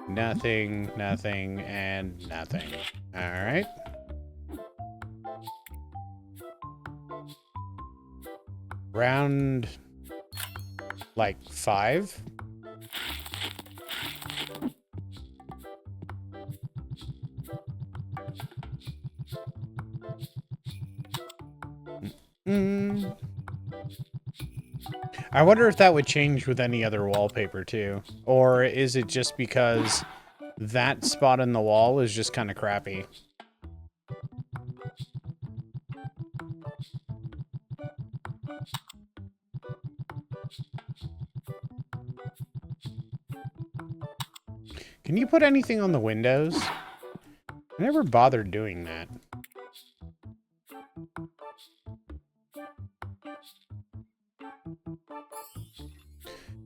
Nothing, nothing, and nothing. Alright. Round, like, 5? I wonder if that would change with any other wallpaper too. Or is it just because that spot in the wall is just kind of crappy? Can you put anything on the windows? I never bothered doing that.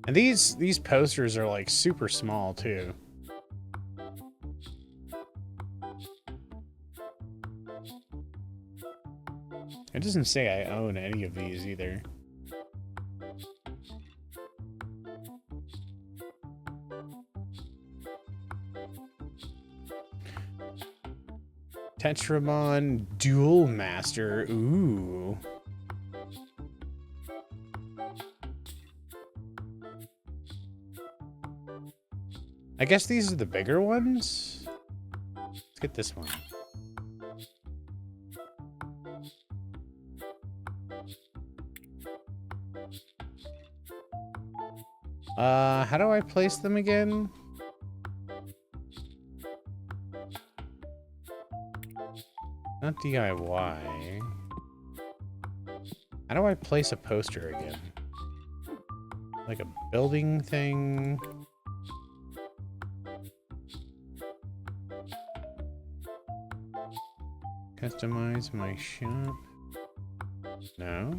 And these posters are like super small too. It doesn't say I own any of these either. Tetramon Duel Master. Ooh. I guess these are the bigger ones. Let's get this one. How do I place them again? Not DIY. How do I place a poster again? Like a building thing? Customize my shop? No?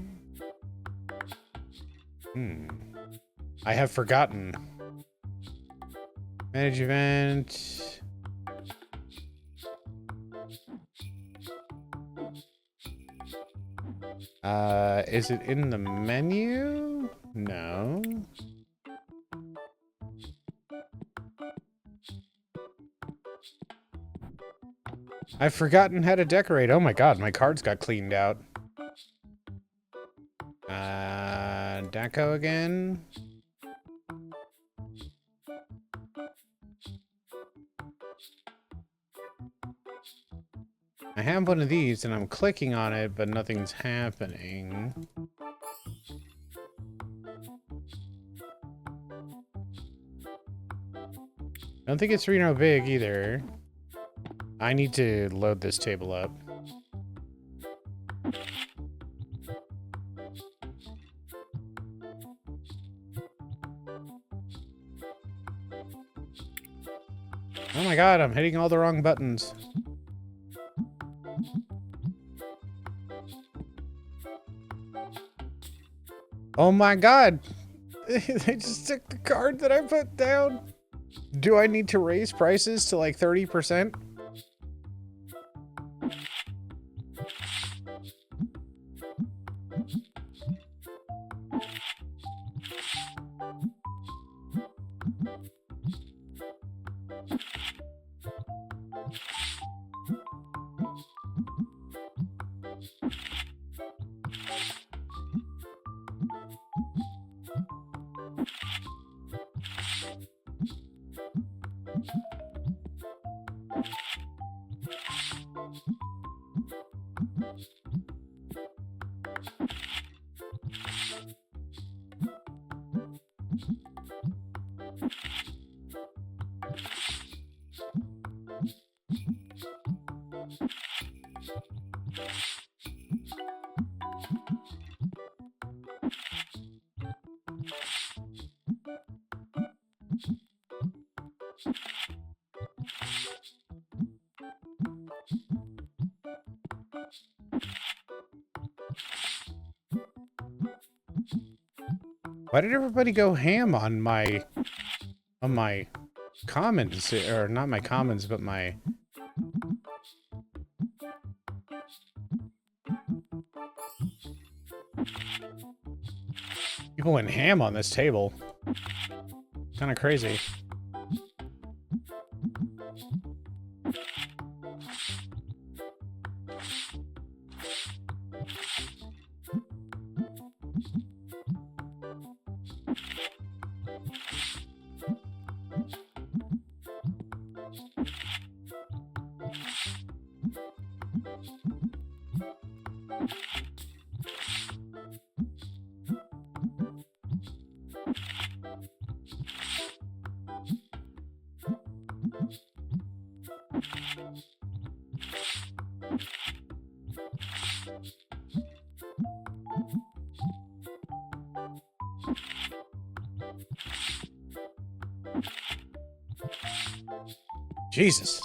I have forgotten. Manage event. Is it in the menu? No. I've forgotten how to decorate. Oh my god, my cards got cleaned out. Deco again. I have one of these and I'm clicking on it, but nothing's happening. I don't think it's Reno big either. I need to load this table up. Oh my god, I'm hitting all the wrong buttons. Oh my god! They just took the card that I put down. Do I need to raise prices to like 30%? Why did everybody go ham on my commons, or not my commons, but my... People went ham on this table. Kind of crazy. Jesus.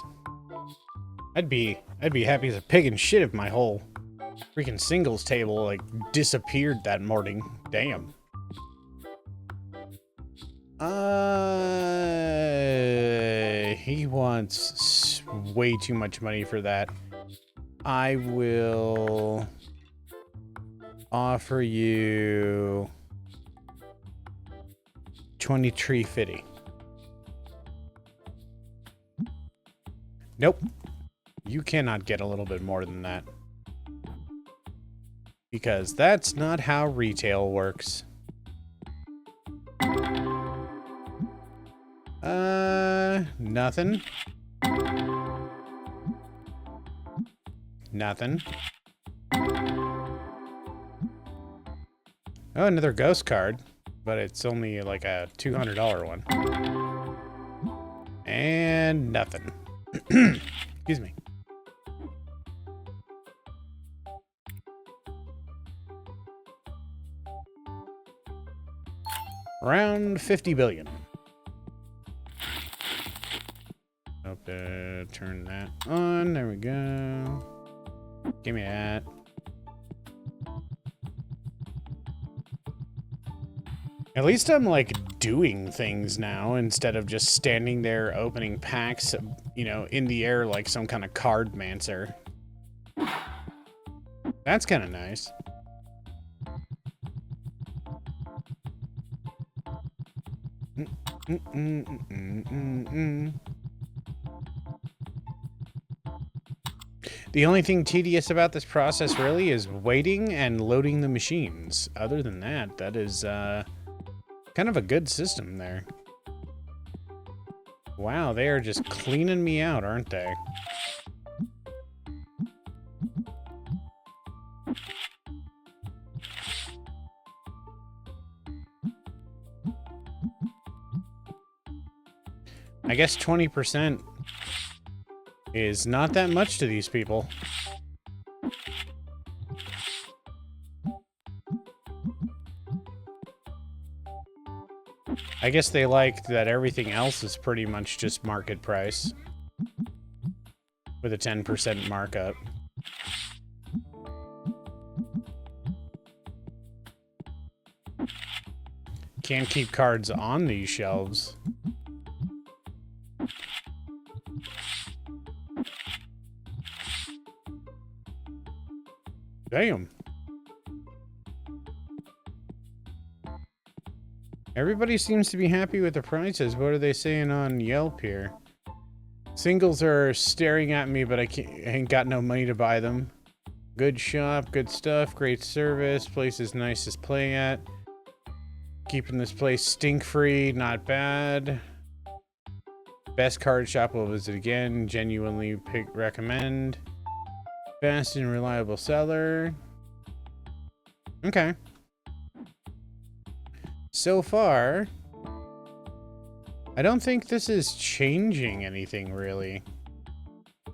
I'd be happy as a pig in shit if my whole freaking singles table like disappeared that morning. Damn. He wants way too much money for that. I will offer you 23.50. Nope. You cannot get a little bit more than that. Because that's not how retail works. Nothing. Nothing. Oh, another ghost card, but it's only like a $200 one. And nothing. Excuse me. Around 50 billion. Hope to turn that on. There we go. Give me that. At least I'm like doing things now instead of just standing there opening packs, you know, in the air like some kind of card mancer. That's kind of nice. The only thing tedious about this process really is waiting and loading the machines. Other than that, that is kind of a good system there. Wow, they are just cleaning me out, aren't they? I guess 20% is not that much to these people. I guess they liked that everything else is pretty much just market price with a 10% markup. Can't keep cards on these shelves. Damn. Everybody seems to be happy with the prices. What are they saying on Yelp here? Singles are staring at me, but I ain't got no money to buy them. Good shop, good stuff, great service. Place is nice to play at. Keeping this place stink-free, not bad. Best card shop will visit again. Genuinely recommend. Fast and reliable seller. Okay. So far, I don't think this is changing anything, really.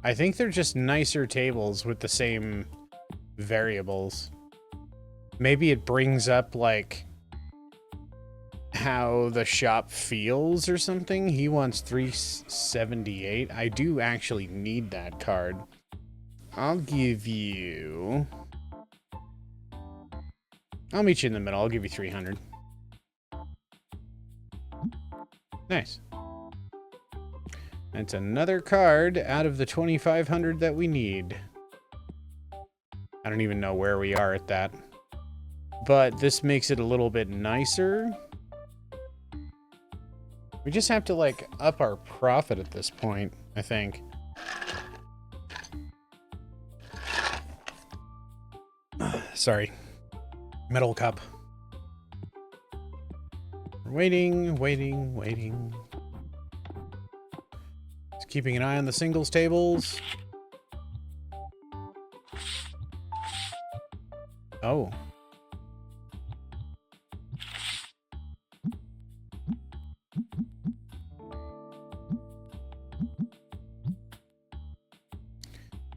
I think they're just nicer tables with the same variables. Maybe it brings up, like, how the shop feels or something. He wants 378. I do actually need that card. I'll give you... I'll meet you in the middle. I'll give you 300. Nice. That's another card out of the 2,500 that we need. I don't even know where we are at that. But this makes it a little bit nicer. We just have to, like, up our profit at this point, I think. Sorry. Metal cup. We're waiting, waiting, waiting. Just keeping an eye on the singles tables. Oh.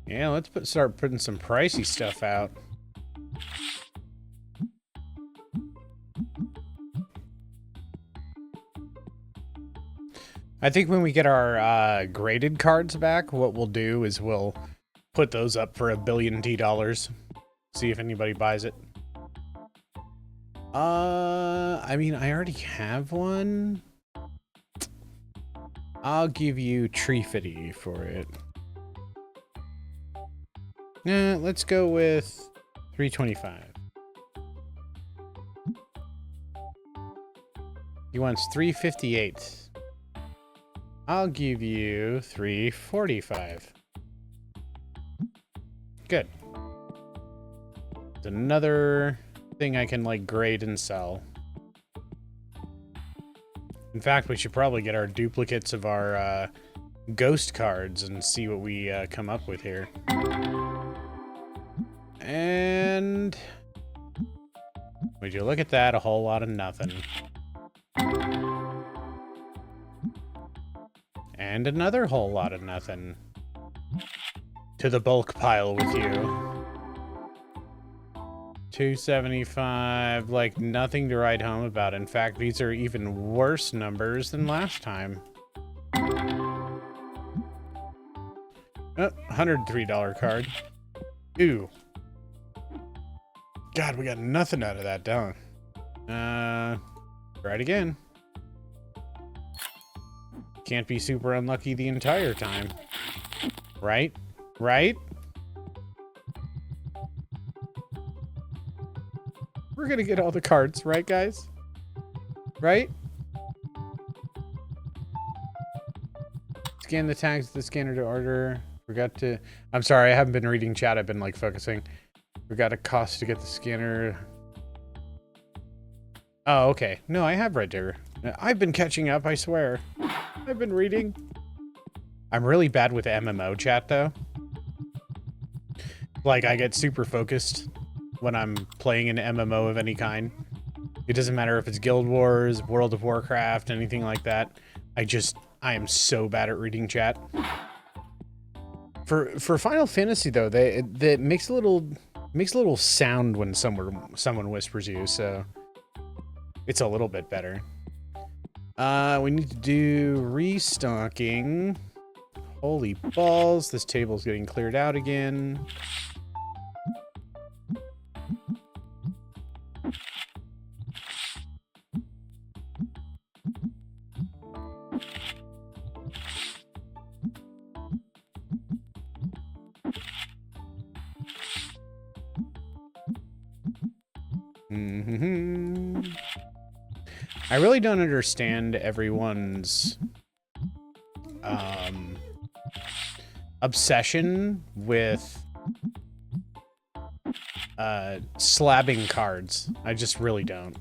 Yeah, let's start putting some pricey stuff out. I think when we get our graded cards back, what we'll do is we'll put those up for $1 billion. See if anybody buys it. I mean, I already have one. I'll give you Treefitty for it. Nah, let's go with 325. He wants 358. I'll give you 345. Good. It's another thing I can, like, grade and sell. In fact, we should probably get our duplicates of our ghost cards and see what we come up with here. And would you look at that? A whole lot of nothing. And another whole lot of nothing. To the bulk pile with you. 275, like nothing to write home about. In fact, these are even worse numbers than last time. Oh, $103 card. Ooh. God, we got nothing out of that, don't we? Try it again. Can't be super unlucky the entire time. Right? Right? We're gonna get all the cards, right, guys? Right? Scan the tags with the scanner to order. Forgot to... I'm sorry, I haven't been reading chat. I've been, like, focusing. Forgot a cost to get the scanner. Oh, okay. No, I have read there. I've been catching up, I swear. I've been reading. I'm really bad with MMO chat, though. Like, I get super focused when I'm playing an MMO of any kind. It doesn't matter if it's Guild Wars, World of Warcraft, anything like that. I am so bad at reading chat. For Final Fantasy, though, they makes a little sound when someone whispers you, so it's a little bit better. We need to do restocking. Holy balls, this table's getting cleared out again. I really don't understand everyone's obsession with slabbing cards. I just really don't.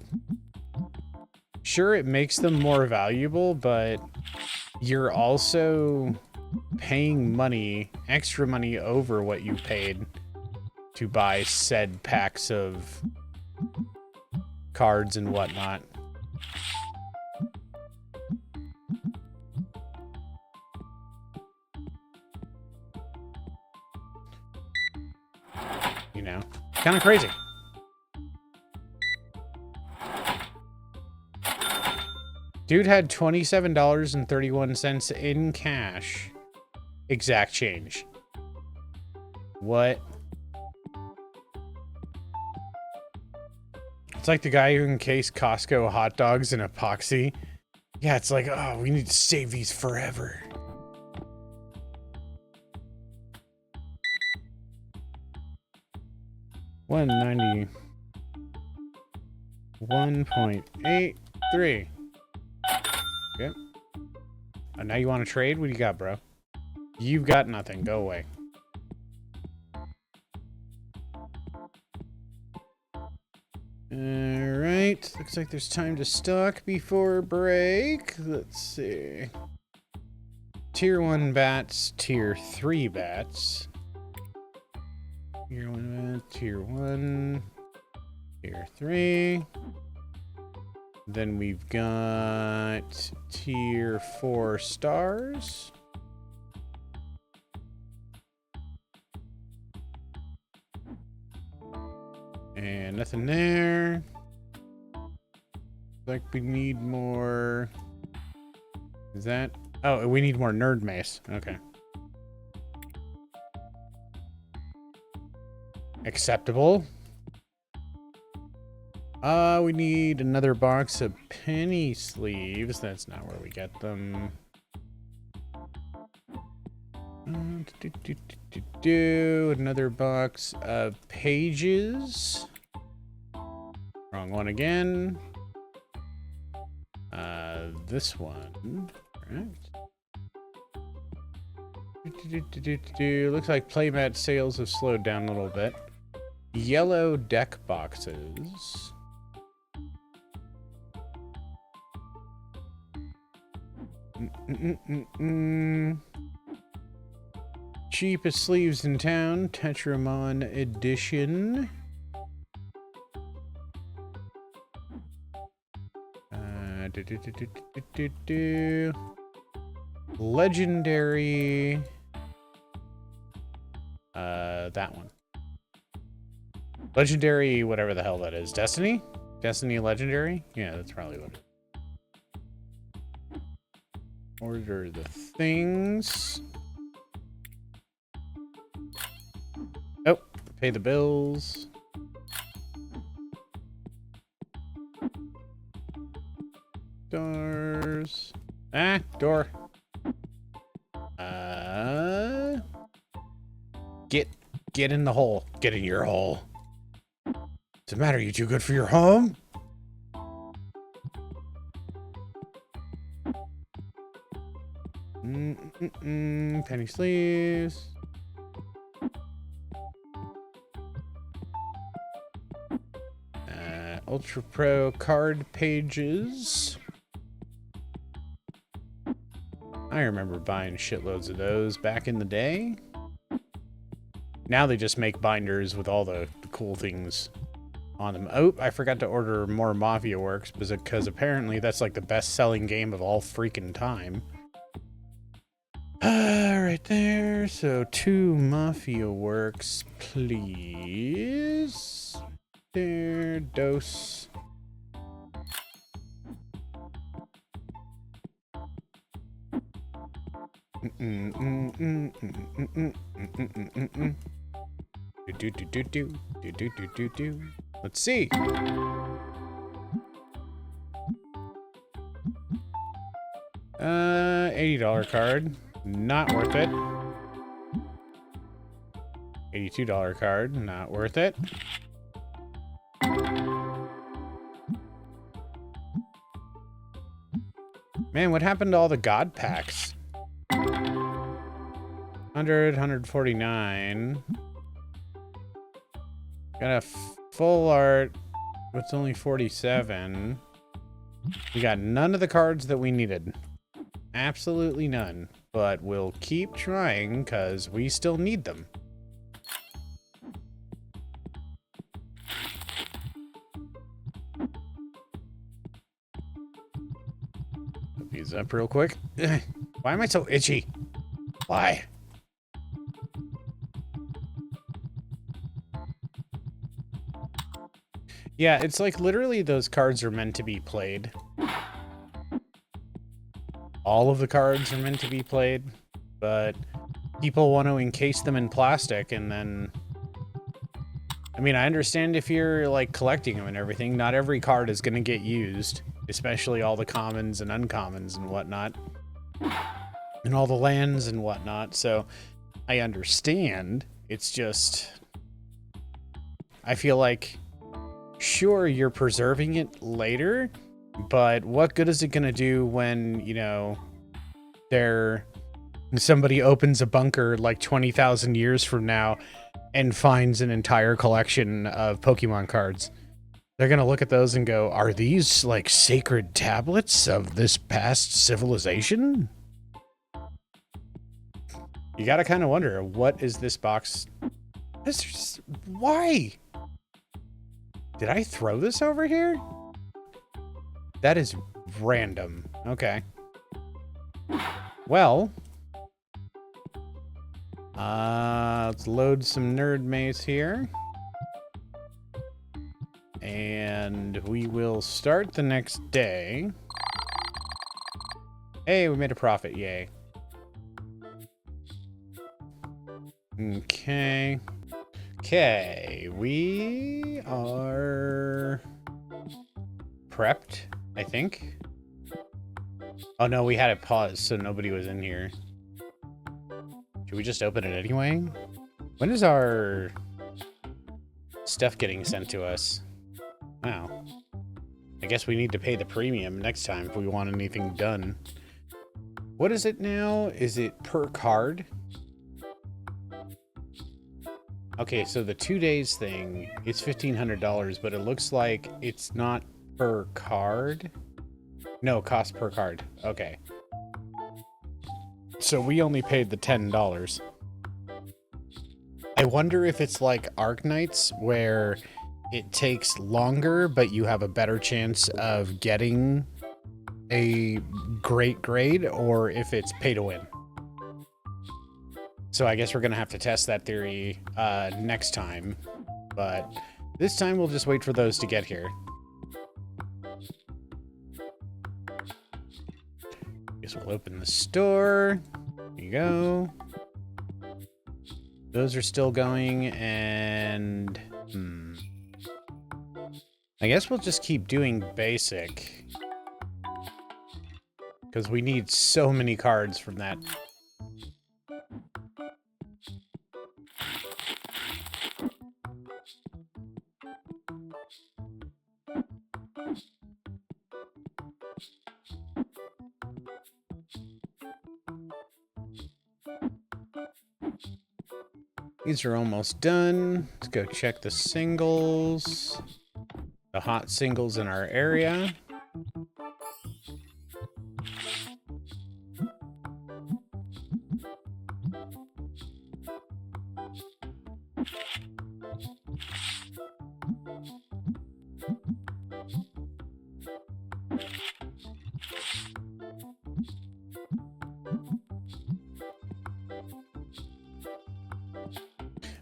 Sure, it makes them more valuable, but you're also paying money, extra money over what you paid to buy said packs of cards and whatnot. You know, kind of crazy. Dude had $27.31 in cash. Exact change. What? It's like the guy who encased Costco hot dogs in epoxy. Yeah, it's like, oh, we need to save these forever. $191.83. Yep. Oh, now you want to trade? What do you got, bro? You've got nothing. Go away. Alright. Looks like there's time to stock before break. Let's see. Tier 1 bats, Tier 3 bats. Tier 1 bat, Tier 1, Tier 3. Then we've got Tier 4 stars. And nothing there. Like we need more. Is that? Oh, we need more nerd mace. Okay. Acceptable. We need another box of penny sleeves. That's not where we get them. Another box of pages. Wrong one again. This one. Correct. Looks like playmat sales have slowed down a little bit. Yellow deck boxes. Cheapest sleeves in town, Tetramon edition. Legendary. That one. Legendary, whatever the hell that is. Destiny? Destiny Legendary? Yeah, that's probably what it is. Order the things. Oh, pay the bills. Doors. Ah, door. Get in the hole. Get in your hole. What's the matter? You too good for your home? Penny sleeves. Ultra Pro card pages. I remember buying shitloads of those back in the day. Now they just make binders with all the cool things on them. Oh, I forgot to order more Mafia Works because apparently that's like the best-selling game of all freaking time. Right there. So 2 Mafia Works, please. There, dose. Let's see. $80 card. Not worth it. $82 card. Not worth it. Man, what happened to all the God packs? 100, 149. Got a full art. It's only 47. We got none of the cards that we needed. Absolutely none. But we'll keep trying because we still need them. Put these up real quick. Why am I so itchy? Why? Yeah, it's like literally those cards are meant to be played. All of the cards are meant to be played, but people want to encase them in plastic and then... I mean, I understand if you're like collecting them and everything, not every card is going to get used, especially all the commons and uncommons and whatnot, and all the lands and whatnot, so I understand. It's just... I feel like... Sure, you're preserving it later, but what good is it going to do when, you know, somebody opens a bunker like 20,000 years from now and finds an entire collection of Pokemon cards? They're going to look at those and go, are these like sacred tablets of this past civilization? You got to kind of wonder, what is this box? Why? Did I throw this over here? That is random. Okay. Well. Let's load some Nerd Maze here. And we will start the next day. Hey, we made a profit. Yay. Okay. Okay, we are prepped, I think. Oh no, we had it paused, so nobody was in here. Should we just open it anyway? When is our stuff getting sent to us? Wow. I guess we need to pay the premium next time if we want anything done. What is it now? Is it per card? Okay, so the 2 days thing is $1,500, but it looks like it's not per card. No, cost per card. Okay. So we only paid the $10. I wonder if it's like Arknights, where it takes longer, but you have a better chance of getting a great grade, or if it's pay to win. So I guess we're going to have to test that theory next time. But this time we'll just wait for those to get here. Guess we'll open the store. There you go. Those are still going, and... I guess we'll just keep doing basic. Because we need so many cards from that. These are almost done. Let's go check the singles. The hot singles in our area.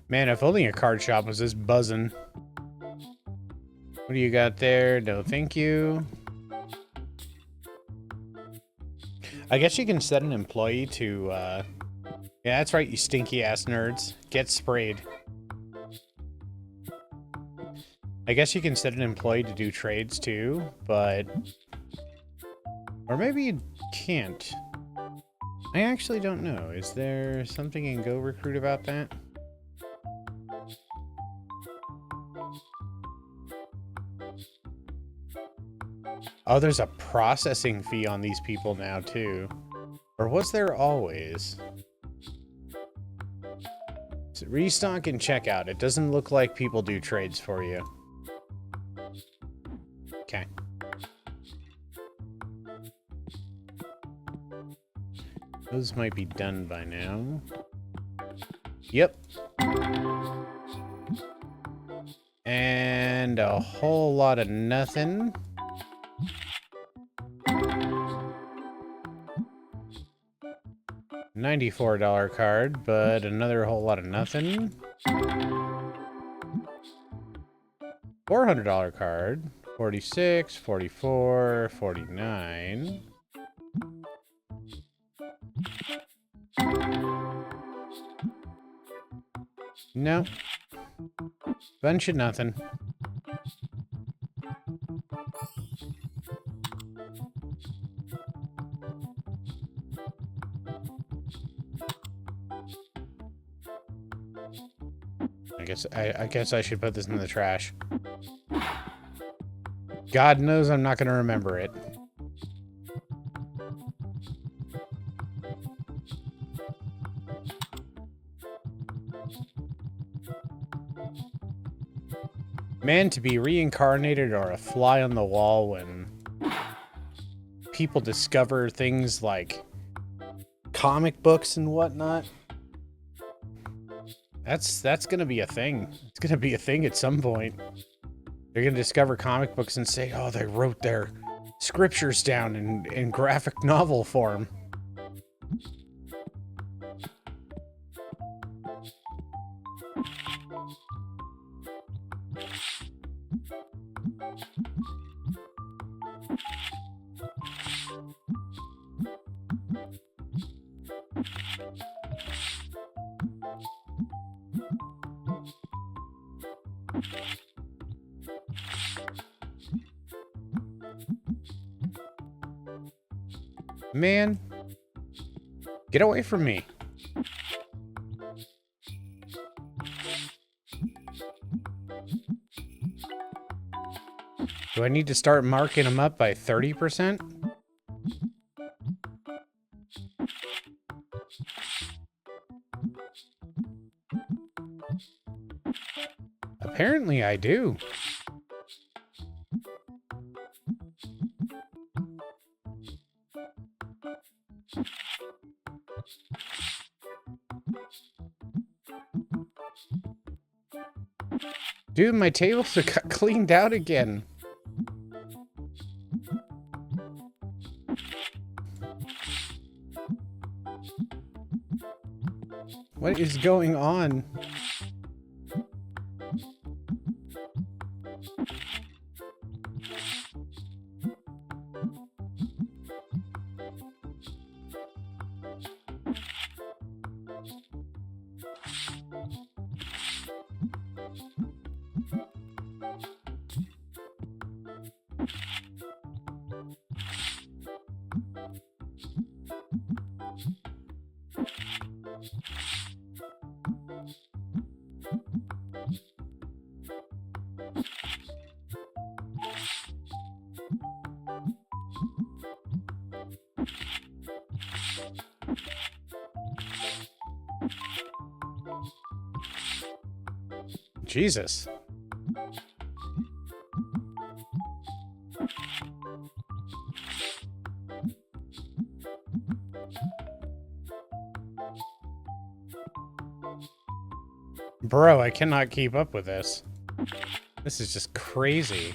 Man, if only a card shop was this buzzing. What do you got there? No, thank you. I guess you can set an employee to, yeah, that's right, you stinky ass nerds. Get sprayed. I guess you can set an employee to do trades too, but... Or maybe you can't. I actually don't know. Is there something in Go Recruit about that? Oh, there's a processing fee on these people now, too. Or was there always? So restock and checkout. It doesn't look like people do trades for you. Okay. Those might be done by now. Yep. And a whole lot of nothing. $94 card, but another whole lot of nothing. $400 card. 46, 44, 49. No. Bunch of nothing. I guess I should put this in the trash. God knows I'm not going to remember it. Man, to be reincarnated or a fly on the wall when people discover things like comic books and whatnot. That's gonna be a thing. It's gonna be a thing at some point. They're gonna discover comic books and say, oh, they wrote their scriptures down in graphic novel form. Man, get away from me. Do I need to start marking them up by 30%? Apparently I do. Dude, my tables got cleaned out again. What is going on? Jesus. Bro, I cannot keep up with this. This is just crazy.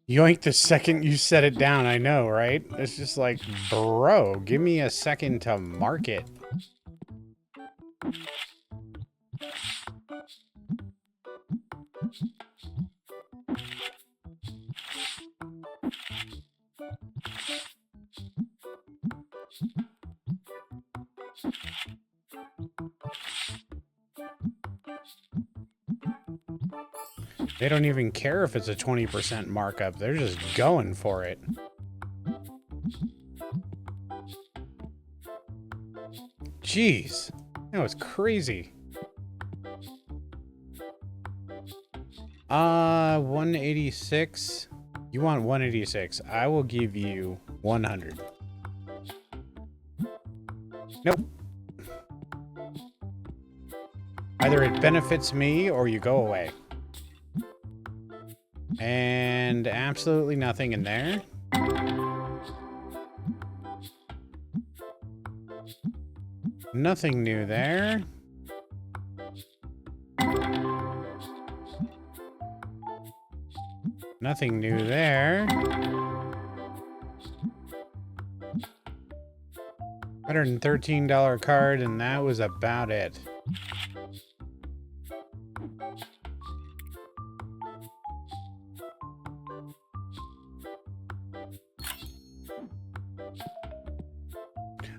Yoink the second you set it down, I know, right? It's just like, bro, give me a second to mark it. They don't even care if it's a 20% markup. They're just going for it. Jeez. That was crazy. 186. You want 186. I will give you 100. Nope. Either it benefits me or you go away. And absolutely nothing in there. Nothing new there. Nothing new there. $113 card, and that was about it.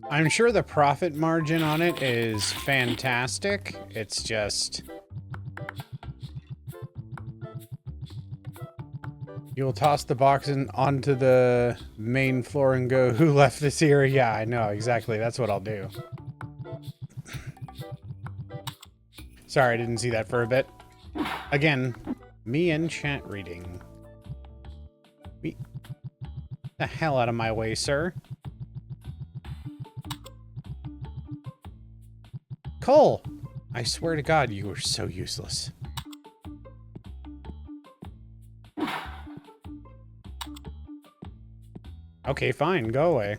I'm sure the profit margin on it is fantastic. It's just... You'll toss the box onto the main floor and go, who left this here? Yeah, I know, exactly. That's what I'll do. Sorry, I didn't see that for a bit. Again, me and chat reading. Get the hell out of my way, sir. Cole! I swear to God, you were so useless. Okay, fine. Go away.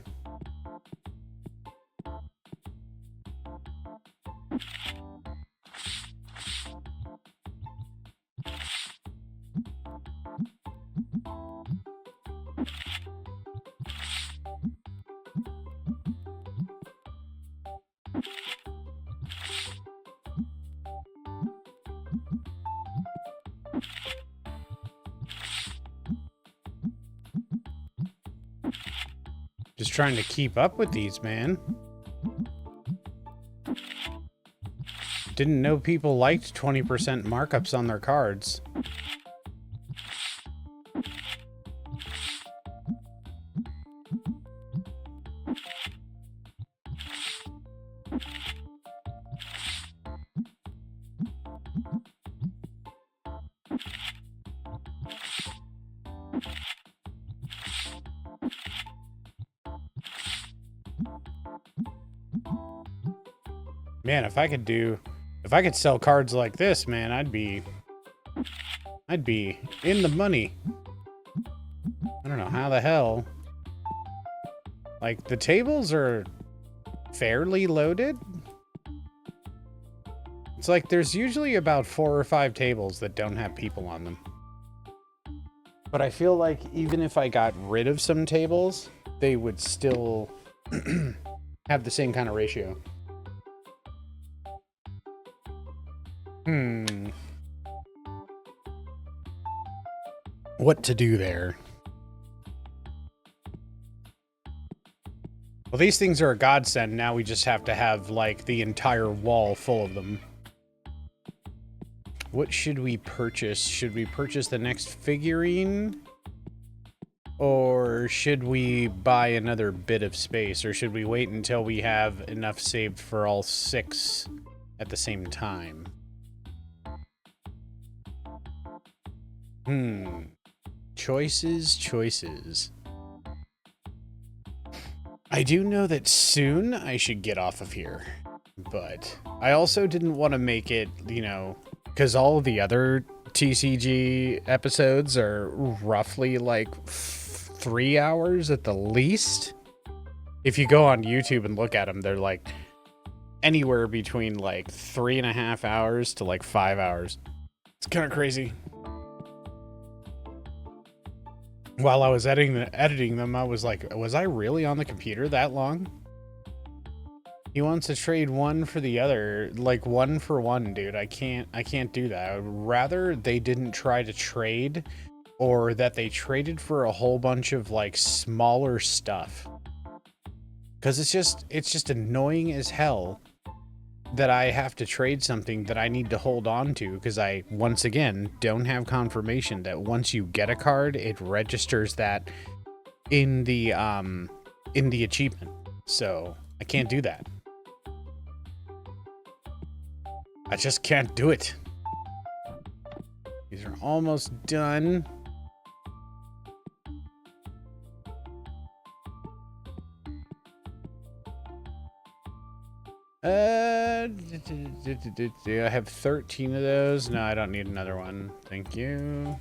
Just trying to keep up with these, man. Didn't know people liked 20% markups on their cards. Man, if I could sell cards like this, man, I'd be in the money. I don't know how the hell. Like, the tables are fairly loaded. It's like there's usually about 4 or 5 tables that don't have people on them. But I feel like even if I got rid of some tables, they would still have the same kind of ratio. What to do there? Well, these things are a godsend. Now we just have to have, like, the entire wall full of them. What should we purchase? Should we purchase the next figurine? Or should we buy another bit of space? Or should we wait until we have enough saved for all 6 at the same time? Choices. I do know that soon I should get off of here. But I also didn't want to make it, you know, because all the other TCG episodes are roughly like 3 hours at the least. If you go on YouTube and look at them, they're like anywhere between like 3.5 hours to like 5 hours. It's kind of crazy. While I was editing them, I was like, was I really on the computer that long? He wants to trade one for the other, like 1 for 1, dude. I can't do that. I would rather they didn't try to trade, or that they traded for a whole bunch of like smaller stuff. Cause it's just annoying as hell that I have to trade something that I need to hold on to, because I, once again, don't have confirmation that once you get a card, it registers that in the achievement. So I can't do that. I just can't do it. These are almost done. Do I have 13 of those? No, I don't need another one. Thank you.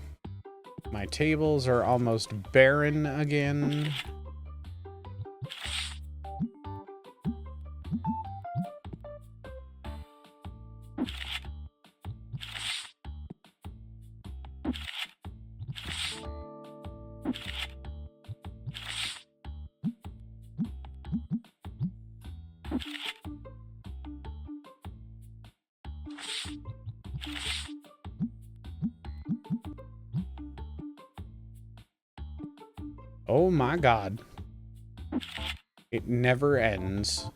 My tables are almost barren again. Oh my God. It never ends.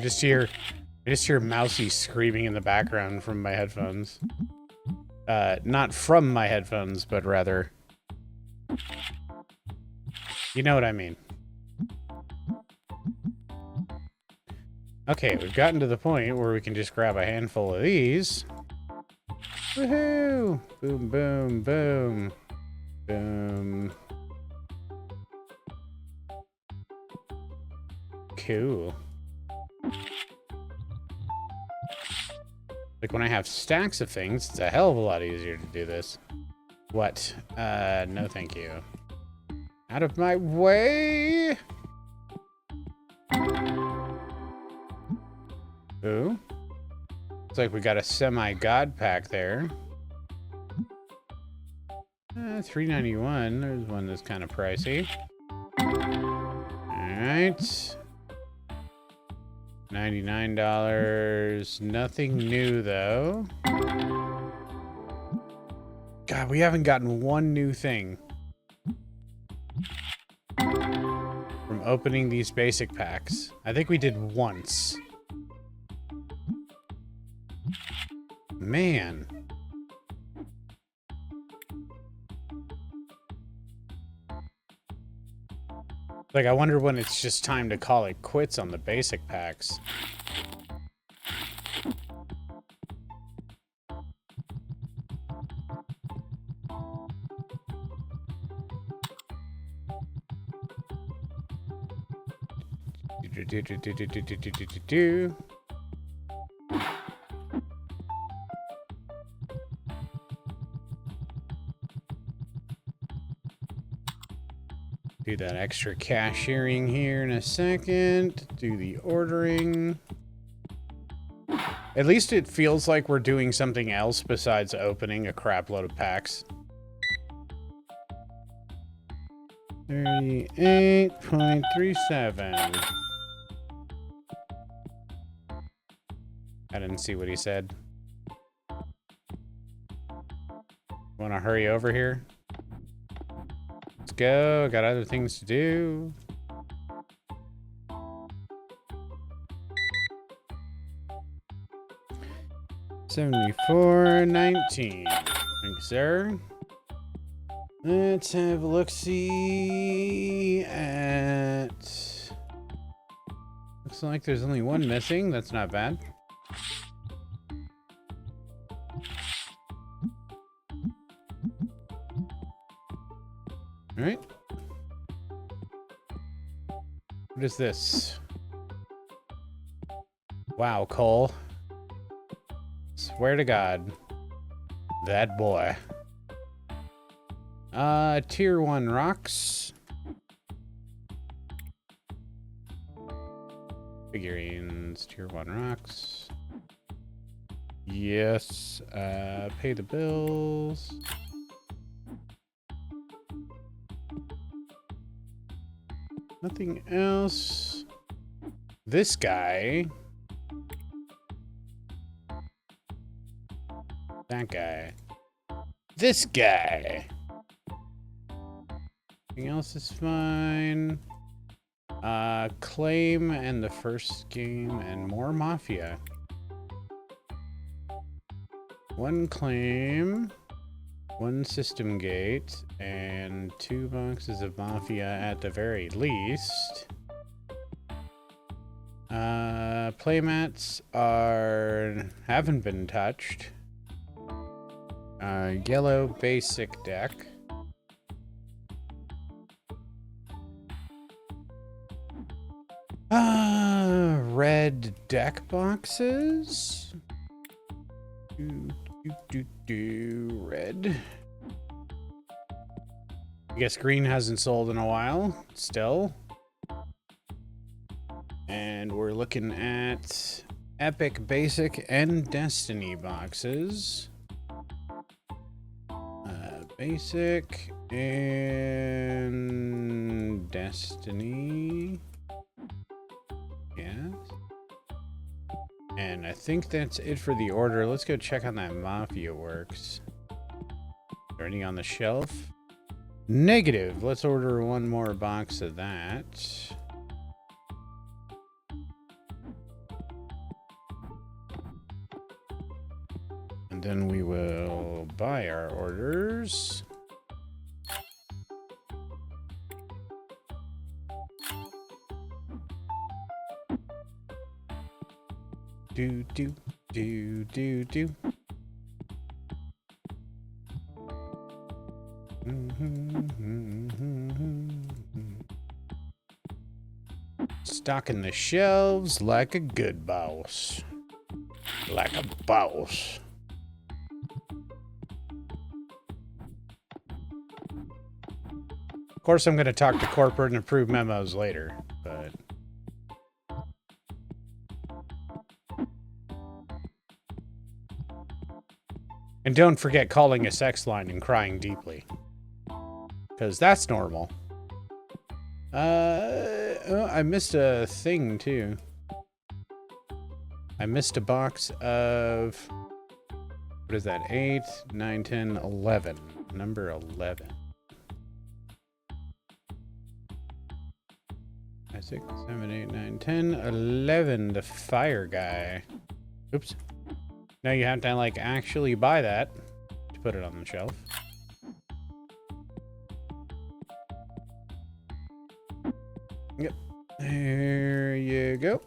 I just hear Mousy screaming in the background from my headphones. Not from my headphones, but rather... You know what I mean. Okay, we've gotten to the point where we can just grab a handful of these. Woohoo! Boom, boom, boom. Boom. Cool. Like when I have stacks of things, it's a hell of a lot easier to do this. What? No thank you. Out of my way! Ooh. Looks like we got a semi-god pack there. $3.91. There's one that's kind of pricey. Alright. $99. Nothing new, though. God, we haven't gotten one new thing from opening these basic packs. I think we did once. Man. Like, I wonder when it's just time to call it quits on the basic packs. Do. Do that extra cashiering here in a second. Do the ordering. At least it feels like we're doing something else besides opening a crap load of packs. 38.37. I didn't see what he said. Want to hurry over here? Let's go. I got other things to do. $74.19. Thanks, sir. Let's have a look-see at... Looks like there's only one missing. That's not bad. All right. What is this? Wow, Cole. Swear to God. That boy. Tier 1 rocks. Figurines, tier 1 rocks. Yes. Pay the bills. Nothing else. This guy. That guy. This guy. Everything else is fine. Claim and the first game and more Mafia. One claim. One system gate and 2 boxes of Mafia at the very least. Playmats haven't been touched. Yellow basic deck. Red deck boxes. Red. I guess green hasn't sold in a while, still. And we're looking at Epic Basic and Destiny boxes. Basic and Destiny. Yes. And I think that's it for the order. Let's go check on that Mafia works. Is there any on the shelf? Negative. Let's order one more box of that. And then we will buy our orders. Do. Stocking the shelves like a good boss. Like a boss. Of course, I'm going to talk to corporate and approve memos later, but... And don't forget calling a sex line and crying deeply. Because that's normal. Oh, I missed a thing, too. I missed a box of What is that? 8, 9, 10, 11. Number 11. 5, 6, 7, 8, 9, 10, 11. The fire guy. Oops. Now you have to, like, actually buy that to put it on the shelf. Yep. There you go.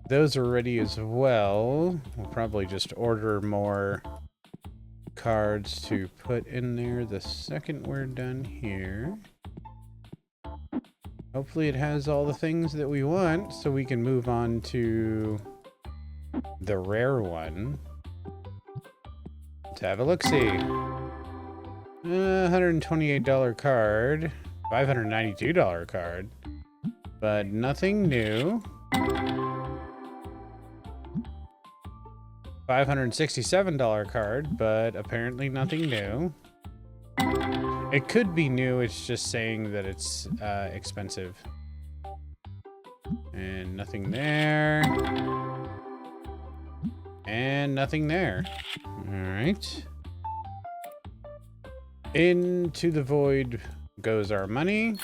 Those are ready as well. We'll probably just order more cards to put in there the second we're done here. Hopefully it has all the things that we want so we can move on to the rare one. Let's have a look-see. $128 card. $592 card. But nothing new. $567 card, but apparently nothing new. It could be new, it's just saying that it's expensive. And nothing there. And nothing there. Alright. Into the void goes our money.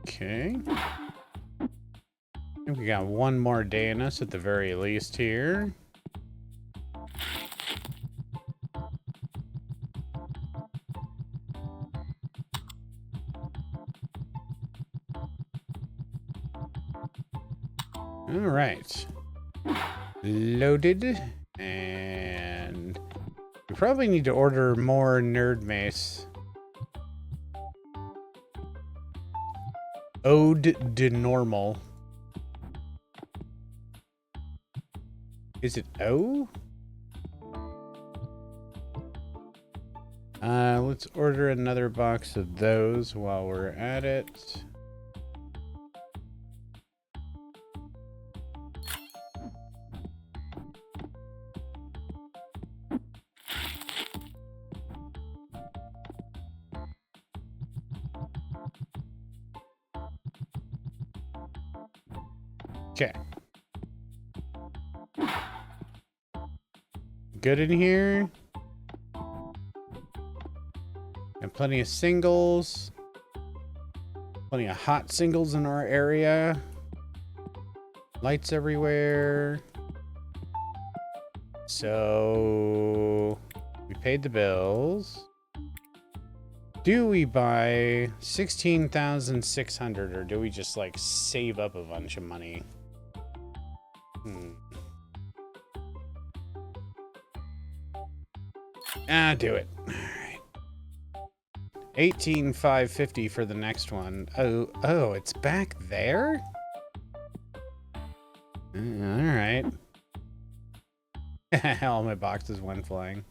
Okay. I think we got one more day in us at the very least here. All right. Loaded. And we probably need to order more nerd mace. Ode de normal. Is it O? Let's order another box of those while we're at it. Okay. Good in here. And plenty of singles. Plenty of hot singles in our area. Lights everywhere. So we paid the bills. Do we buy 16,600 or do we just like save up a bunch of money? Do it. All right. 18,550 for the next one. Oh, it's back there? All right. All my boxes went flying.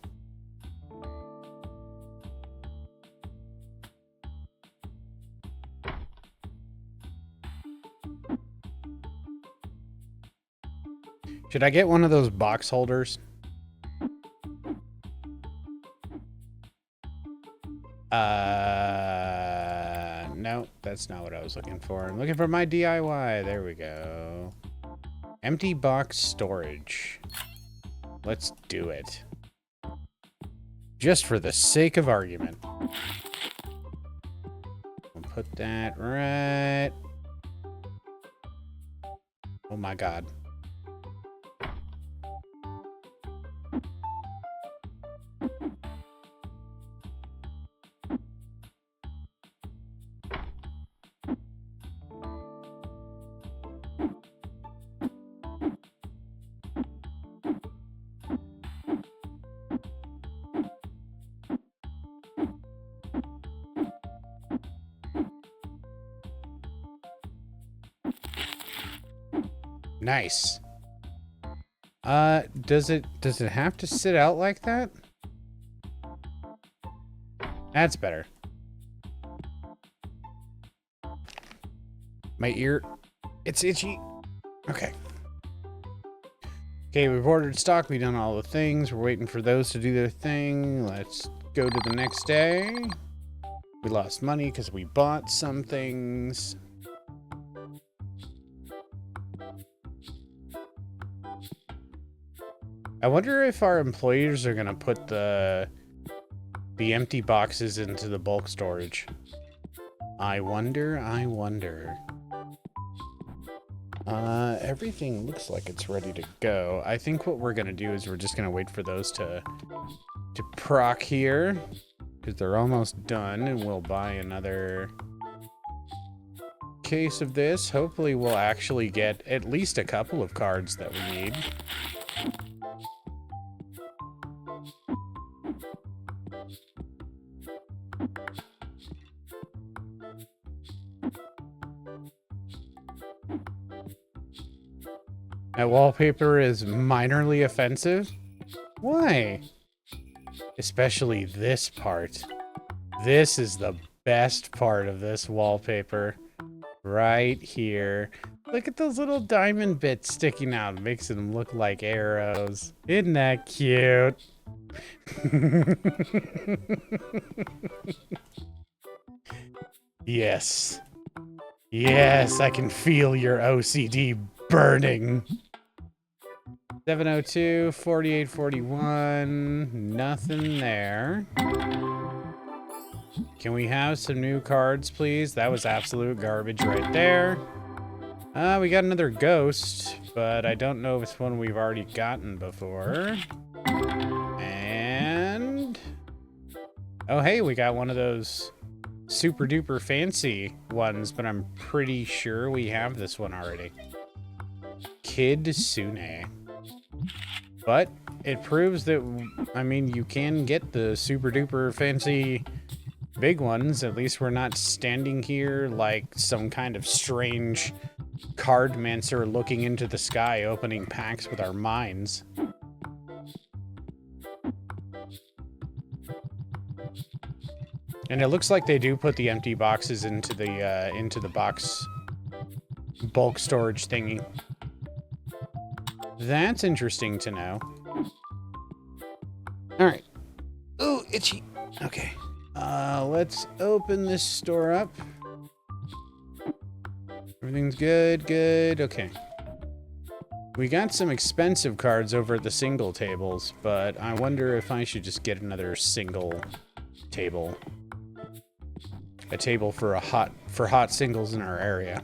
Should I get one of those box holders? No, that's not what I was looking for. I'm looking for my DIY. There we go. Empty box storage. Let's do it. Just for the sake of argument. We'll put that right. Oh my God. Nice. Does it have to sit out like that? That's better. My ear, it's itchy. Okay. Okay, we've ordered stock. We've done all the things. We're waiting for those to do their thing. Let's go to the next day. We lost money because we bought some things. I wonder if our employees are going to put the empty boxes into the bulk storage. I wonder. Everything looks like it's ready to go. I think what we're gonna do is we're just gonna wait for those to proc here, because they're almost done, and we'll buy another case of this. Hopefully we'll actually get at least a couple of cards that we need. That wallpaper is minorly offensive? Why? Especially this part. This is the best part of this wallpaper. Right here. Look at those little diamond bits sticking out. It makes them look like arrows. Isn't that cute? Yes. Yes, I can feel your OCD burning. 702, 4841, nothing there. Can we have some new cards, please? That was absolute garbage right there. We got another ghost, but I don't know if it's one we've already gotten before. And... oh, hey, we got one of those super duper fancy ones, but I'm pretty sure we have this one already. Kid Sune. But it proves that, I mean, you can get the super duper fancy big ones. At least we're not standing here like some kind of strange cardmancer looking into the sky, opening packs with our minds. And it looks like they do put the empty boxes into the box bulk storage thingy. That's interesting to know. All right. Ooh, itchy. Okay. Let's open this store up. Everything's good, good. Okay. We got some expensive cards over at the single tables, but I wonder if I should just get another single table. A table for hot singles in our area.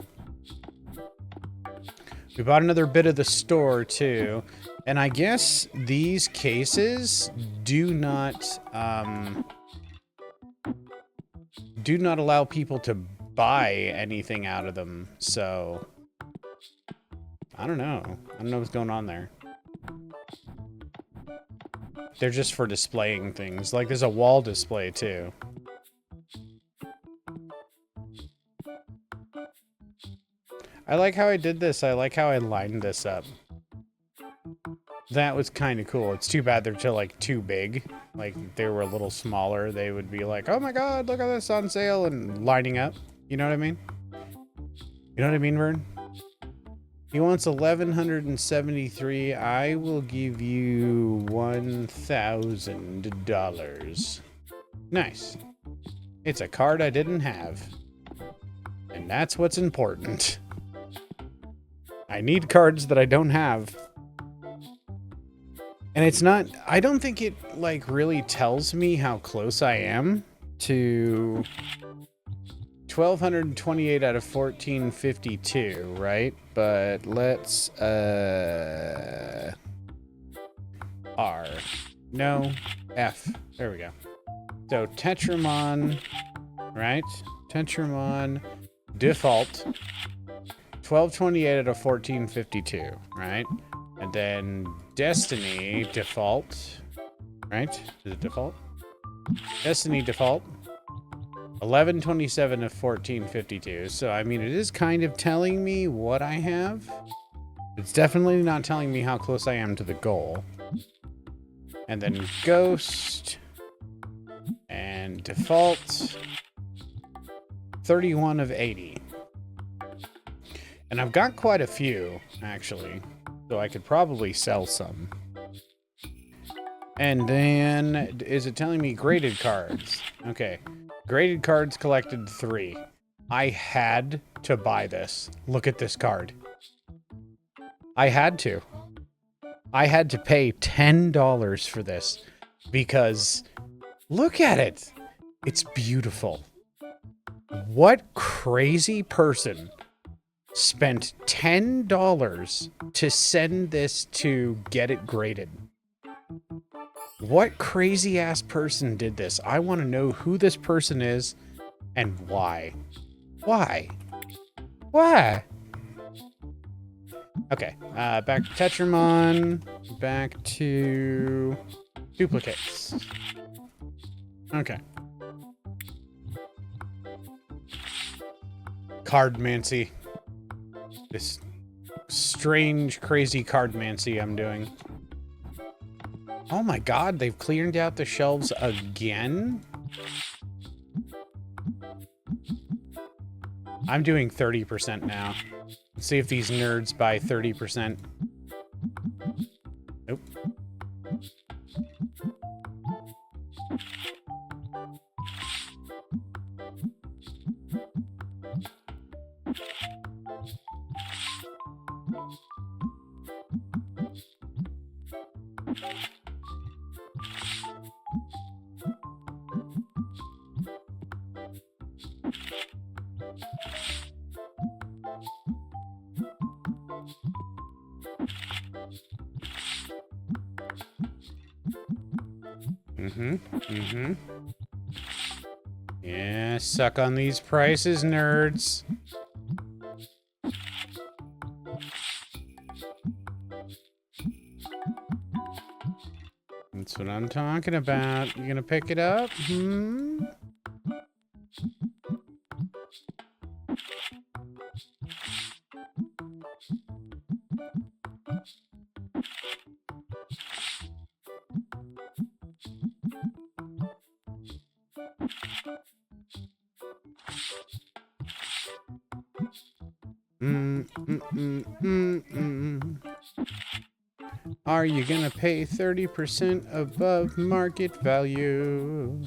We bought another bit of the store too, and I guess these cases do not allow people to buy anything out of them. So I don't know what's going on there. They're just for displaying things. Like there's a wall display too. I like how I did this. I like how I lined this up. That was kind of cool. It's too bad they're like too big. Like if they were a little smaller, they would be like, oh my god, look at this on sale, and lining up. You know what I mean? You know what I mean, Vern? He wants 1,173. I will give you $1,000. Nice. It's a card I didn't have. And that's what's important. I need cards that I don't have. And it's not, I don't think it like really tells me how close I am to 1,228 out of 1,452, right? But let's, R. No, F. There we go. So Tetramon, right? Tetramon, default. 1228 out of 1452, right? And then Destiny default, right? Is it default? Destiny default. 1127 of 1452. So I mean, it is kind of telling me what I have. It's definitely not telling me how close I am to the goal. And then Ghost and default 31 of 80. And I've got quite a few, actually. So I could probably sell some. And then, is it telling me graded cards? Okay. Graded cards collected 3. I had to buy this. Look at this card. I had to. I had to pay $10 for this because look at it. It's beautiful. What crazy person spent $10 to send this to get it graded? What crazy ass person did this? I want to know who this person is and why. Why? Why? Okay, back to Tetramon, back to duplicates. Okay. Cardmancy. This strange, crazy cardmancy I'm doing. Oh my god, they've cleared out the shelves again? I'm doing 30% now. Let's see if these nerds buy 30%. Nope. Yeah, suck on these prices, nerds. That's what I'm talking about. You gonna pick it up? Are you gonna pay 30% above market value?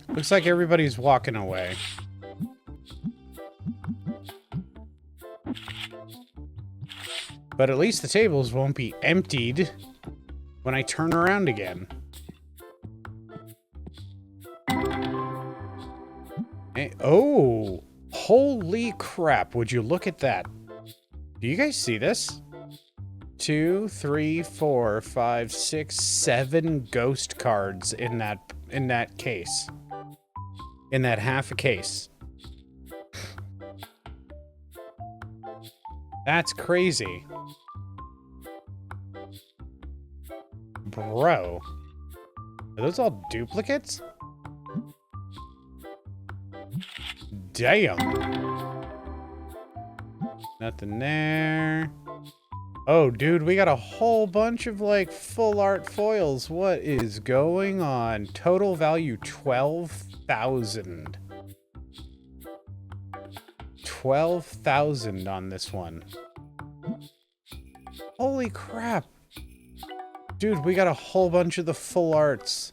Looks like everybody's walking away. But at least the tables won't be emptied when I turn around again. Hey, oh, holy crap. Would you look at that? Do you guys see this? 2, 3, 4, 5, 6, 7 ghost cards in that case. In that half a case. That's crazy. Bro. Are those all duplicates? Damn. Nothing there. Oh, dude, we got a whole bunch of, like, full art foils. What is going on? Total value 12,000. 12,000 on this one. Holy crap. Dude, we got a whole bunch of the full arts.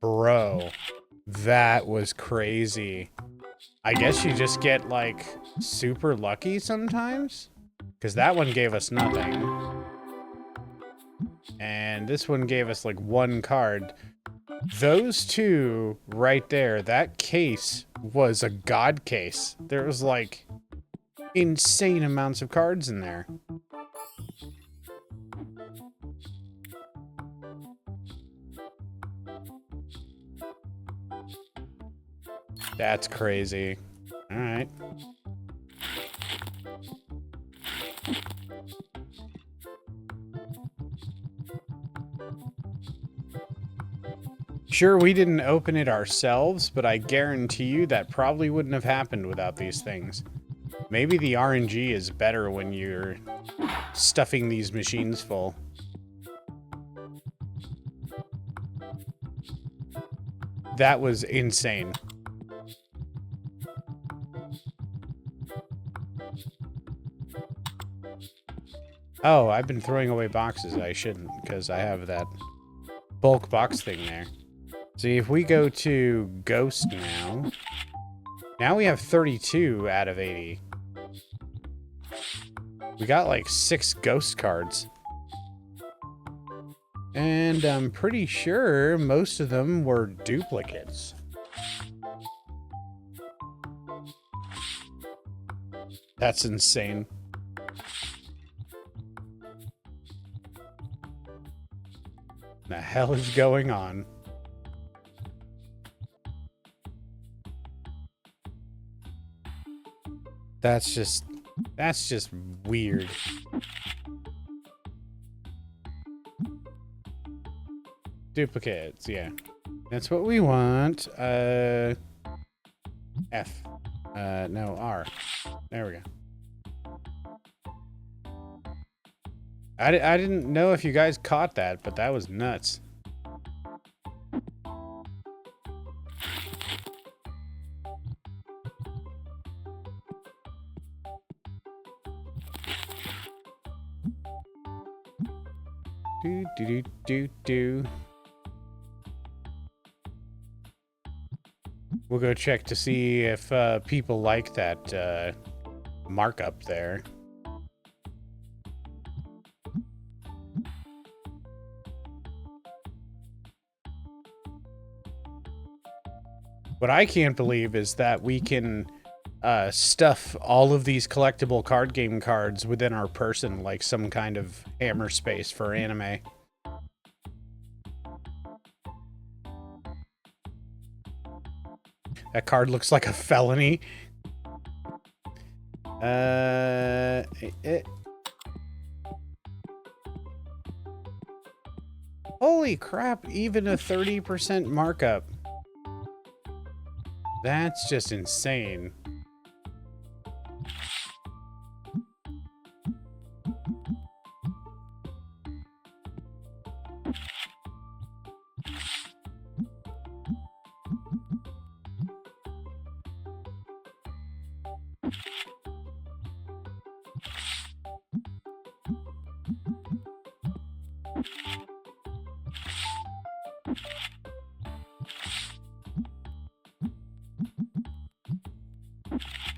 Bro, that was crazy. I guess you just get, like, super lucky sometimes? Because that one gave us nothing. And this one gave us, like, 1 card. Those two right there, that case was a god case. There was, like, insane amounts of cards in there. That's crazy. All right. Sure, we didn't open it ourselves, but I guarantee you that probably wouldn't have happened without these things. Maybe the RNG is better when you're stuffing these machines full. That was insane. Oh, I've been throwing away boxes. I shouldn't, because I have that bulk box thing there. See, if we go to Ghost now we have 32 out of 80. We got like 6 Ghost cards. And I'm pretty sure most of them were duplicates. That's insane. The hell is going on? That's just weird. Duplicates, yeah. That's what we want. F. No, R. There we go. I didn't know if you guys caught that, but that was nuts. Do. We'll go check to see if people like that markup there. What I can't believe is that we can stuff all of these collectible card game cards within our person like some kind of hammer space for anime. That card looks like a felony. Holy crap, even a 30% markup. That's just insane.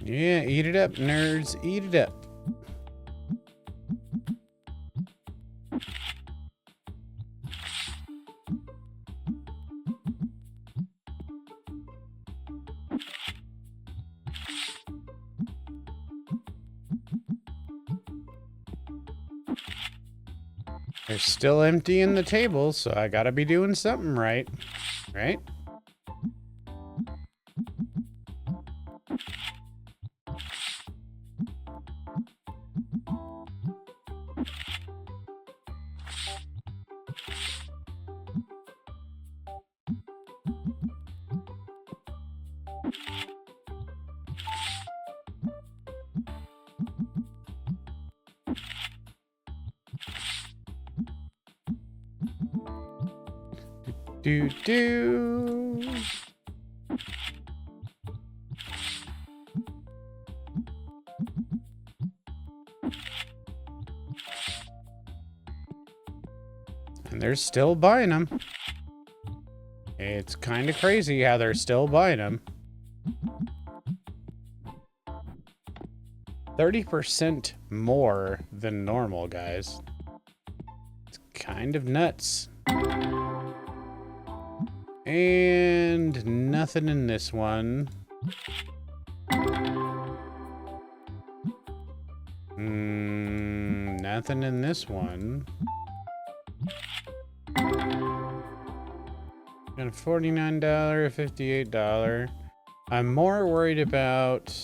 Yeah, eat it up, nerds. Eat it up. They're still emptying the table, so I gotta be doing something right. Right? Do. And they're still buying them. It's kind of crazy how they're still buying them. 30% more than normal, guys. It's kind of nuts. And nothing in this one. Nothing in this one. Got a $49, $58. I'm more worried about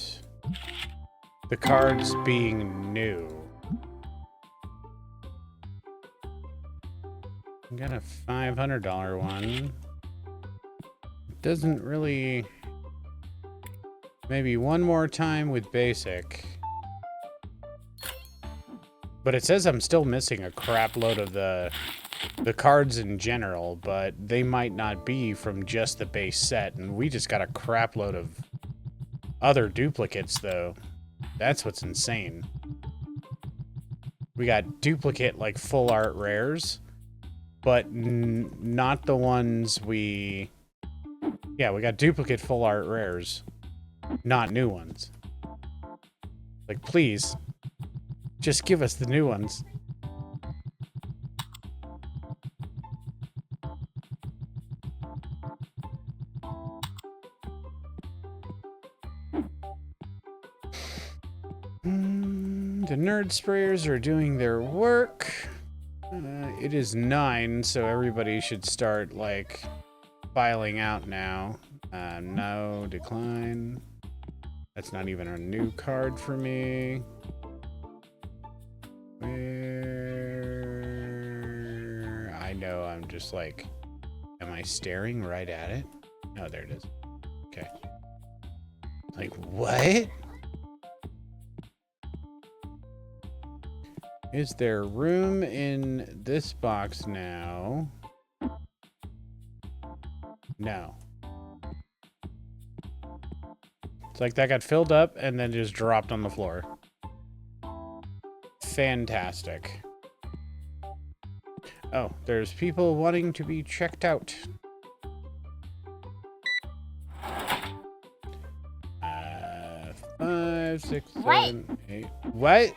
the cards being new. Got a $500 one. Doesn't really... Maybe one more time with basic. But it says I'm still missing a crap load of the cards in general, but they might not be from just the base set, and we just got a crap load of other duplicates, though. That's what's insane. We got duplicate, like, full art rares, but not the ones we... Yeah, we got duplicate full art rares, not new ones. Like, please, just give us the new ones. The nerd sprayers are doing their work. It is 9, so everybody should start, like, filing out now. No, decline. That's not even a new card for me. Where... I know, I'm just like... Am I staring right at it? Oh, there it is. Okay. Like, what? Is there room in this box now? No. It's like that got filled up and then just dropped on the floor. Fantastic. Oh, there's people wanting to be checked out. 5, 6, 7, 8. What?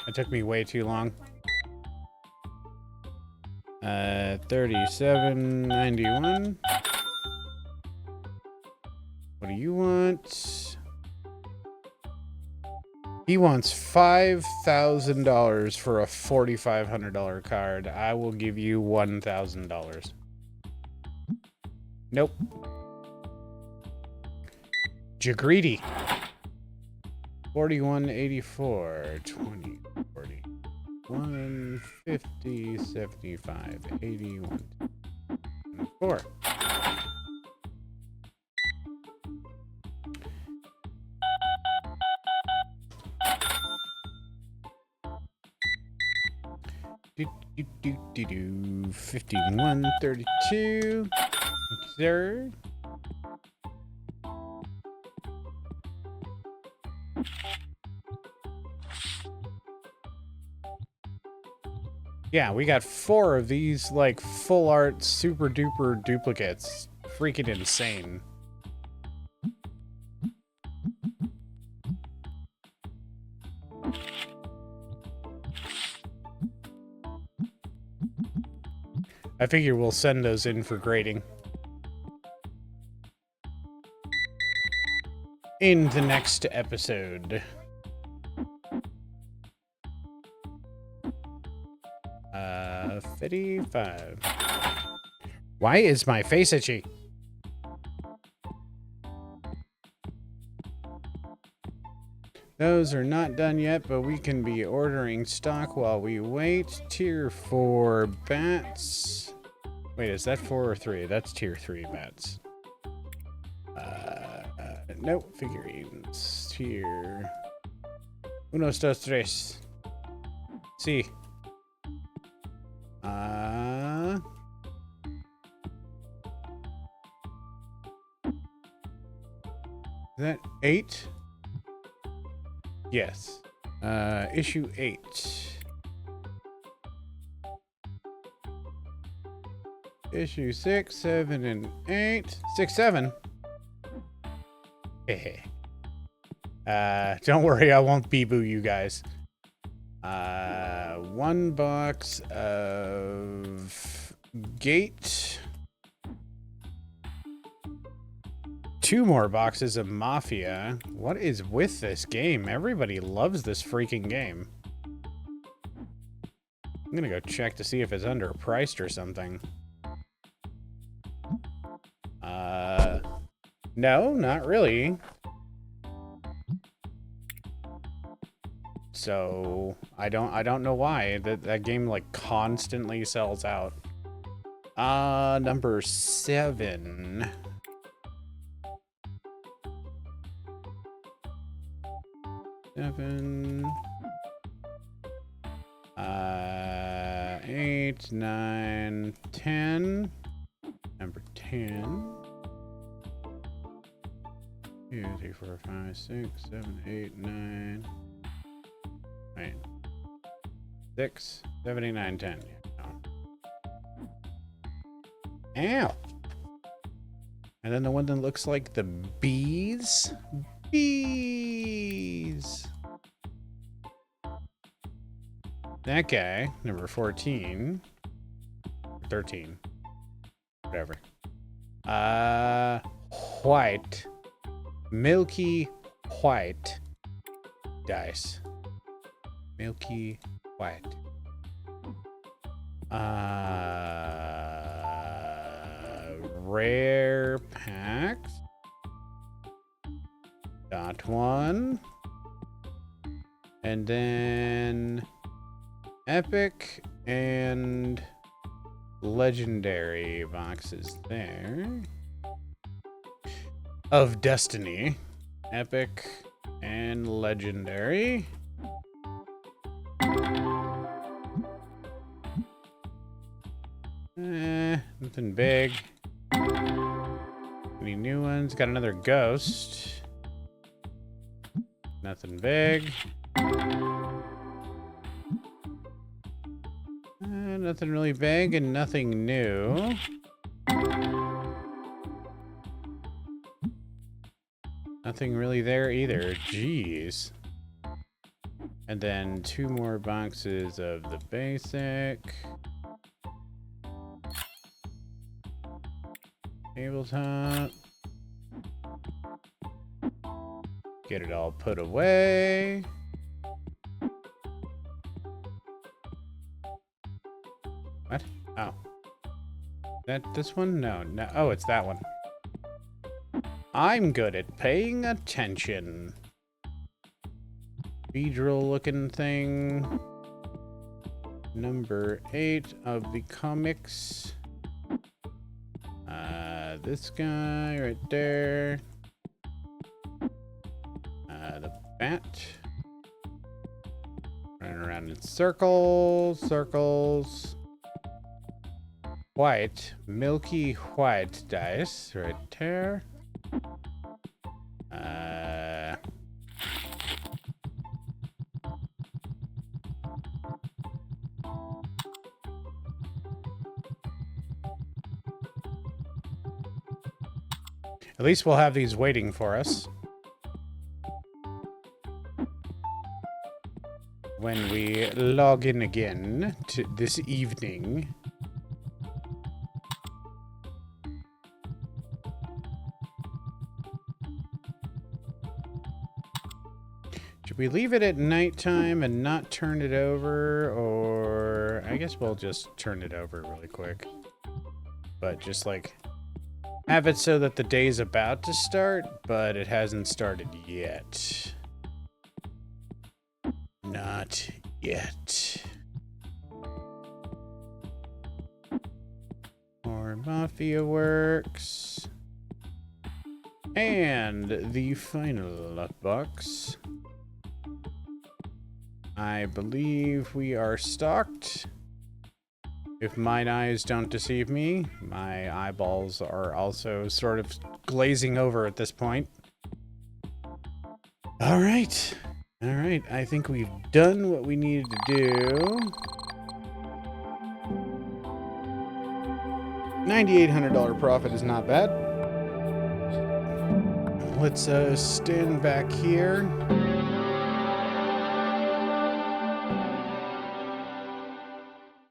It took me way too long. 37.91. What do you want? He wants $5,000 for a $4,500 card. I will give you $1,000. Nope. Jagreedy. 41.84. 20. 40. 150, 75, 81, 4. Do, 51.32. Sir. Yeah, we got 4 of these, like, full art, super duper duplicates. Freaking insane. I figure we'll send those in for grading in the next episode. 55. Why is my face itchy? Those are not done yet, but we can be ordering stock while we wait. Tier 4 bats. Wait, is that 4 or 3? That's tier 3 bats. Nope, figurines. Tier... Unos, dos, tres. Sí. Is that 8? Yes. Issue 8. Issue 6, 7, and 8. 6, 7. Hey. Don't worry, I won't bee-boo you guys. 1 box of Gate. 2 more boxes of Mafia. What is with this game? Everybody loves this freaking game. I'm gonna go check to see if it's underpriced or something. No, not really. So I don't know why that game like constantly sells out. Number 7. 7, 8, 9, 10. Number 10. 2, 3, 4, 5, 6, 7, 8, 9. Wait. 6, 7, 8, 9, 10. Yeah. Ow. And then the one that looks like the bees. Bees. That guy, number 14. 13. Whatever. White. Milky white dice. Milky white. Rare packs. Got one. And then epic and legendary boxes there. Of Destiny. Epic and legendary. Nothing big. Any new ones? Got another ghost. Nothing big. Nothing really big and nothing new. Nothing really there either. Jeez. And then 2 more boxes of the basic. Tabletop. Get it all put away. What? Oh. This one? No. Oh, it's that one. I'm good at paying attention. Beedrill looking thing. Number 8 of the comics. This guy right there. The bat. Running around in circles. White. Milky white dice right there. At least we'll have these waiting for us when we log in again to this evening. Should we leave it at nighttime and not turn it over? Or I guess we'll just turn it over really quick. But just like have it so that the day's about to start, but it hasn't started yet. Not yet. More Mafia works. And the final box. I believe we are stocked. If mine eyes don't deceive me, my eyeballs are also sort of glazing over at this point. All right. I think we've done what we needed to do. $9,800 profit is not bad. Let's stand back here.